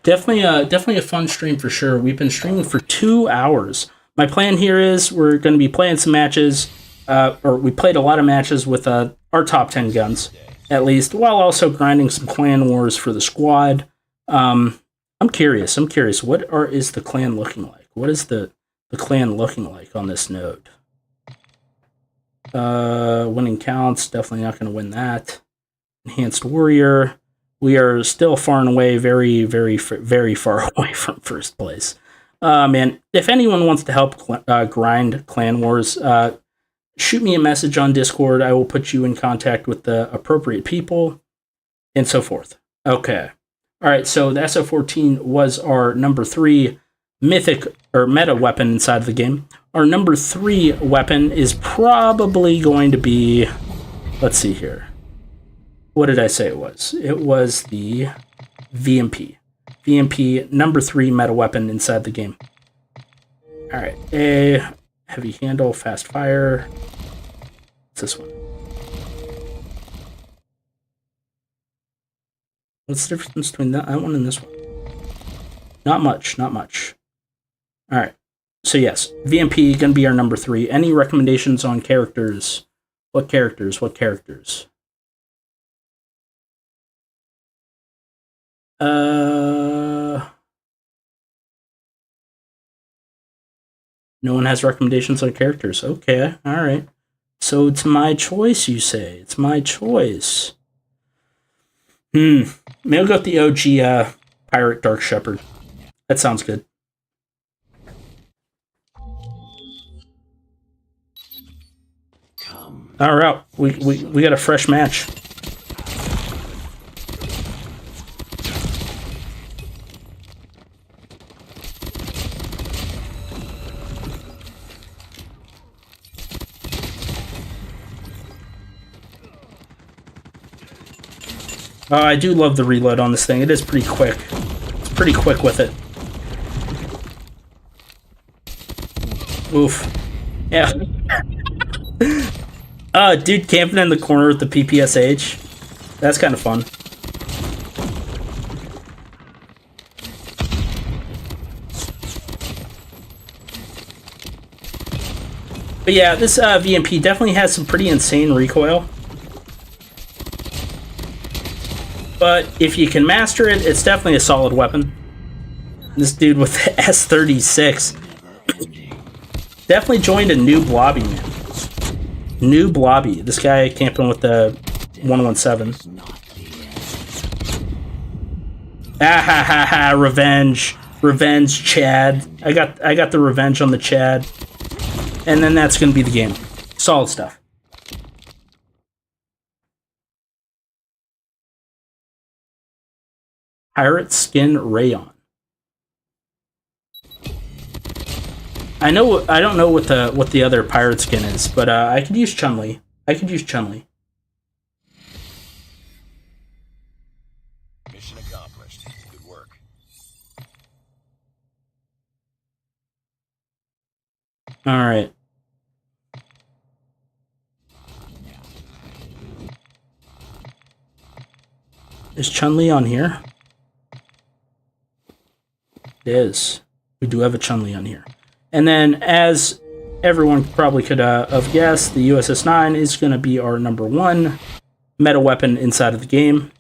Definitely a fun stream for sure. We've been streaming for 2 hours. My plan here is we're going to be playing some matches, or we played a lot of matches with our top 10 guns, at least, while also grinding some clan wars for the squad. I'm curious. What is the clan looking like? What is the clan looking like on this node? Winning counts, definitely not going to win that. Enhanced warrior. We are still far and away very, very, very far away from first place. Man, if anyone wants to help grind clan wars, shoot me a message on Discord. I will put you in contact with the appropriate people, and so forth. Okay. All right, so the SO14 was our number 3 mythic or meta weapon inside the game. Our number 3 weapon is probably going to be, let's see here. What did I say it was? It was the VMP. VMP, number 3 meta weapon inside the game. Alright, A, heavy handle, fast fire. What's this one? What's the difference between that one and this one? Not much. Alright, so yes, VMP gonna be our number 3. Any recommendations on characters? What characters? No one has recommendations on characters. Okay, alright. So it's my choice, you say. It's my choice. Maybe I'll go with the OG Pirate Dark Shepherd. That sounds good. Alright, we got a fresh match. I do love the reload on this thing. It is pretty quick. It's pretty quick with it. Oof. Yeah. Dude camping in the corner with the PPSH. That's kind of fun. But yeah, this VMP definitely has some pretty insane recoil. But if you can master it, it's definitely a solid weapon. This dude with the S36 definitely joined a new blobby, man. New blobby. This guy camping with the 117. Ah ha ha ha! Revenge, revenge, Chad. I got the revenge on the Chad, and then that's gonna be the game. Solid stuff. Pirate skin rayon. I don't know what the other pirate skin is, but I could use Chun-Li. Mission accomplished. Good work. All right. Is Chun-Li on here? It is. We do have a Chun-Li on here. And then, as everyone probably could have guessed, the USS-9 is going to be our number 1 meta weapon inside of the game.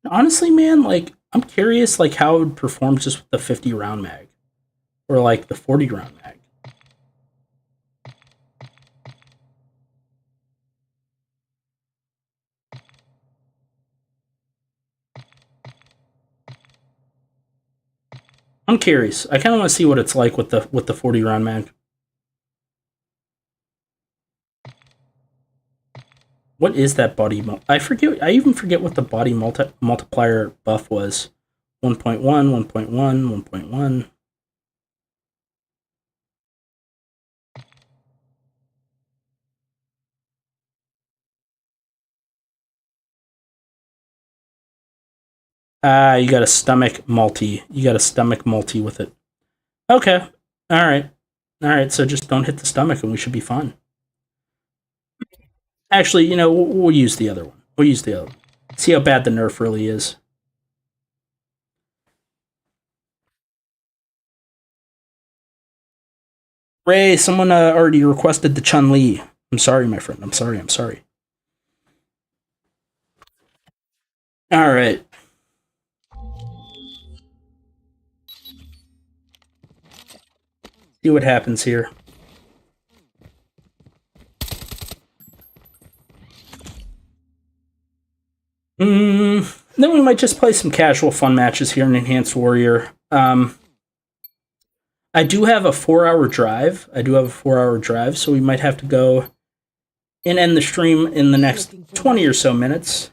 Honestly, man, like, I'm curious, like, how it would perform just with the 50-round mag. Or, like, the 40-round mag. I'm curious. I kind of want to see what it's like with the 40-round mag. What is that body? I forget. I even forget what the body multiplier buff was. 1.1, 1.1, 1.1. You got a stomach multi. You got a stomach multi with it. Okay. All right. All right. So just don't hit the stomach, and we should be fine. Actually, you know, we'll use the other one. We'll use the other one. See how bad the nerf really is. Ray, someone already requested the Chun-Li. I'm sorry, my friend. I'm sorry. All right. See what happens here. Then we might just play some casual fun matches here in Enhanced Warrior. I do have a 4-hour drive. So we might have to go and end the stream in the next 20 or so minutes.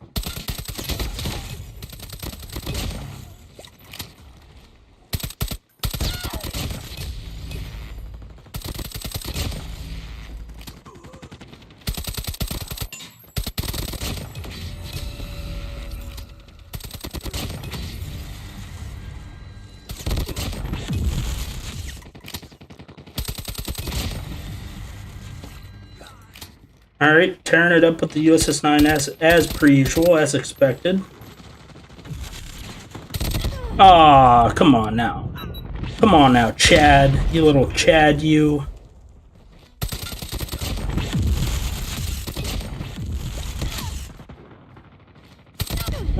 Alright, tearing it up with the USS-9 as per usual, as expected. Aw, come on now. Come on now, Chad. You little Chad, you.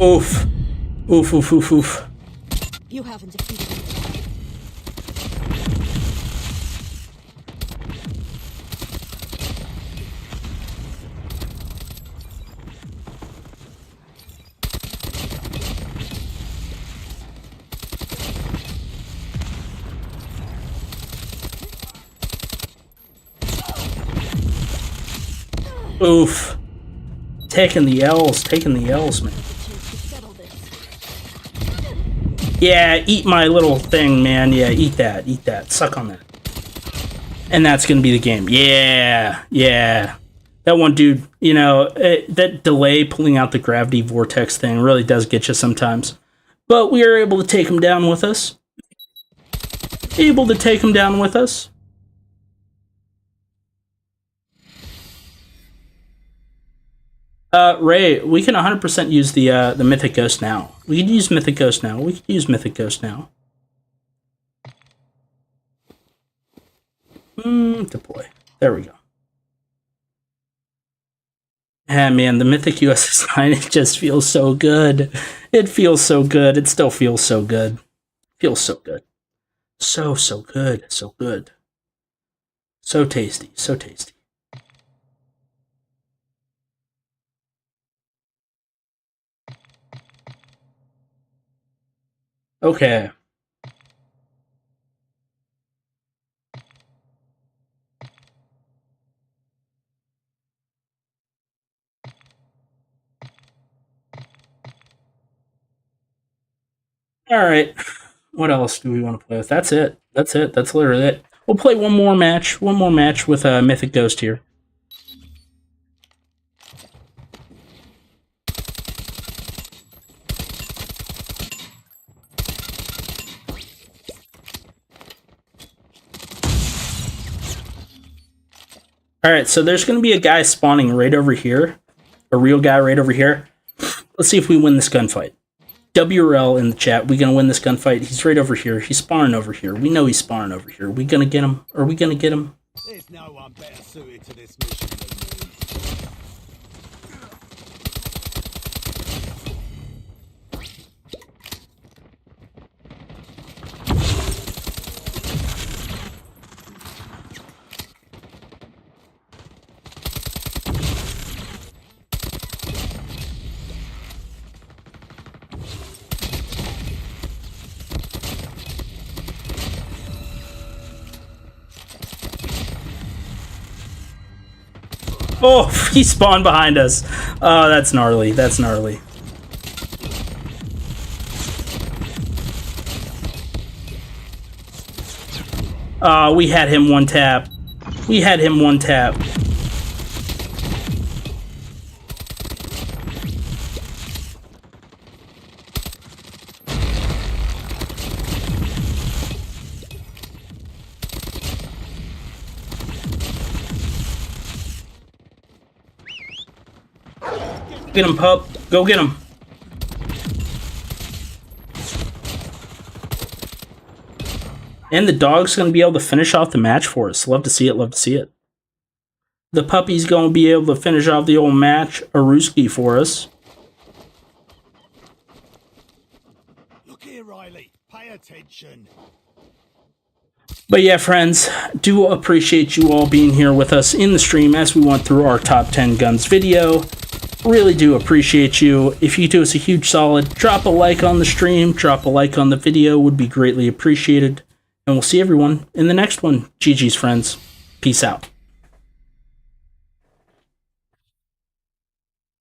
Oof. Oof, oof, oof, oof. You haven't defeated me. Oof. Taking the L's, man. Yeah, eat my little thing, man. Yeah, eat that. Suck on that. And that's gonna be the game. Yeah. That one dude, you know, that delay pulling out the gravity vortex thing really does get you sometimes. But we are able to take him down with us. Ray, we can 100% use the Mythic Ghost now. We could use Mythic Ghost now. Deploy. There we go. Ah, man, the Mythic USS9, it just feels so good. It feels so good. It still feels so good. Feels so good. So good. So good. So tasty. So tasty. Okay. All right. What else do we want to play with? That's it. That's it. That's literally it. We'll play one more match. One more match with a Mythic Ghost here. Alright, so there's going to be a guy spawning right over here. A real guy right over here. Let's see if we win this gunfight. WRL in the chat. We going to win this gunfight? He's right over here. He's spawning over here. We know he's spawning over here. We going to get him? Are we going to get him? There's no one better suited to this mission than me. Oh, he spawned behind us. Oh, that's gnarly. That's gnarly. We had him one tap. We had him one tap. Get him, pup. Go get him. And the dog's going to be able to finish off the match for us. Love to see it. Love to see it. The puppy's going to be able to finish off the old match, Aruski, for us. Look here, Riley. Pay attention. But yeah, friends, do appreciate you all being here with us in the stream as we went through our top 10 guns video. Really do appreciate you. If you do us a huge solid, drop a like on the stream, drop a like on the video, would be greatly appreciated. And we'll see everyone in the next one. GG's, friends. Peace out.